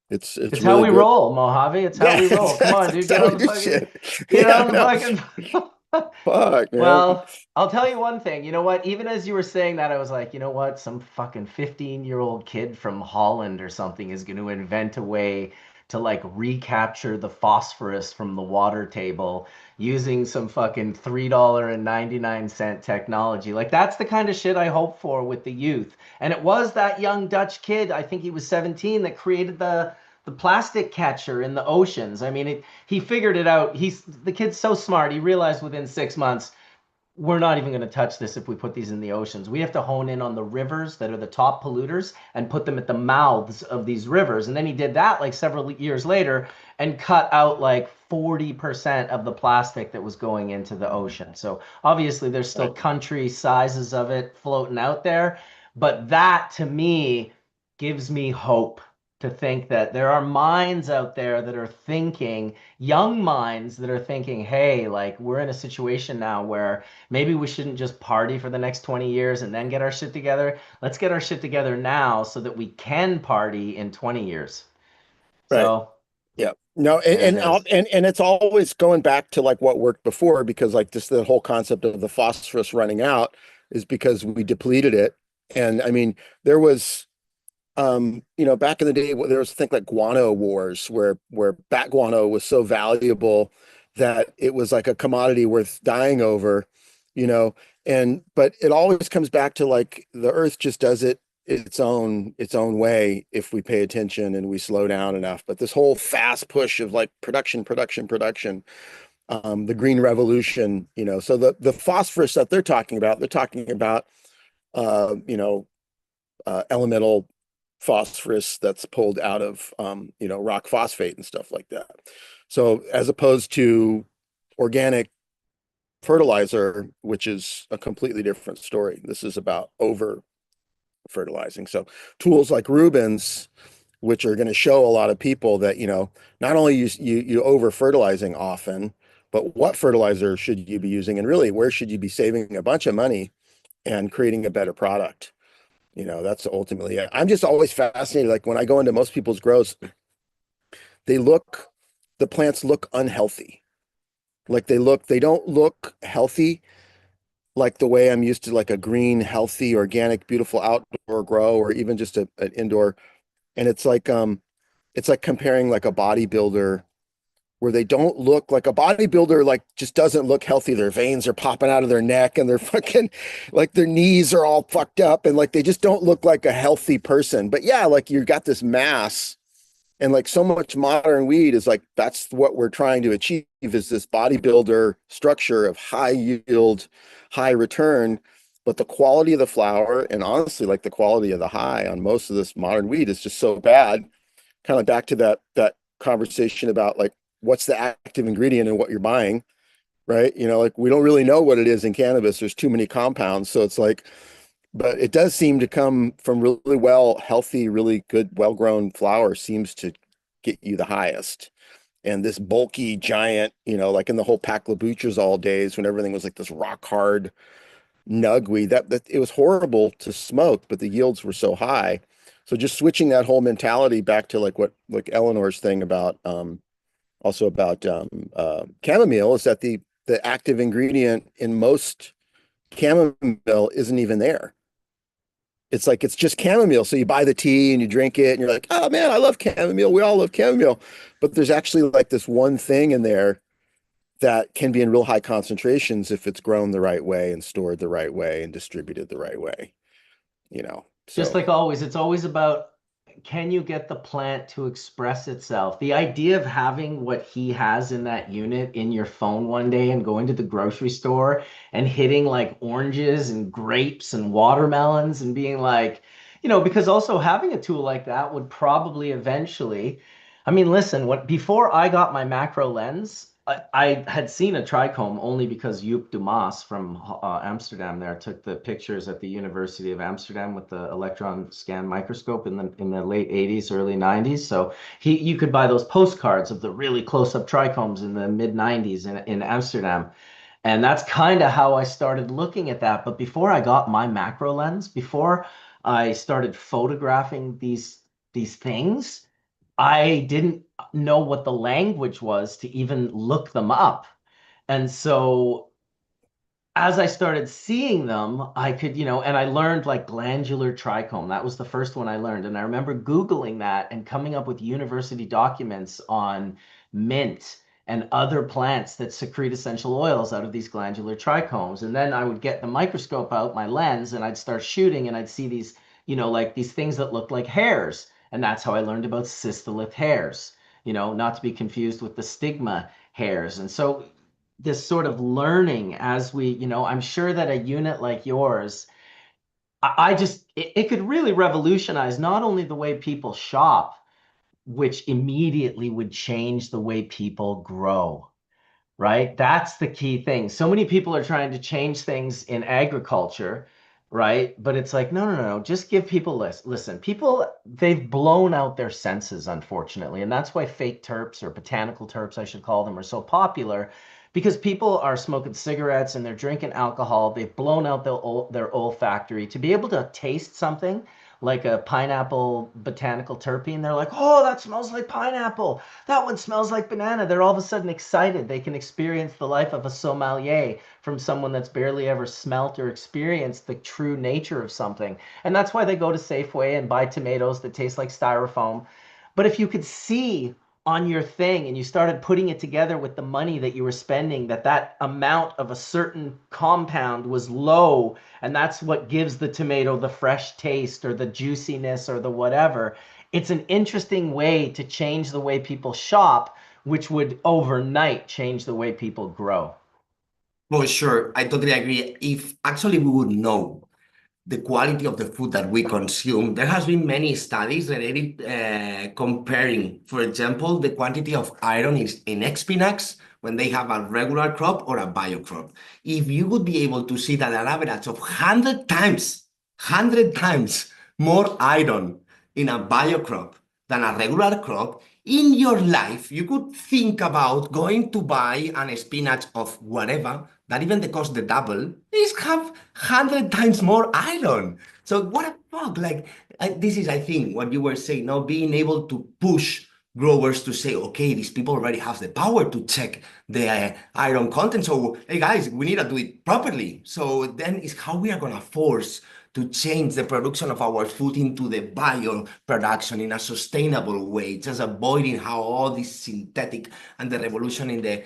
It's It's how really we good. roll, Mojave. It's how we roll. Come on, dude. That's how we do shit. Yeah, I know. Fuck, man. Well, I'll tell you one thing. You know what? Even as you were saying that, I was like, you know what? Some fucking 15-year-old kid from Holland or something is going to invent a way to like recapture the phosphorus from the water table using some fucking $3.99 technology. Like that's the kind of shit I hope for with the youth. And it was that young Dutch kid, I think he was 17, that created the plastic catcher in the oceans. I mean, he figured it out. The kid's so smart. He realized within 6 months, we're not even going to touch this if we put these in the oceans. We have to hone in on the rivers that are the top polluters and put them at the mouths of these rivers. And then he did that like several years later and cut out like 40% of the plastic that was going into the ocean. So obviously there's still country sizes of it floating out there, but that to me gives me hope to think that there are minds out there that are thinking, young minds that are thinking, hey, like we're in a situation now where maybe we shouldn't just party for the next 20 years and then get our shit together. Let's get our shit together now so that we can party in 20 years. Right. So Yeah. No, there it is. and it's always going back to like what worked before, because like just the whole concept of the phosphorus running out is because we depleted it. And I mean, there was back in the day, there was a thing like guano wars where bat guano was so valuable that it was like a commodity worth dying over, you know, but it always comes back to like the earth just does it its own way if we pay attention and we slow down enough. But this whole fast push of like production, the green revolution, so the phosphorus that they're talking about elemental phosphorus that's pulled out of rock phosphate and stuff like that. So as opposed to organic fertilizer, which is a completely different story. This is about over fertilizing. So tools like Reuben's, which are going to show a lot of people that not only you over fertilizing often, but what fertilizer should you be using, and really where should you be saving a bunch of money and creating a better product. That's ultimately it. I'm just always fascinated. Like when I go into most people's grows, the plants look unhealthy. Like they don't look healthy like the way I'm used to, like a green, healthy, organic, beautiful outdoor grow, or even just an indoor. And it's like comparing like a bodybuilder, where they don't look like a bodybuilder, like just doesn't look healthy. Their veins are popping out of their neck and they're fucking like their knees are all fucked up and like they just don't look like a healthy person. But yeah, like you got this mass, and like so much modern weed is like that's what we're trying to achieve, is this bodybuilder structure of high yield, high return. But the quality of the flower, and honestly like the quality of the high on most of this modern weed, is just so bad. Kind of back to that conversation about like what's the active ingredient in what you're buying, right? Like we don't really know what it is in cannabis. There's too many compounds. So it's like, but it does seem to come from really well, healthy, really good, well-grown flower seems to get you the highest. And this bulky giant, like in the whole Pac Labuchers all days when everything was like this rock hard nug weed, that it was horrible to smoke, but the yields were so high. So just switching that whole mentality back to like what like Eleanor's thing about also about chamomile, is that the active ingredient in most chamomile isn't even there. It's like it's just chamomile. So you buy the tea and you drink it and you're like, oh man, I love chamomile. We all love chamomile. But there's actually like this one thing in there that can be in real high concentrations if it's grown the right way and stored the right way and distributed the right way. Just So like always, it's always about, can you get the plant to express itself? The idea of having what he has in that unit in your phone one day and going to the grocery store and hitting like oranges and grapes and watermelons and being like, because also having a tool like that would probably eventually, I mean, listen, before I got my macro lens, I had seen a trichome only because Joep Dumas from Amsterdam there took the pictures at the University of Amsterdam with the electron scan microscope in the late 80s, early 90s. So you could buy those postcards of the really close-up trichomes in the mid 90s in Amsterdam. And that's kind of how I started looking at that. But before I got my macro lens, before I started photographing these things, I didn't know what the language was to even look them up. And so as I started seeing them, I could, and I learned like glandular trichome. That was the first one I learned. And I remember Googling that and coming up with university documents on mint and other plants that secrete essential oils out of these glandular trichomes. And then I would get the microscope out, my lens, and I'd start shooting and I'd see these, like these things that looked like hairs. And that's how I learned about cystolith hairs, not to be confused with the stigma hairs. And so this sort of learning as we, I'm sure that a unit like yours, I just, it could really revolutionize not only the way people shop, which immediately would change the way people grow, right? That's the key thing. So many people are trying to change things in agriculture, right? But it's like, no, no, no, just give people listen, people, they've blown out their senses, unfortunately. And that's why fake terps or botanical terps, I should call them, are so popular because people are smoking cigarettes and they're drinking alcohol. They've blown out their olfactory to be able to taste something like a pineapple botanical terpene. They're like, oh, that smells like pineapple. That one smells like banana. They're all of a sudden excited. They can experience the life of a sommelier from someone that's barely ever smelt or experienced the true nature of something. And that's why they go to Safeway and buy tomatoes that taste like styrofoam. But if you could see on your thing and you started putting it together with the money that you were spending, that amount of a certain compound was low, and that's what gives the tomato the fresh taste or the juiciness or the whatever. It's an interesting way to change the way people shop, which would overnight change the way people grow. For sure, I totally agree. If actually we would know the quality of the food that we consume, there has been many studies related comparing, for example, the quantity of iron in spinach when they have a regular crop or a bio crop. If you would be able to see that an average of 100 times more iron in a bio crop than a regular crop, in your life, you could think about going to buy an spinach of whatever, that even the cost the double, is have 100 times more iron. So what a fuck, like this is, I think, what you were saying, now being able to push growers to say, okay, these people already have the power to check the iron content. So, hey guys, we need to do it properly. So then is how we are gonna force to change the production of our food into the bio production in a sustainable way, just avoiding how all this synthetic and the revolution in the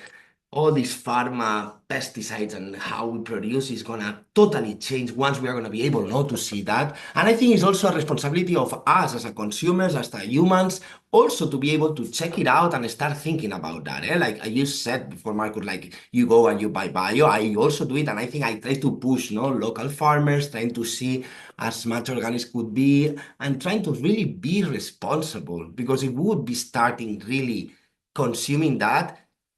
all these pharma pesticides and how we produce is gonna totally change once we are gonna be able not to see that. And I think it's also a responsibility of us as a consumers, as the humans, also to be able to check it out and start thinking about that. Eh? Like you said before, Marco, like you go and you buy bio. I also do it, and I think I try to push, local farmers, trying to see as much organic could be, and trying to really be responsible. Because if we would be starting really consuming that,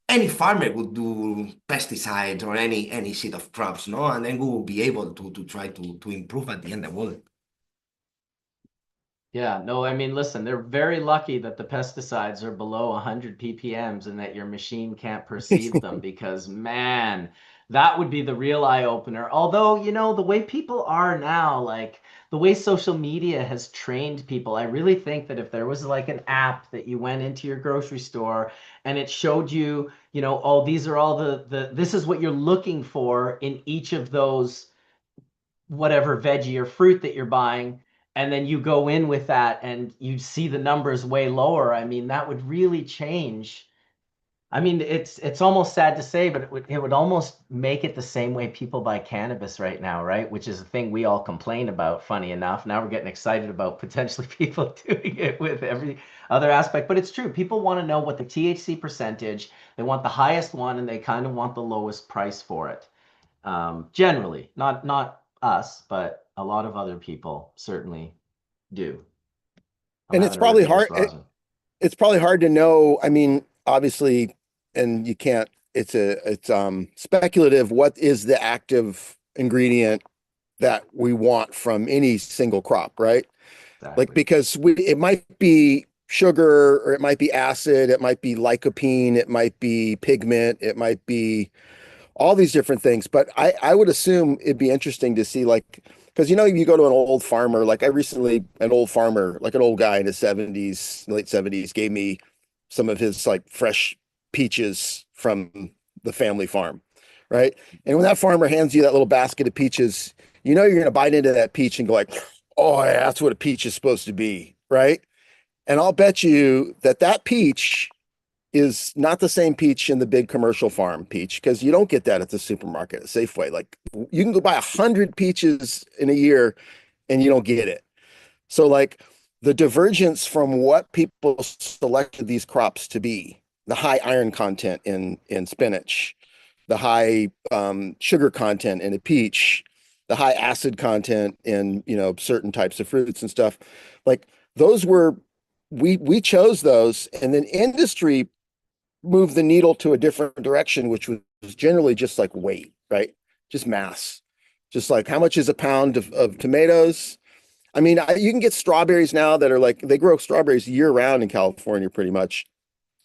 any farmer would do pesticides or any seed of crops, no? And then we will be able to try to improve at the end of all. Yeah, no, I mean, listen, they're very lucky that the pesticides are below 100 ppms and that your machine can't perceive them because, man, that would be the real eye opener. Although, the way people are now, like the way social media has trained people, I really think that if there was like an app that you went into your grocery store and it showed you, oh, these are all this is what you're looking for in each of those whatever veggie or fruit that you're buying, and then you go in with that and you see the numbers way lower. I mean, that would really change I mean, it's almost sad to say, but it would almost make it the same way people buy cannabis right now, right? Which is a thing we all complain about, funny enough. Now we're getting excited about potentially people doing it with every other aspect. But it's true. People want to know what the THC percentage, they want the highest one, and they kind of want the lowest price for it. Generally, not us, but a lot of other people certainly do. I'm And it's having a probably rip of this hard. rosin. It's probably hard to know. I mean, obviously, and you can't, it's speculative. What is the active ingredient that we want from any single crop, right? Like, Exactly. because it might be sugar, or it might be acid, it might be lycopene, it might be pigment, it might be all these different things. But I would assume it'd be interesting to see, like, because you go to an old farmer, like I recently, an old farmer, like an old guy in his 70s, late 70s, gave me some of his like fresh peaches from the family farm, right? And when that farmer hands you that little basket of peaches, you're going to bite into that peach and go like, oh yeah, that's what a peach is supposed to be, right? And I'll bet you that that peach is not the same peach in the big commercial farm peach, because you don't get that at the supermarket, at Safeway. Like, you can go buy 100 peaches in a year and you don't get it. So like, the divergence from what people selected these crops to be, the high iron content in spinach, the high sugar content in a peach, the high acid content in certain types of fruits and stuff, like those were, we chose those, and then industry move the needle to a different direction, which was generally just like weight, right? Just mass. Just like, how much is a pound of tomatoes? I mean, you can get strawberries now that are like, they grow strawberries year round in California pretty much.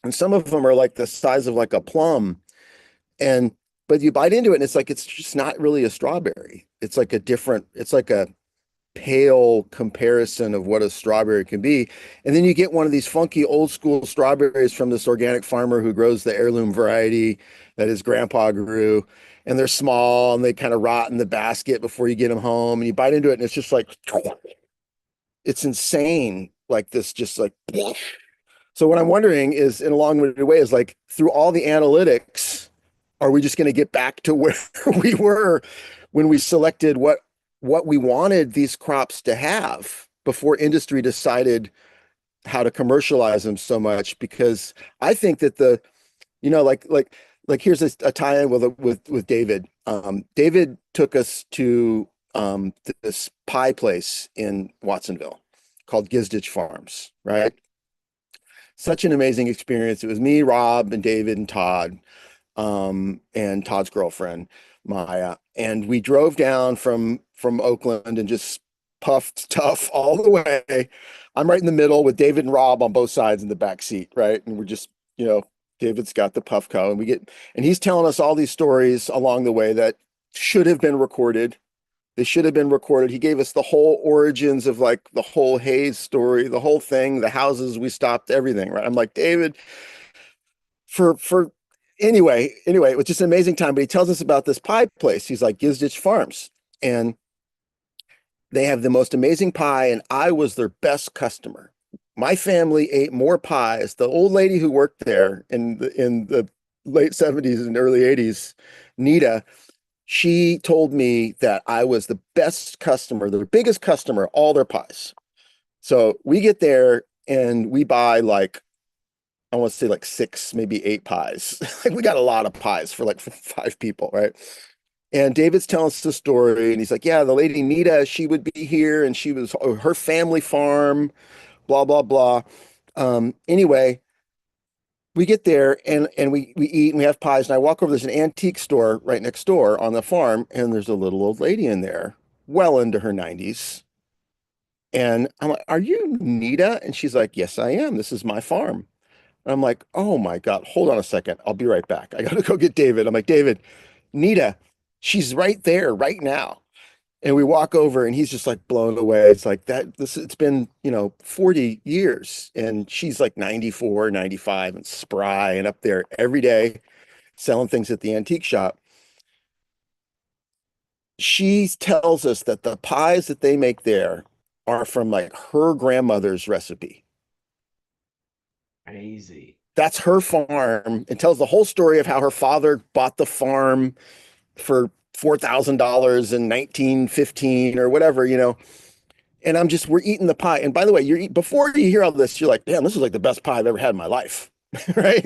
And some of them are like the size of like a plum. And, but you bite into it and it's like, it's just not really a strawberry. It's like a different, it's like a pale comparison of what a strawberry can be. And then you get one of these funky old school strawberries from this organic farmer who grows the heirloom variety that his grandpa grew. And they're small and they kind of rot in the basket before you get them home. And you bite into it and it's just like, it's insane. Like this, just like, so what I'm wondering is, in a long-winded way, is like, through all the analytics, are we just going to get back to where we were when we selected what we wanted these crops to have before industry decided how to commercialize them so much? Because I think that like here's a tie-in with David. David took us to this pie place in Watsonville called Gizditch Farms, right? Such an amazing experience. It was me, Rob, and David and Todd, and Todd's girlfriend, Maya. And we drove down from Oakland and just puffed tough all the way. I'm right in the middle with David and Rob on both sides in the back seat, right? And we're just, David's got the Puffco, and he's telling us all these stories along the way that should have been recorded. They should have been recorded. He gave us the whole origins of like the whole Hayes story, the whole thing, the houses we stopped, everything, right? I'm like, David, for anyway, it was just an amazing time. But he tells us about this pie place. He's like, Gizditch Farms. And they have the most amazing pie, and I was their best customer. My family ate more pies. The old lady who worked there in the late 70s and early 80s, Nita, she told me that I was the best customer, the biggest customer, all their pies. So we get there and we buy like, I want to say like 6, maybe 8 pies. Like, we got a lot of pies for like 5 people, right? And David's telling us the story, and he's like, yeah, the lady Nita, she would be here, and she was her family farm, blah, blah, blah. Anyway, we get there and we eat and we have pies. And I walk over, there's an antique store right next door on the farm, and there's a little old lady in there, well into her 90s. And I'm like, are you Nita? And she's like, yes, I am. This is my farm. And I'm like, oh my God, hold on a second. I'll be right back. I got to go get David. I'm like, David, Nita, she's right there right now. And we walk over and he's just like blown away. It's like it's been, 40 years, and she's like 94, 95 and spry and up there every day selling things at the antique shop. She tells us that the pies that they make there are from like her grandmother's recipe. Crazy. that's her farm, and tells the whole story of how her father bought the farm for $4,000 in 1915 or whatever, And we're eating the pie. And by the way, before you hear all this, you're like, damn, this is like the best pie I've ever had in my life. Right.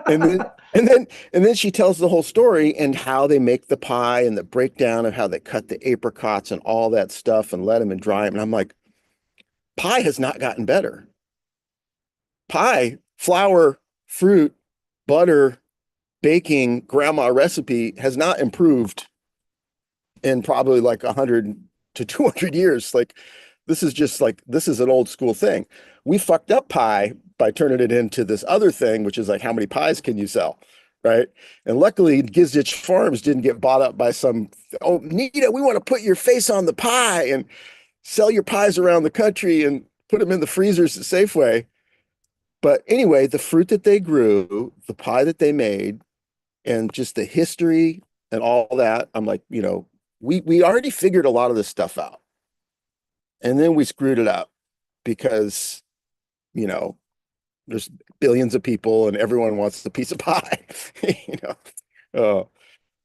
And then, and then she tells the whole story and how they make the pie and the breakdown of how they cut the apricots and all that stuff and let them and dry them. And I'm like, pie has not gotten better. Pie, flour, fruit, butter, baking, grandma recipe has not improved in probably like 100 to 200 years. Like, this is an old school thing. We fucked up pie by turning it into this other thing, which is like, how many pies can you sell? Right. And luckily, Gizditch Farms didn't get bought up by oh, Nita, we want to put your face on the pie and sell your pies around the country and put them in the freezers at Safeway. But anyway, the fruit that they grew, the pie that they made, and just the history and all that, I'm like, we already figured a lot of this stuff out. And then we screwed it up because, there's billions of people and everyone wants a piece of pie, Oh,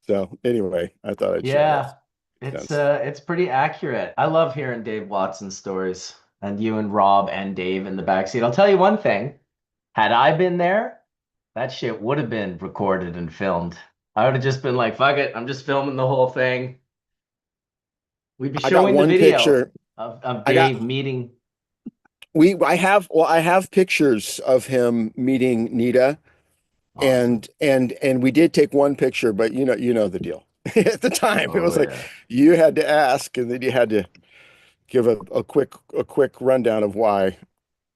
so anyway, I thought I'd share that. It's pretty accurate. I love hearing Dave Watson's stories and you and Rob and Dave in the backseat. I'll tell you one thing. Had I been there, that shit would have been recorded and filmed. I would have just been like, fuck it, I'm just filming the whole thing. We'd be I got showing the one video picture. of Dave meeting. I have pictures of him meeting Nita. Awesome. And we did take one picture, but you know the deal. At the time, it was like Yeah. you had to ask, and then you had to give a quick rundown of why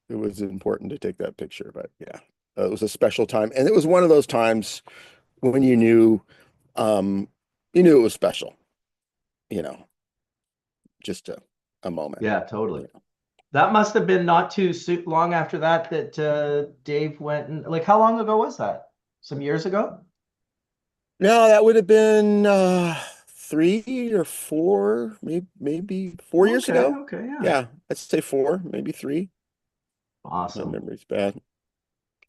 it was important to take that picture. But yeah, it was a special time, and it was one of those times when um, you knew it was special. Just a moment. Yeah, totally. That must have been not too long after that Dave went and like, how long ago was that? Some years ago? No, that would have been 3 or 4, maybe 4 years ago. Okay, yeah. Yeah, I'd say 4, maybe 3. Awesome. My memory's bad.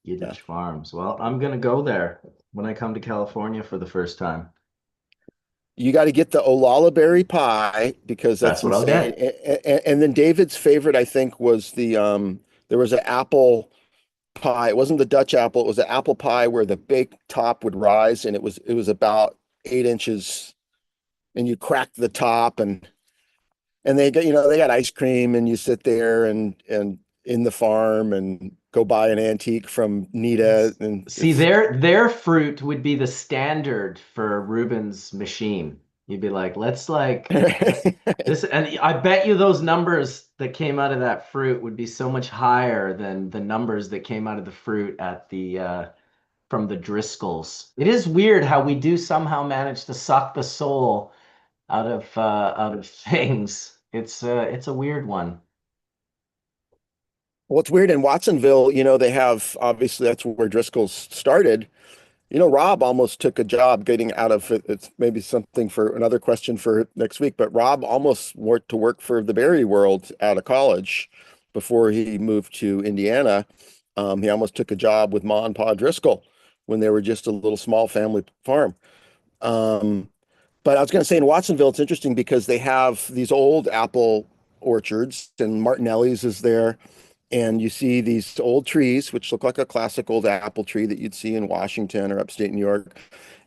Yiddish Farms. Well, I'm gonna go there when I come to California for the first time. You got to get the Olala berry pie because That's that's what I'll insane. get. And then David's favorite, I think, was there was an apple pie. It wasn't the Dutch apple. It was an apple pie where the baked top would rise, and it was about 8 inches, and you crack the top, and they got ice cream, and you sit there and in the farm and go buy an antique from Nita, and See, their fruit would be the standard for Reuben's machine. You'd be like, let's like this, and I bet you those numbers that came out of that fruit would be so much higher than the numbers that came out of the fruit at the from the Driscolls. It is weird how we do somehow manage to suck the soul out of things. It's a weird one. Well, it's weird in Watsonville, they have, obviously that's where Driscoll's started. Rob almost took a job getting out of it. It's maybe something for another question for next week, but Rob almost worked to work for the berry world out of college before he moved to Indiana. He almost took a job with Ma and Pa Driscoll when they were just a little small family farm. But I was going to say in Watsonville, it's interesting because they have these old apple orchards, and Martinelli's is there. And you see these old trees, which look like a classic old apple tree that you'd see in Washington or upstate New York.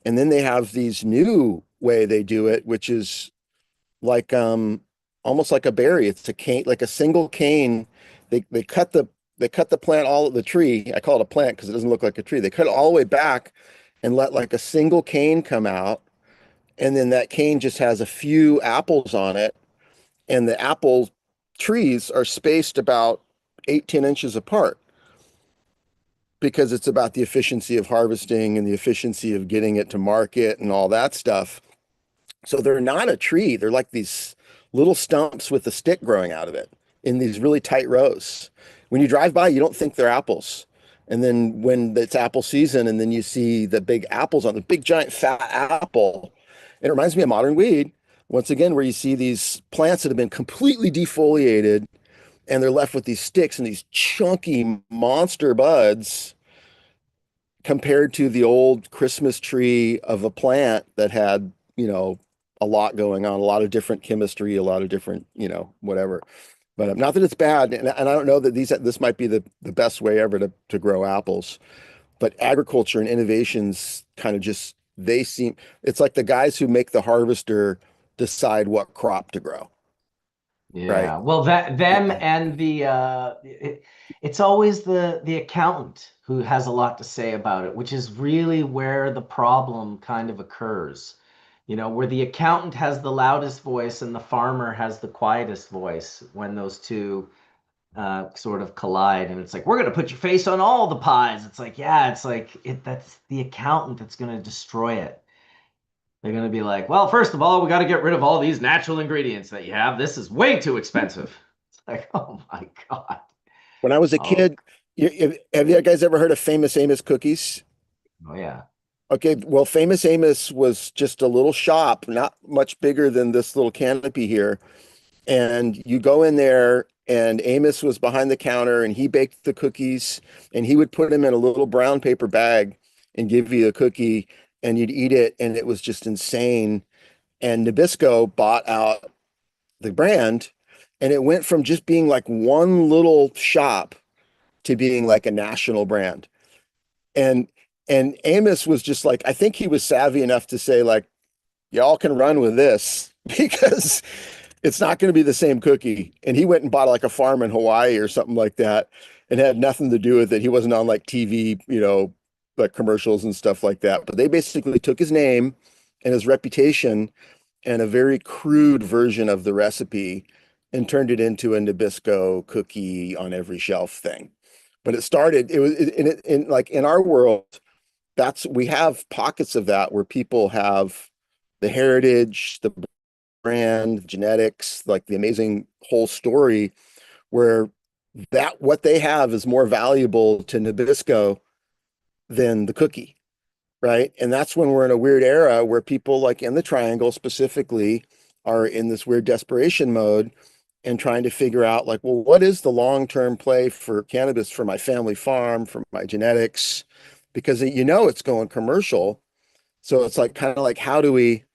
And then they have these new way they do it, which is like almost like a berry. It's a cane, like a single cane. They cut the plant all of the tree. I call it a plant because it doesn't look like a tree. They cut it all the way back and let like a single cane come out. And then that cane just has a few apples on it. And the apple trees are spaced about 8-10 inches apart because it's about the efficiency of harvesting and the efficiency of getting it to market and all that stuff. So they're not a tree. They're like these little stumps with a stick growing out of it in these really tight rows. When you drive by, you don't think they're apples. And then when it's apple season and then you see the big apples on the big giant fat apple, it reminds me of modern weed. Once again, where you see these plants that have been completely defoliated and they're left with these sticks and these chunky monster buds. compared to the old Christmas tree of a plant that had, a lot going on, a lot of different chemistry, a lot of different, whatever. But not that it's bad, and I don't know that this might be the best way ever to grow apples. But agriculture and innovations kind of just it's like the guys who make the harvester decide what crop to grow, right? Yeah, well, them and it's always the accountant who has a lot to say about it, which is really where the problem kind of occurs. Where the accountant has the loudest voice and the farmer has the quietest voice when those two sort of collide, and it's like, we're going to put your face on all the pies. It's like, yeah, it's like that's the accountant that's going to destroy it. They're going to be like, well, first of all, we got to get rid of all these natural ingredients that you have. This is way too expensive. It's like, oh my God. When I was a Oh, kid, have you guys ever heard of Famous Amos cookies? oh yeah. Okay, well, Famous Amos was just a little shop, not much bigger than this little canopy here. And you go in there, and Amos was behind the counter, and he baked the cookies, and he would put them in a little brown paper bag and give you a cookie, and you'd eat it, and it was just insane. And Nabisco bought out the brand, and it went from just being like one little shop to being like a national brand. And Amos was just like, I think he was savvy enough to say, like, y'all can run with this because it's not going to be the same cookie. And he went and bought like a farm in Hawaii or something like that, and had nothing to do with it. He wasn't on like TV, like commercials and stuff like that. But they basically took his name and his reputation and a very crude version of the recipe and turned it into a Nabisco cookie on every shelf thing. But it was in like in our world, we have pockets of that where people have the heritage, the brand, genetics, like the amazing whole story, where that what they have is more valuable to Nabisco than the cookie, right? And that's when we're in a weird era where people like in the triangle specifically are in this weird desperation mode and trying to figure out like, well, what is the long-term play for cannabis for my family farm, for my genetics? Because it's going commercial. So it's like kind of like, how do we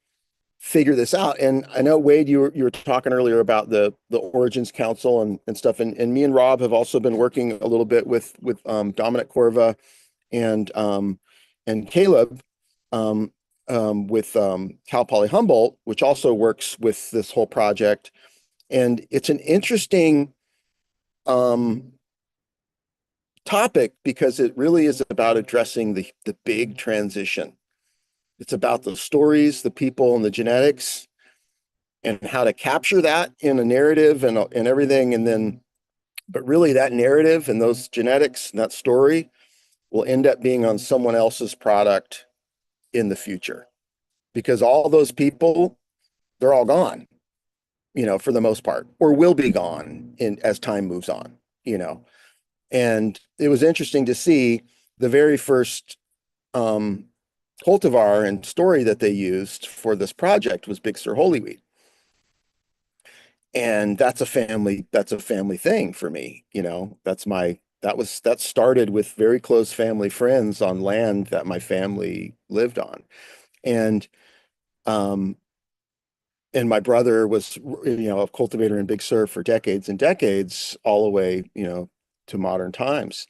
figure this out? And I know, Wade, you were talking earlier about the Origins Council and stuff. And me and Rob have also been working a little bit with Dominic Corva and Caleb with Cal Poly Humboldt, which also works with this whole project. And it's an interesting topic because it really is about addressing the big transition. It's about the stories, the people, and the genetics, and how to capture that in a narrative and everything. And then, but really that narrative and those genetics and that story will end up being on someone else's product in the future, because all those people, they're all gone, for the most part, or will be gone as time moves on, And it was interesting to see the very first cultivar and story that they used for this project was Big Sur Holy Weed. And that's a family thing for me. That started with very close family friends on land that my family lived on. And my brother was, a cultivator in Big Sur for decades and decades, all the way, to modern times.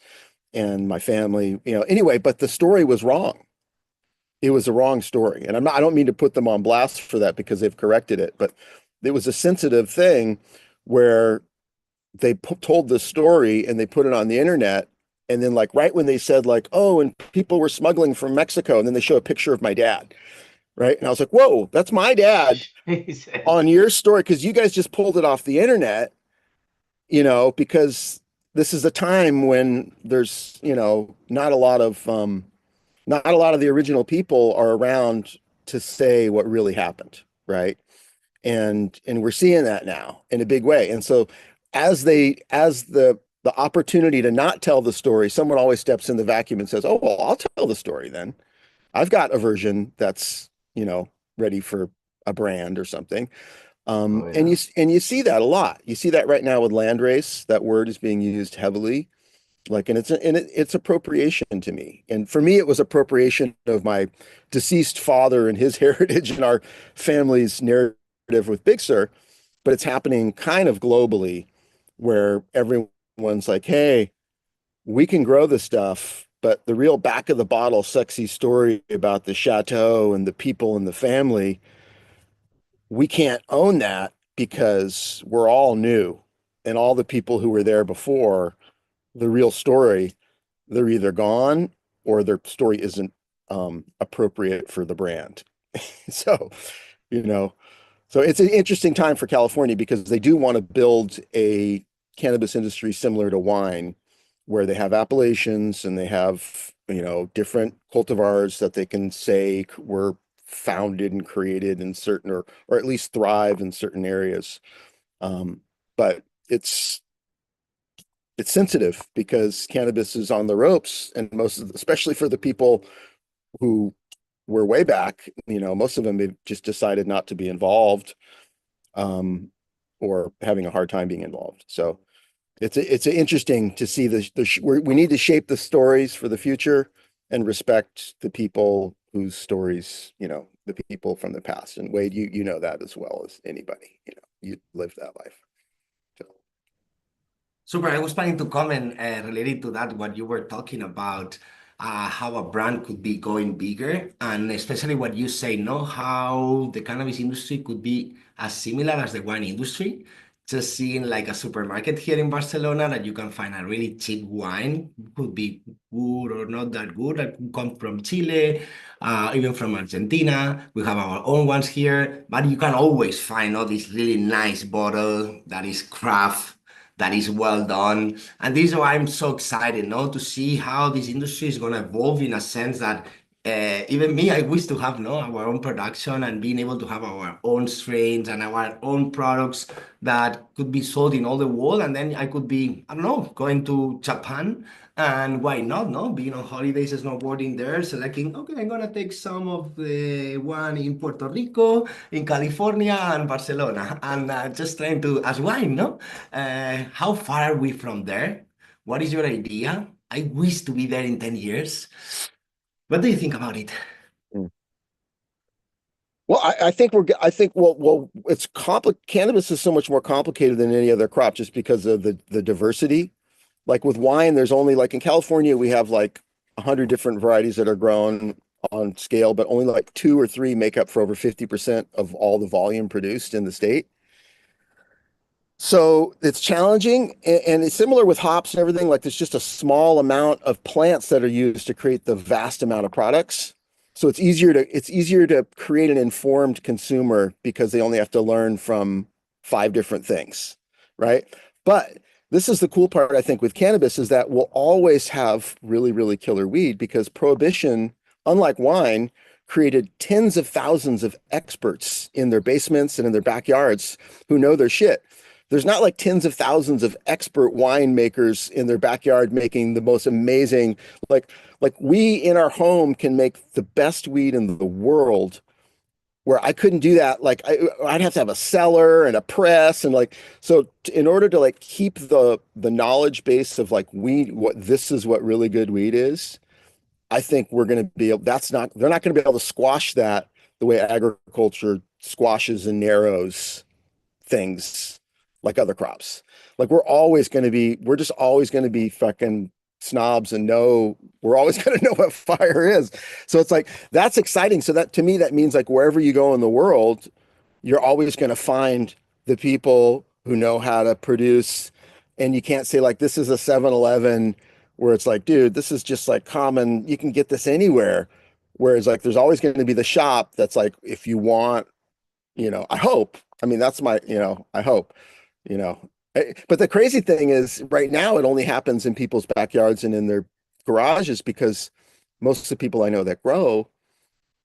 And my family, anyway, but the story was wrong. It was a wrong story. And I don't mean to put them on blast for that because they've corrected it, but it was a sensitive thing where they told the story and they put it on the internet. And then like, right when they said like, oh, and people were smuggling from Mexico, and then they show a picture of my dad. Right. And I was like, whoa, that's my dad on your story. Cause you guys just pulled it off the internet, because this is a time when there's, not a lot of the original people are around to say what really happened. Right. And we're seeing that now in a big way. And so as the opportunity to not tell the story, someone always steps in the vacuum and says, oh, well, I'll tell the story then. I've got a version that's, ready for a brand or something. Oh, And you see that a lot. You see that right now with landrace. That word is being used heavily. Like, and it's appropriation to me. And for me, it was appropriation of my deceased father and his heritage and our family's narrative with Big Sur. But it's happening kind of globally where everyone's like, hey, we can grow this stuff, but the real back of the bottle, sexy story about the chateau and the people and the family, we can't own that because we're all new. And all the people who were there before, the real story, they're either gone or their story isn't appropriate for the brand. So, you know, so it's an interesting time for California because they do want to build a cannabis industry similar to wine, where they have appellations and they have, you know, different cultivars that they can say were founded and created in certain or at least thrive in certain areas. But it's sensitive because cannabis is on the ropes, and especially for the people who were way back, you know, most of them have just decided not to be involved, or having a hard time being involved. So it's interesting to see we need to shape the stories for the future and respect the people whose stories, you know, the people from the past. And Wade, you know that as well as anybody, you know, you lived that life. So. Super. I was planning to comment related to that, what you were talking about, how a brand could be going bigger, and especially what you say, no, how the cannabis industry could be as similar as the wine industry. Just seeing like a supermarket here in Barcelona that you can find a really cheap wine, could be good or not that good, that could come from Chile, even from Argentina. We have our own ones here, but you can always find all this really nice bottle that is craft, that is well done. And this is why I'm so excited, no, to see how this industry is going to evolve in a sense that even me, I wish to have no our own production and being able to have our own strains and our own products that could be sold in all the world. And then I could be, I don't know, going to Japan, and why not, no? Being on holidays, snowboarding there, selecting, okay, I'm gonna take some of the one in Puerto Rico, in California, and Barcelona, and just trying to, as wine, no? How far are we from there? What is your idea? I wish to be there in 10 years. What do you think about it? Well, I think, it's cannabis is so much more complicated than any other crop just because of the diversity. Like with wine, there's only, like in California, we have like 100 different varieties that are grown on scale, but only like 2 or 3 make up for over 50% of all the volume produced in the state. So it's challenging, and it's similar with hops and everything. Like there's just a small amount of plants that are used to create the vast amount of products. So it's easier to create an informed consumer because they only have to learn from 5 different things, right? But this is the cool part, I think, with cannabis is that we'll always have really, really killer weed because prohibition, unlike wine, created tens of thousands of experts in their basements and in their backyards who know their shit. There's not like tens of thousands of expert winemakers in their backyard making the most amazing, like we in our home can make the best weed in the world, where I couldn't do that. Like I'd have to have a cellar and a press and like, so in order to like keep the knowledge base of like weed, this is what really good weed is, I think we're going to be able, they're not going to be able to squash that the way agriculture squashes and narrows things like other crops. Like we're just always going to be fucking snobs and we're always going to know what fire is. So it's like, that's exciting. So that to me, that means like wherever you go in the world, you're always going to find the people who know how to produce. And you can't say like, this is a 7-Eleven where it's like, dude, this is just like common. You can get this anywhere. Whereas like, there's always going to be the shop that's like, if you want, I hope, I mean, that's my, I hope, you know, but the crazy thing is right now it only happens in people's backyards and in their garages because most of the people I know that grow,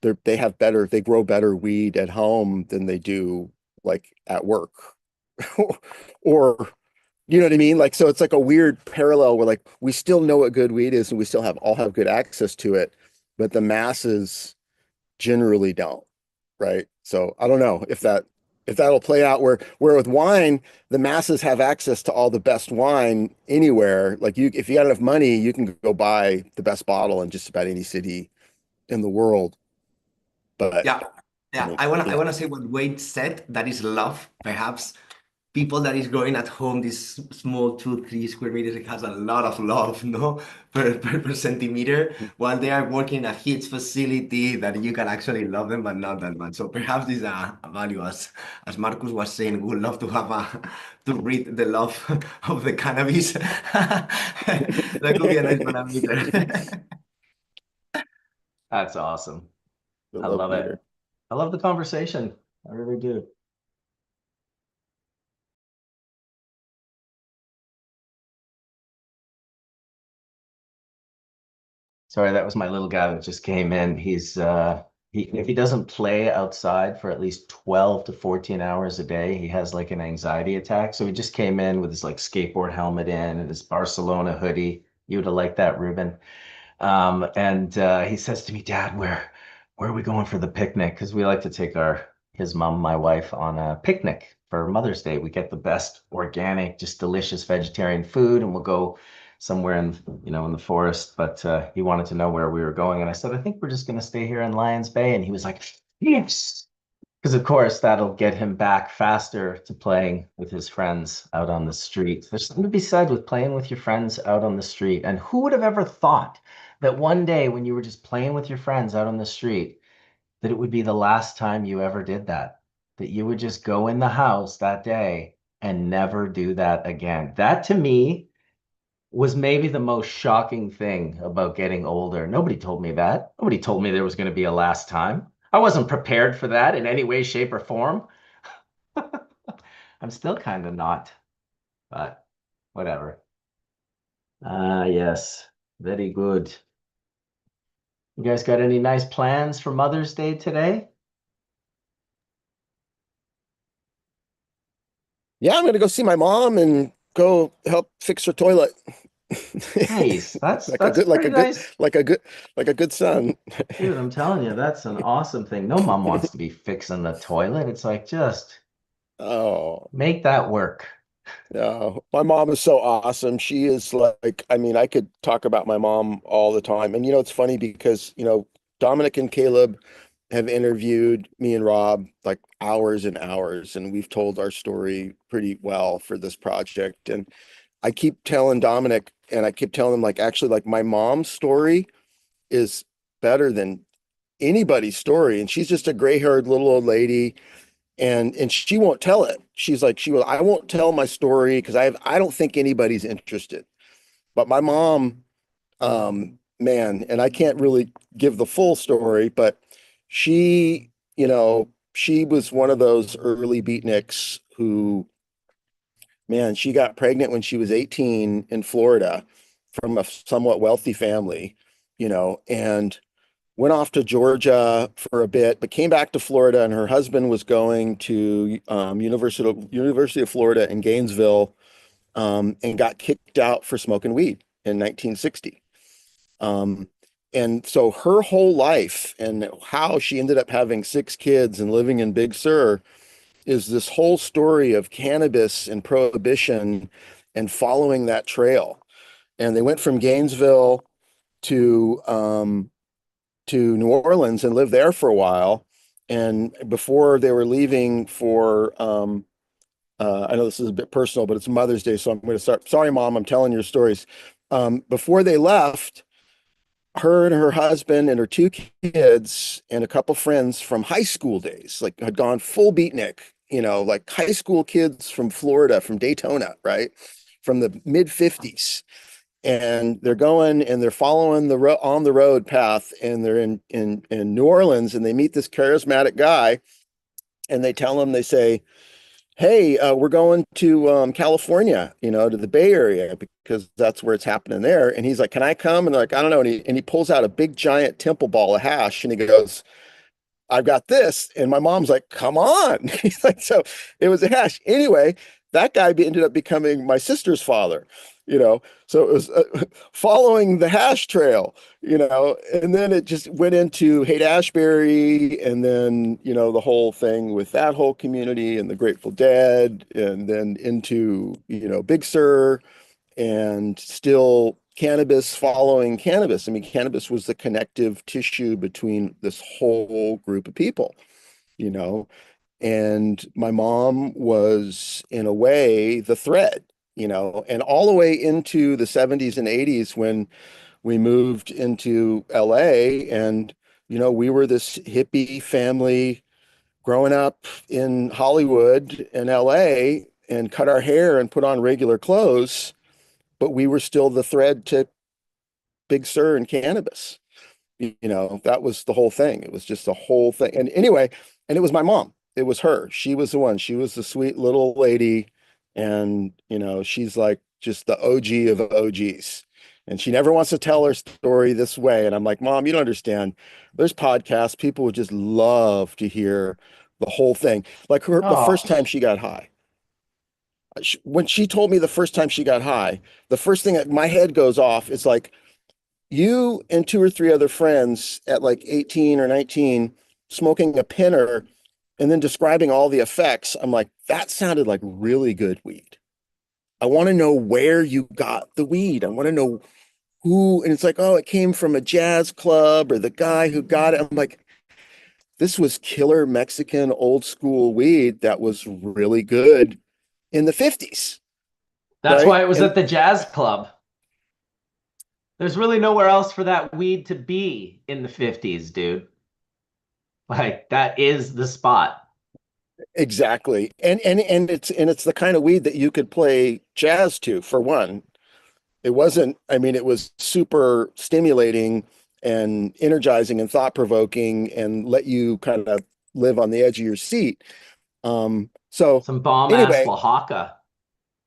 they grow better weed at home than they do like at work or, you know what I mean? Like, so it's like a weird parallel where like, we still know what good weed is and we still all have good access to it, but the masses generally don't. Right. So I don't know if that if that'll play out where with wine, the masses have access to all the best wine anywhere. Like if you got enough money, you can go buy the best bottle in just about any city in the world. But Yeah, yeah. I yeah. wanna say what Wade said. That is love, perhaps. People that is growing at home, this small 2, 3 square meters, it has a lot of love, no, per centimeter, while they are working in a huge facility that you can actually love them, but not that much. So perhaps this is a value, as Marcus was saying, we would love to have to read the love of the cannabis. That could be a nice parameter. That's awesome. The I love love it. meter. I love the conversation. I really do. Sorry, that was my little guy that just came in. If he doesn't play outside for at least 12 to 14 hours a day, he has like an anxiety attack. So he just came in with his like skateboard helmet in and his Barcelona hoodie. You would have liked that, Ruben. And he says to me, Dad, where are we going for the picnic? Because we like to take his mom, my wife, on a picnic for Mother's Day. We get the best organic, just delicious vegetarian food, and we'll go somewhere in the forest. But he wanted to know where we were going, and I said, I think we're just going to stay here in Lions Bay. And he was like, yes. Because of course that'll get him back faster to playing with his friends out on the street. There's something to be said with playing with your friends out on the street. And who would have ever thought that one day when you were just playing with your friends out on the street, that it would be the last time you ever did that? That you would just go in the house that day and never do that again. That to me was maybe the most shocking thing about getting older. Nobody told me that. Nobody told me there was going to be a last time. I wasn't prepared for that in any way, shape, or form. I'm still kind of not, but whatever. Ah, yes. Very good. You guys got any nice plans for Mother's Day today? Yeah, I'm gonna go see my mom and go help fix her toilet. Nice. That's Like a that's good, like pretty a good, nice. like a good, like a good son. Dude, I'm telling you, that's an awesome thing. No mom wants to be fixing the toilet. It's like just Oh, make that work. yeah. My mom is so awesome. She is like, I mean, I could talk about my mom all the time. And it's funny because, Dominic and Caleb have interviewed me and Rob like hours and hours, and we've told our story pretty well for this project. And I keep telling Dominic and I keep telling him like actually like my mom's story is better than anybody's story. And she's just a gray-haired little old lady and she won't tell it. She's like, I won't tell my story because I don't think anybody's interested. But my mom, man, and I can't really give the full story, but she, she was one of those early beatniks who, man, she got pregnant when she was 18 in Florida from a somewhat wealthy family, and went off to Georgia for a bit, but came back to Florida, and her husband was going to University of Florida in Gainesville, and got kicked out for smoking weed in 1960. Um, and so her whole life and how she ended up having 6 kids and living in Big Sur is this whole story of cannabis and prohibition and following that trail. And they went from Gainesville to New Orleans and lived there for a while. And before they were leaving for, I know this is a bit personal, but it's Mother's Day, so I'm going to start. Sorry, Mom, I'm telling your stories. Before they left, her and her husband and her 2 kids and a couple friends from high school days, like had gone full beatnik, like high school kids from Florida, from Daytona, right? From the mid 50s, and they're going and they're following on the road path, and they're in New Orleans, and they meet this charismatic guy, and they say, hey, we're going to California, to the Bay Area because that's where it's happening there. And he's like, can I come? And they're like, I don't know. And he pulls out a big giant temple ball of hash, and he goes, I've got this. And my mom's like, come on. He's like, so it was a hash. Anyway, that guy ended up becoming my sister's father. So it was following the hash trail, and then it just went into Haight-Ashbury, and then, the whole thing with that whole community and the Grateful Dead, and then into, Big Sur, and still cannabis following cannabis. I mean, cannabis was the connective tissue between this whole group of people, you know, and my mom was, in a way, the thread, and all the way into the 70s and 80s when we moved into LA, and, we were this hippie family growing up in Hollywood and LA, and cut our hair and put on regular clothes, but we were still the thread to Big Sur and cannabis. That was the whole thing. It was just the whole thing. And anyway, and it was my mom. It was her. She was the one. She was the sweet little lady. And, she's like just the OG of OGs. And she never wants to tell her story this way. And I'm like, Mom, you don't understand. There's podcasts. People would just love to hear the whole thing. Like the first time she got high. When she told me the first time she got high, the first thing that my head goes off is like, you and two or three other friends at like 18 or 19 smoking a pinner and then describing all the effects. I'm like, that sounded like really good weed. I want to know where you got the weed. I want to know who. And it's like, oh, it came from a jazz club or the guy who got it. I'm like, this was killer Mexican old school weed that was really good in the 50s. That's Right? why it was at the jazz club. There's really nowhere else for that weed to be in the 50s, dude. Like, that is the spot. Exactly. And it's the kind of weed that you could play jazz to, for one. It wasn't, I mean, it was super stimulating and energizing and thought-provoking and let you kind of live on the edge of your seat. So Some bomb-ass anyway, Oaxaca.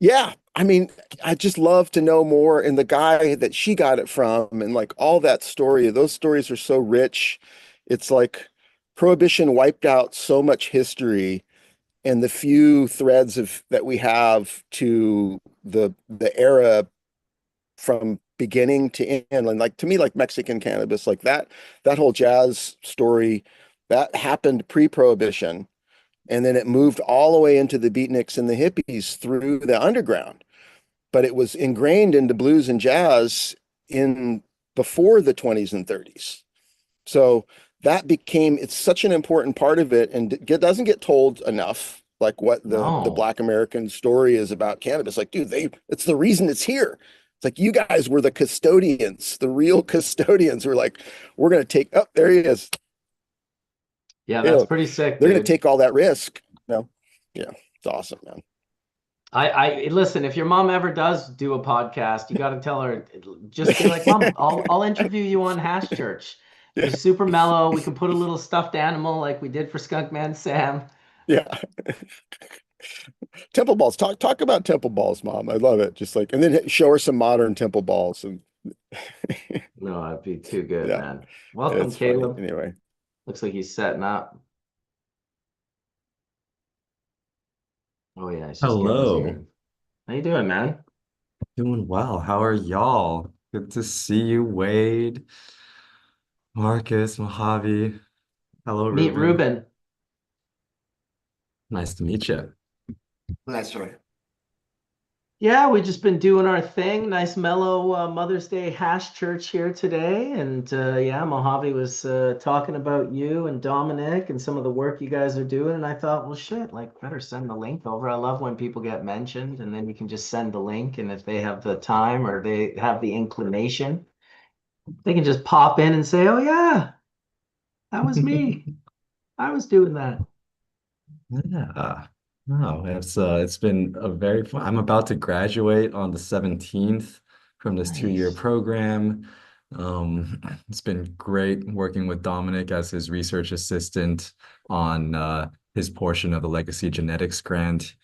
yeah, I mean, I just love to know more. And the guy that she got it from, and like all that story, those stories are so rich. It's like Prohibition wiped out so much history, and the few threads of that we have to the era from beginning to end. And like, to me, like Mexican cannabis, like that whole jazz story that happened pre-prohibition, and then it moved all the way into the beatniks and the hippies through the underground, but it was ingrained into blues and jazz in before the 20s and 30s. So that became, it's such an important part of it, and it doesn't get told enough, like what the No. Black American story is about cannabis. Like, dude, it's the reason it's here. It's like, you guys were the custodians, the real custodians who were like, we're going to take, oh, there he is. Yeah, You that's know, pretty sick, they're going to dude. take all that risk. No, yeah, it's awesome, man. I listen, if your mom ever does do a podcast, you got to tell her, just be like, Mom, I'll interview you on Hash Church. You're Yeah, super mellow. We can put a little stuffed animal like we did for Skunkman Sam. yeah. Temple balls. Talk about temple balls, Mom. I love it. Just like, and then show her some modern temple balls, and No, that'd be too good, yeah, man. Welcome, it's funny. Caleb. Anyway, Looks like he's setting up. Oh yeah, he's just getting his Hello. ear. How you doing, man? Doing well. How are y'all? Good to see you, Wade, Marcus, Mojave. Hello, Meet Ruben. Reuben. Nice to meet you. Pleasure. Yeah, we just been doing our thing. Nice mellow Mother's Day hash church here today. And yeah, Mojave was talking about you and Dominic and some of the work you guys are doing. And I thought, well, shit, like better send the link over. I love when people get mentioned and then you can just send the link. And if they have the time or they have the inclination, they can just pop in and say, oh yeah, that was me. I was doing that. Yeah. No, it's been a very fun. I'm about to graduate on the 17th from this 2-year Nice. program. It's been great working with Dominic as his research assistant on his portion of the Legacy Genetics grant.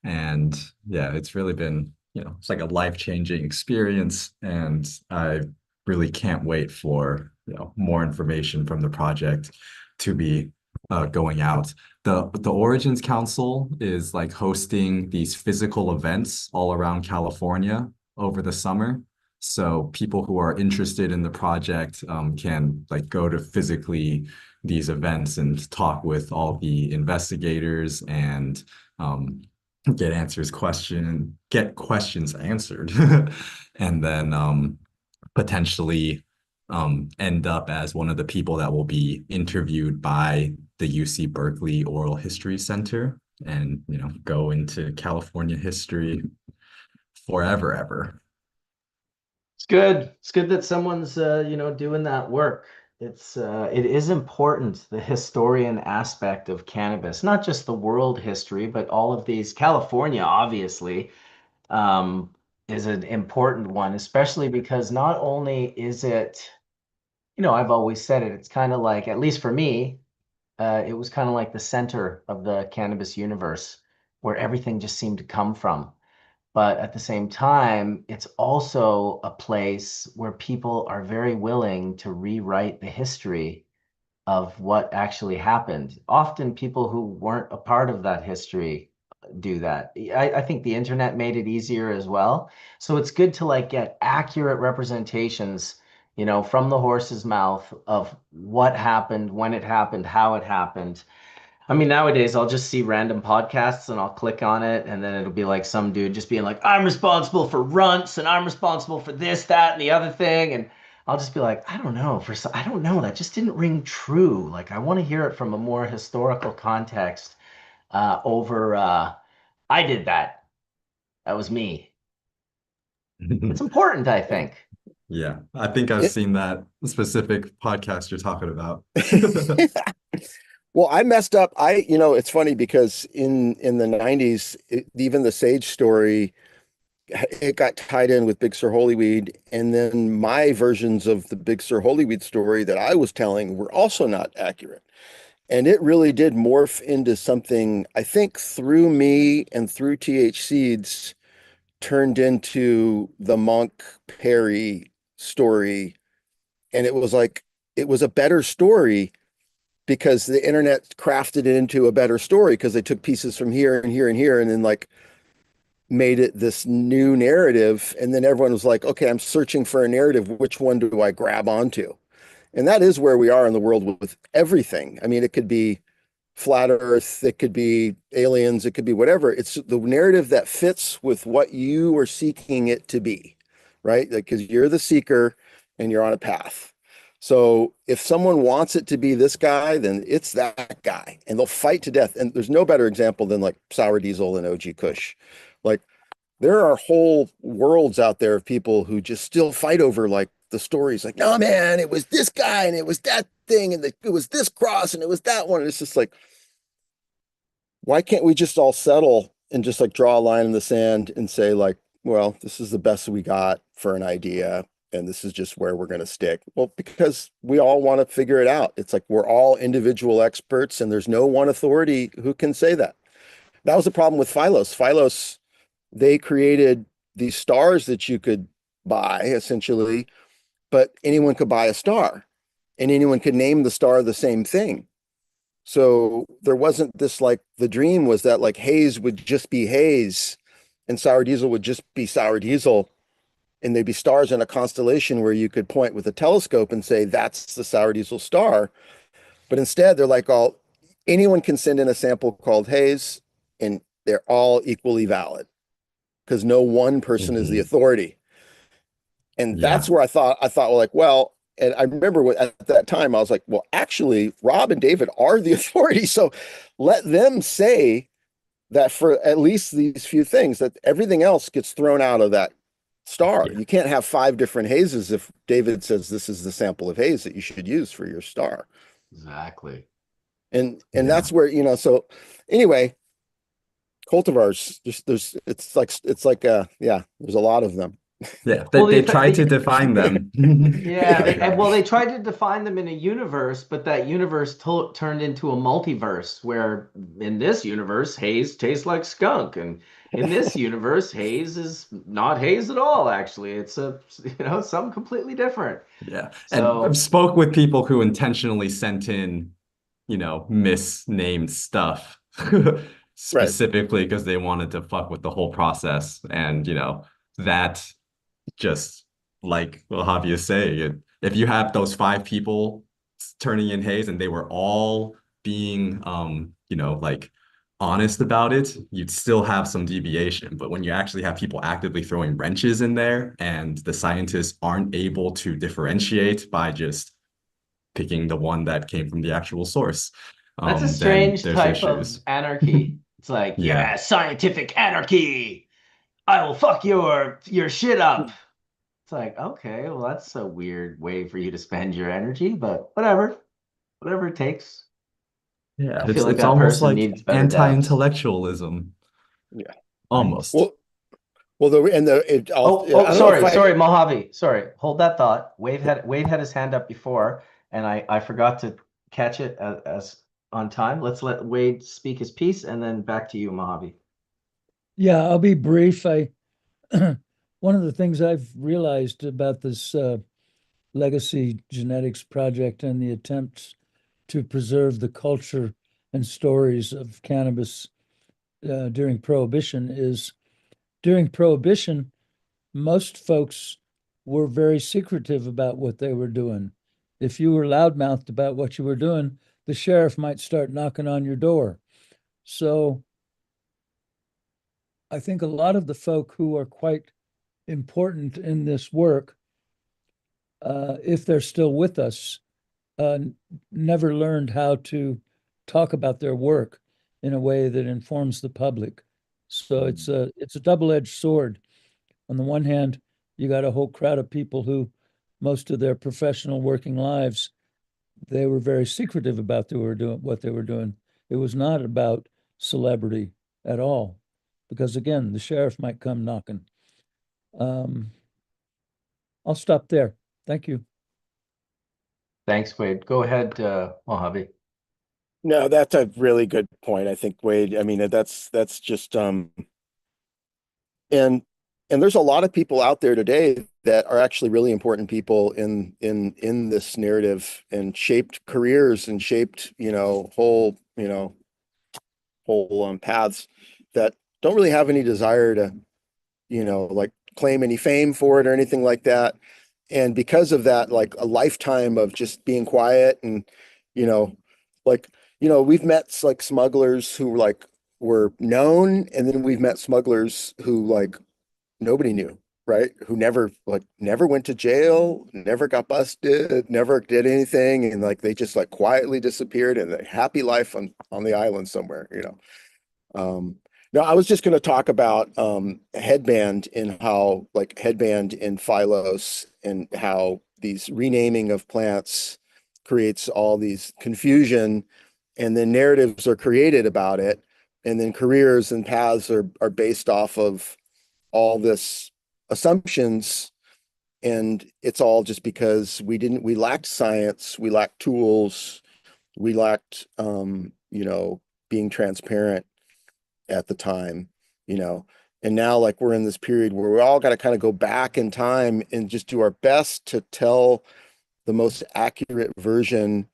And yeah, it's really been, it's like a life-changing experience. And I really can't wait for, more information from the project to be going out. The Origins Council is like hosting these physical events all around California over the summer. So people who are interested in the project can like go to physically these events and talk with all the investigators and get questions answered, and then potentially end up as one of the people that will be interviewed by the UC Berkeley Oral History Center, and go into California history forever, ever. It's good. It's good that someone's doing that work. It is important, the historian aspect of cannabis, not just the world history, but all of these. California, obviously, is an important one, especially because not only is it, I've always said it, it's kind of like, at least for me, it was kind of like the center of the cannabis universe where everything just seemed to come from. But at the same time, it's also a place where people are very willing to rewrite the history of what actually happened. Often people who weren't a part of that history do that. I think the internet made it easier as well. So it's good to like get accurate representations, from the horse's mouth of what happened, when it happened, how it happened. I mean, nowadays I'll just see random podcasts and I'll click on it, and then it'll be like some dude just being like, I'm responsible for runts and I'm responsible for this, that, and the other thing. And I'll just be like, I don't know. I don't know. That just didn't ring true. Like, I want to hear it from a more historical context over, I did that. That was me. It's important, I think. Yeah, I think I've It- seen that specific podcast you're talking about. Well, I messed up. It's funny because in the 90s, even the Sage story, it got tied in with Big Sur Holyweed. And then my versions of the Big Sur Holyweed story that I was telling were also not accurate. And it really did morph into something, I think, through me and through TH Seeds, turned into the Monk Perry story. And it was like, it was a better story because the internet crafted it into a better story because they took pieces from here and here and here and then like made it this new narrative. And then everyone was like, okay, I'm searching for a narrative. Which one do I grab onto? And that is where we are in the world with everything. I mean, it could be flat earth, it could be aliens, it could be whatever. It's the narrative that fits with what you are seeking it to be, right? Because you're the seeker and you're on a path. So if someone wants it to be this guy, then it's that guy, and they'll fight to death. And there's no better example than like Sour Diesel and OG Kush. Like there are whole worlds out there of people who just still fight over like the stories. Like, no, man, it was this guy and it was that thing and it was this cross and it was that one. And it's just like, why can't we just all settle and just like draw a line in the sand and say like, well, this is the best we got for an idea and this is just where we're going to stick? Well, because we all want to figure it out. It's like we're all individual experts and there's no one authority who can say that. That was the problem with Phylos. Phylos, they created these stars that you could buy essentially, but anyone could buy a star and anyone could name the star the same thing. So there wasn't this like, the dream was that like haze would just be haze and sour diesel would just be sour diesel. And they'd be stars in a constellation where you could point with a telescope and say, that's the sour diesel star. But instead they're like, anyone can send in a sample called haze and they're all equally valid because no one person is the authority. And that's where I thought, well, like, well, and I remember at that time, I was like, well, actually, Rob and David are the authority. So let them say that for at least these few things, that everything else gets thrown out of that star. Yeah. You can't have 5 different hazes if David says this is the sample of haze that you should use for your star. Exactly. And that's where, so anyway, cultivars, there's there's a lot of them. Yeah, Well, they try to define them. Yeah, they tried to define them in a universe, but that universe turned into a multiverse where in this universe, haze tastes like skunk, and in this universe, haze is not haze at all, actually. It's something completely different. Yeah. And So, I've spoke with people who intentionally sent in, misnamed stuff Right. specifically because they wanted to fuck with the whole process. And, that just like what Javi is saying, if you have those five people turning in haze and they were all being like honest about it, you'd still have some deviation. But when you actually have people actively throwing wrenches in there and the scientists aren't able to differentiate by just picking the one that came from the actual source, That's a then strange there's type of issues. anarchy. It's like, Yeah. yeah, scientific anarchy. I will fuck your shit up. It's like, okay, well, that's a weird way for you to spend your energy, but whatever it takes. Yeah, I feel like it's that almost person like needs better devs. anti-intellectualism, Yeah. Right. almost. Well, it all, Oh, I don't know if sorry, Mojave. Sorry. Hold that thought. Wave had his hand up before, and I forgot to catch it as on time. Let's let Wade speak his piece, and then back to you, Mojave. Yeah, I'll be brief. I one of the things I've realized about this legacy genetics project and the attempts to preserve the culture and stories of cannabis during Prohibition is during Prohibition, most folks were very secretive about what they were doing. If you were loudmouthed about what you were doing, the sheriff might start knocking on your door. So I think a lot of the folk who are quite important in this work, if they're still with us, uh, never learned how to talk about their work in a way that informs the public. So it's a double-edged sword. On the one hand, you got a whole crowd of people who, most of their professional working lives, they were very secretive about what they were doing. It was not about celebrity at all, because again, the sheriff might come knocking. Um, I'll stop there. Thank you. Thanks, Wade. Go ahead, Mojave. No, that's a really good point. I think, Wade, I mean, that's just and there's a lot of people out there today that are actually really important people in this narrative and shaped careers and shaped, whole paths that don't really have any desire to, like claim any fame for it or anything like that. And because of that, like a lifetime of just being quiet and, you know, like, we've met like smugglers who like were known, and then we've met smugglers who like nobody knew, right? Who never went to jail, never got busted, never did anything, and like they just like quietly disappeared in a happy life on the island somewhere. No, I was just going to talk about headband and how like headband in Phylos and how these renaming of plants creates all these confusion, and then narratives are created about it, and then careers and paths are based off of all this assumptions, and it's all just because we lacked science, we lacked tools, we lacked being transparent at the time, you know. And now like we're in this period where we all got to kind of go back in time and just do our best to tell the most accurate version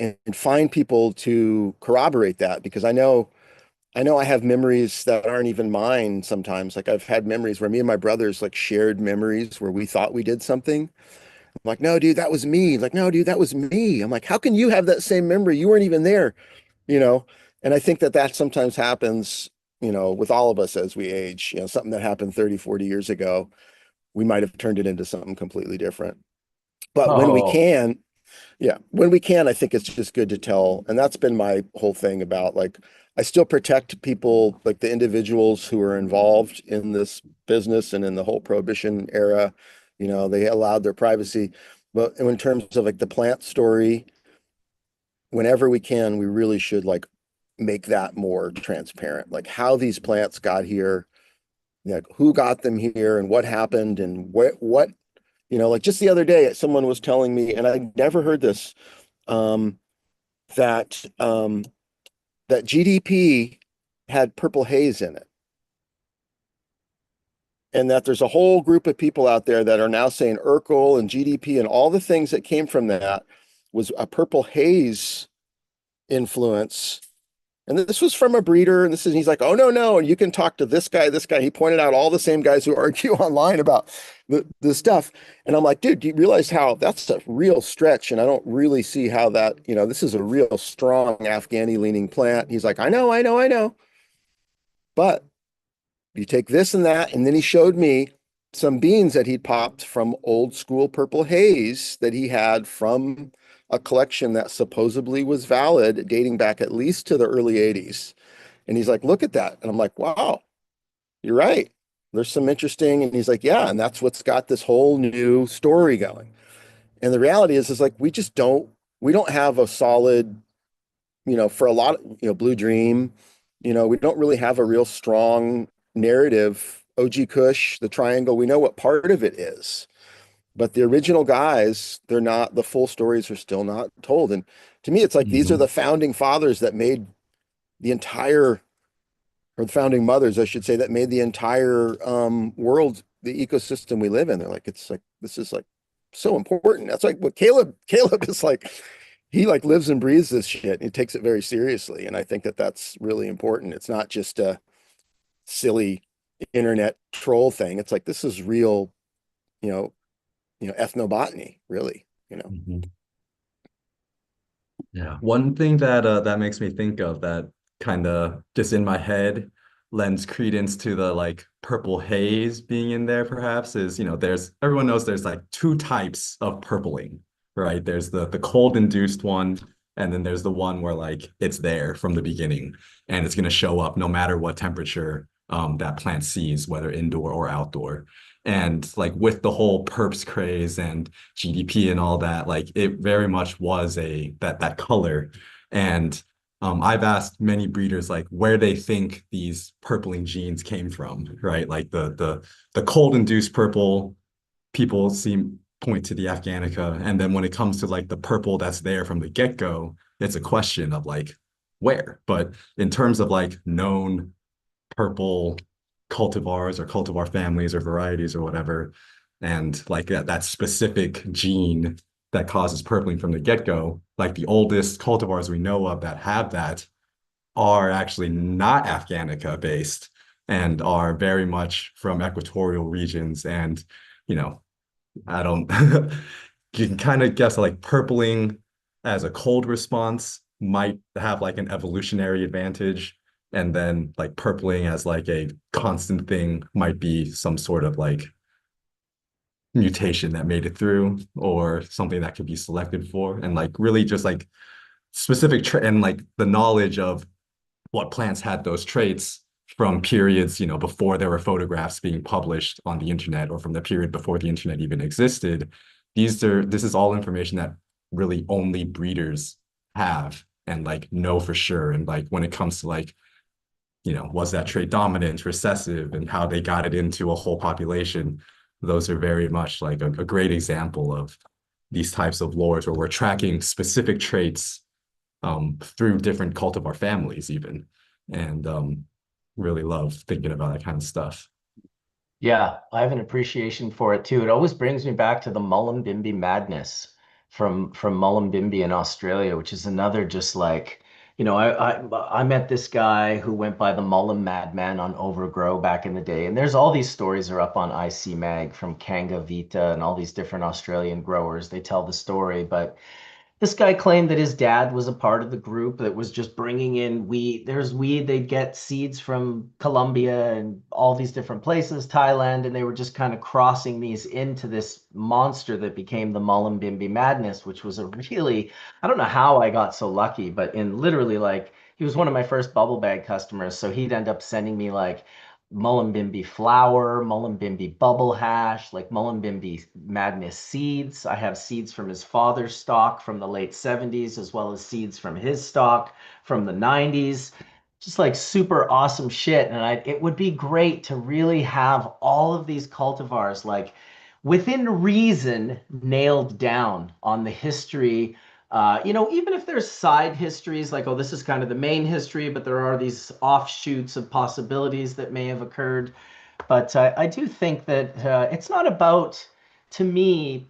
and find people to corroborate that, because I know I have memories that aren't even mine sometimes. Like I've had memories where me and my brothers like shared memories where we thought we did something. I'm like, no, dude, that was me. Like, no, dude, that was me. I'm like, how can you have that same memory? You weren't even there, you know? And I think that sometimes happens, with all of us as we age. Something that happened 30, 40 years ago, we might have turned it into something completely different. But Oh, when we can, I think it's just good to tell. And that's been my whole thing about like, I still protect people, like the individuals who are involved in this business and in the whole prohibition era. They allowed their privacy. But in terms of like the plant story, whenever we can, we really should like make that more transparent, like how these plants got here, like who got them here and what happened and what, like just the other day, someone was telling me, and I never heard this, um, that that GDP had purple haze in it, and that there's a whole group of people out there that are now saying Urkel and GDP and all the things that came from that was a purple haze influence, And this was from a breeder, and he's like, oh, no, no, and you can talk to this guy, this guy. He pointed out all the same guys who argue online about the stuff. And I'm like, dude, do you realize how that's a real stretch? And I don't really see how that, this is a real strong Afghani leaning plant. He's like, I know, I know, I know. But you take this and that, and then he showed me some beans that he'd popped from old school purple haze that he had from a collection that supposedly was valid, dating back at least to the early 80s. And he's like, look at that. And I'm like, wow, you're right. There's some interesting. And he's like, yeah, and that's what's got this whole new story going. And the reality is like, we don't have a solid, for a lot of, Blue Dream, we don't really have a real strong narrative. OG Kush, the triangle, we know what part of it is. But the original guys, the full stories are still not told. And to me, it's like these are the founding fathers that made the entire, or the founding mothers, I should say, that made the entire world, the ecosystem we live in. They're like, it's like, this is like so important. That's like what Caleb is like, he like lives and breathes this shit. And he takes it very seriously. And I think that that's really important. It's not just a silly internet troll thing. It's like, this is real, ethnobotany, really, Yeah. One thing that makes me think of that kind of just in my head lends credence to the like purple haze being in there perhaps is, everyone knows there's like two types of purpling, right? There's the cold induced one, and then there's the one where like it's there from the beginning and it's going to show up no matter what temperature that plant sees, whether indoor or outdoor. And like with the whole perps craze and GDP and all that, like it very much was that color. And I've asked many breeders like where they think these purpling genes came from, right? Like the cold induced purple, people seem point to the Afghanica. And then when it comes to like the purple that's there from the get-go, it's a question of like where. But in terms of like known purple cultivars or cultivar families or varieties or whatever, and like that specific gene that causes purpling from the get-go, like the oldest cultivars we know of that have that are actually not Afghanica based and are very much from equatorial regions. And, you know, I don't, you can kind of guess like purpling as a cold response might have like an evolutionary advantage. And then like purpling as like a constant thing might be some sort of like mutation that made it through or something that could be selected for. And like really just like specific and like the knowledge of what plants had those traits from periods, before there were photographs being published on the internet or from the period before the internet even existed. This is all information that really only breeders have and like know for sure. And like when it comes to like, was that trait dominant, recessive, and how they got it into a whole population, those are very much like a great example of these types of lores where we're tracking specific traits through different cultivar families even. And really love thinking about that kind of stuff. Yeah, I have an appreciation for it too. It always brings me back to the Mullumbimby madness from Mullumbimby in Australia, which is another just like, I met this guy who went by the Mullum Madman on Overgrow back in the day, and there's all these stories are up on IC Mag from Kanga Vita and all these different Australian growers. They tell the story, but this guy claimed that his dad was a part of the group that was just bringing in weed. There's weed, they'd get seeds from Colombia and all these different places, Thailand, and they were just kind of crossing these into this monster that became the Mullumbimby Madness, which was a really, I don't know how I got so lucky, but in literally like, he was one of my first bubble bag customers, so he'd end up sending me like Mullumbimby flour, Mullumbimby bubble hash, like Mullumbimby madness seeds. I have seeds from his father's stock from the late 70s, as well as seeds from his stock from the 90s. Just like super awesome shit. And it would be great to really have all of these cultivars like within reason nailed down on the history, even if there's side histories like, oh, this is kind of the main history, but there are these offshoots of possibilities that may have occurred. But I do think that it's not about, to me,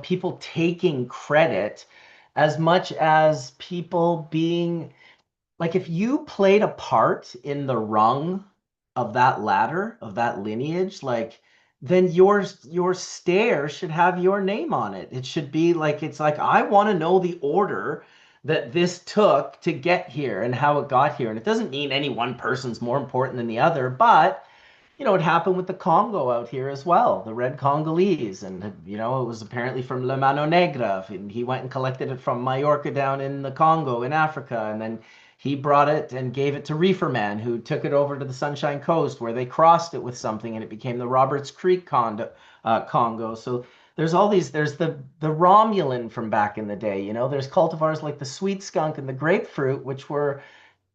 people taking credit as much as people being like if you played a part in the rung of that ladder, of that lineage, like then your stair should have your name on it. It should be like it's like I want to know the order that this took to get here and how it got here. And it doesn't mean any one person's more important than the other, but it happened with the Congo out here as well, the red Congolese. And, it was apparently from La Mano Negra. And he went and collected it from Majorca down in the Congo in Africa. And then he brought it and gave it to Reefer Man, who took it over to the Sunshine Coast where they crossed it with something and it became the Roberts Creek Congo. So there's all these, there's the Romulan from back in the day, there's cultivars like the Sweet Skunk and the Grapefruit, which were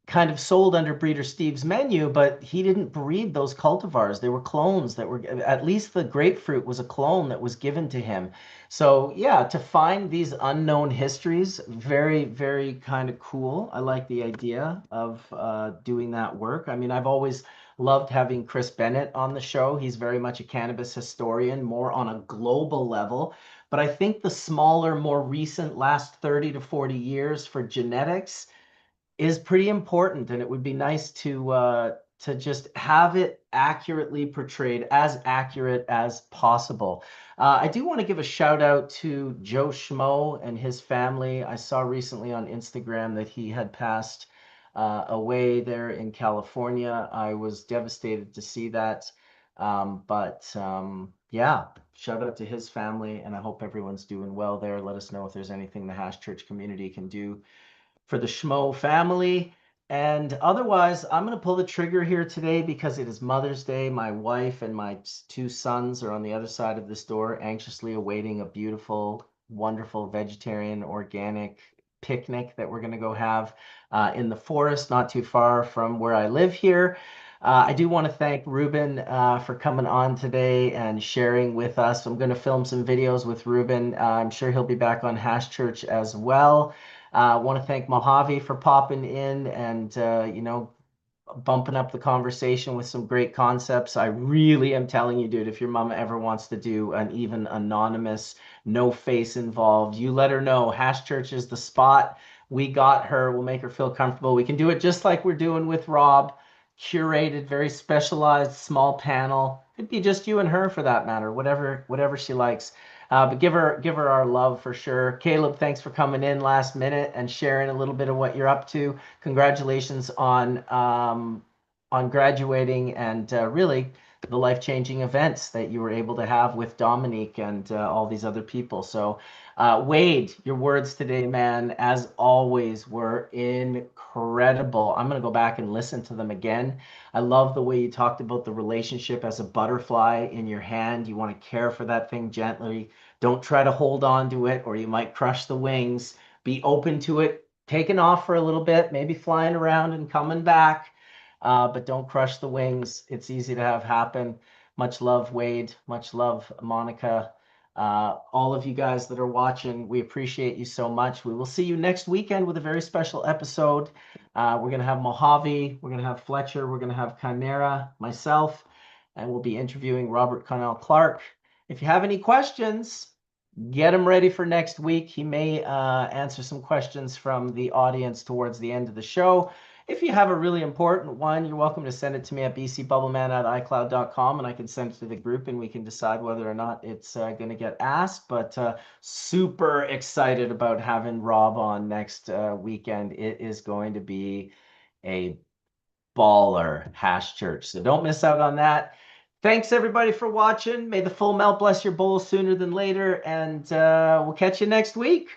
kind of sold under Breeder Steve's menu, but he didn't breed those cultivars. They were clones that were, at least the grapefruit was a clone that was given to him. So yeah, to find these unknown histories, very, very kind of cool. I like the idea of doing that work. I mean, I've always loved having Chris Bennett on the show. He's very much a cannabis historian, more on a global level. But I think the smaller, more recent last 30 to 40 years for genetics is pretty important, and it would be nice to just have it accurately portrayed, as accurate as possible. I do want to give a shout out to Joe Schmo and his family. I saw recently on Instagram that he had passed away there in California. I was devastated to see that. Yeah, shout out to his family, and I hope everyone's doing well there. Let us know if there's anything the Hash Church community can do for the Schmo family. And otherwise, I'm going to pull the trigger here today because it is Mother's Day. My wife and my two sons are on the other side of this door, anxiously awaiting a beautiful, wonderful vegetarian organic picnic that we're going to go have in the forest, not too far from where I live here. I do want to thank Reuben for coming on today and sharing with us. I'm going to film some videos with Reuben. I'm sure he'll be back on Hash Church as well. I want to thank Mojave for popping in and, bumping up the conversation with some great concepts. I really am telling you, dude, if your mama ever wants to do an even anonymous, no face involved, you let her know. Hash Church is the spot. We got her. We'll make her feel comfortable. We can do it just like we're doing with Rob. Curated, very specialized, small panel. Could be just you and her for that matter, whatever she likes. But give her our love for sure. Caleb, thanks for coming in last minute and sharing a little bit of what you're up to. Congratulations on graduating and really the life-changing events that you were able to have with Dominique and all these other people. So Wade, your words today, man, as always, were incredible. I'm going to go back and listen to them again. I love the way you talked about the relationship as a butterfly in your hand. You want to care for that thing gently. Don't try to hold on to it or you might crush the wings. Be open to it, taking off for a little bit, maybe flying around and coming back. But don't crush the wings. It's easy to have happen. Much love, Wade. Much love, Monica. All of you guys that are watching, we appreciate you so much. We will see you next weekend with a very special episode. We're going to have Mojave, we're going to have Fletcher, we're going to have Chimera, myself, and we'll be interviewing Robert Connell Clark. If you have any questions, get them ready for next week. He may answer some questions from the audience towards the end of the show. If you have a really important one, you're welcome to send it to me at bcbubbleman@icloud.com and I can send it to the group and we can decide whether or not it's going to get asked. But super excited about having Rob on next weekend. It is going to be a baller Hash Church. So don't miss out on that. Thanks everybody for watching. May the full melt bless your bowl sooner than later. And we'll catch you next week.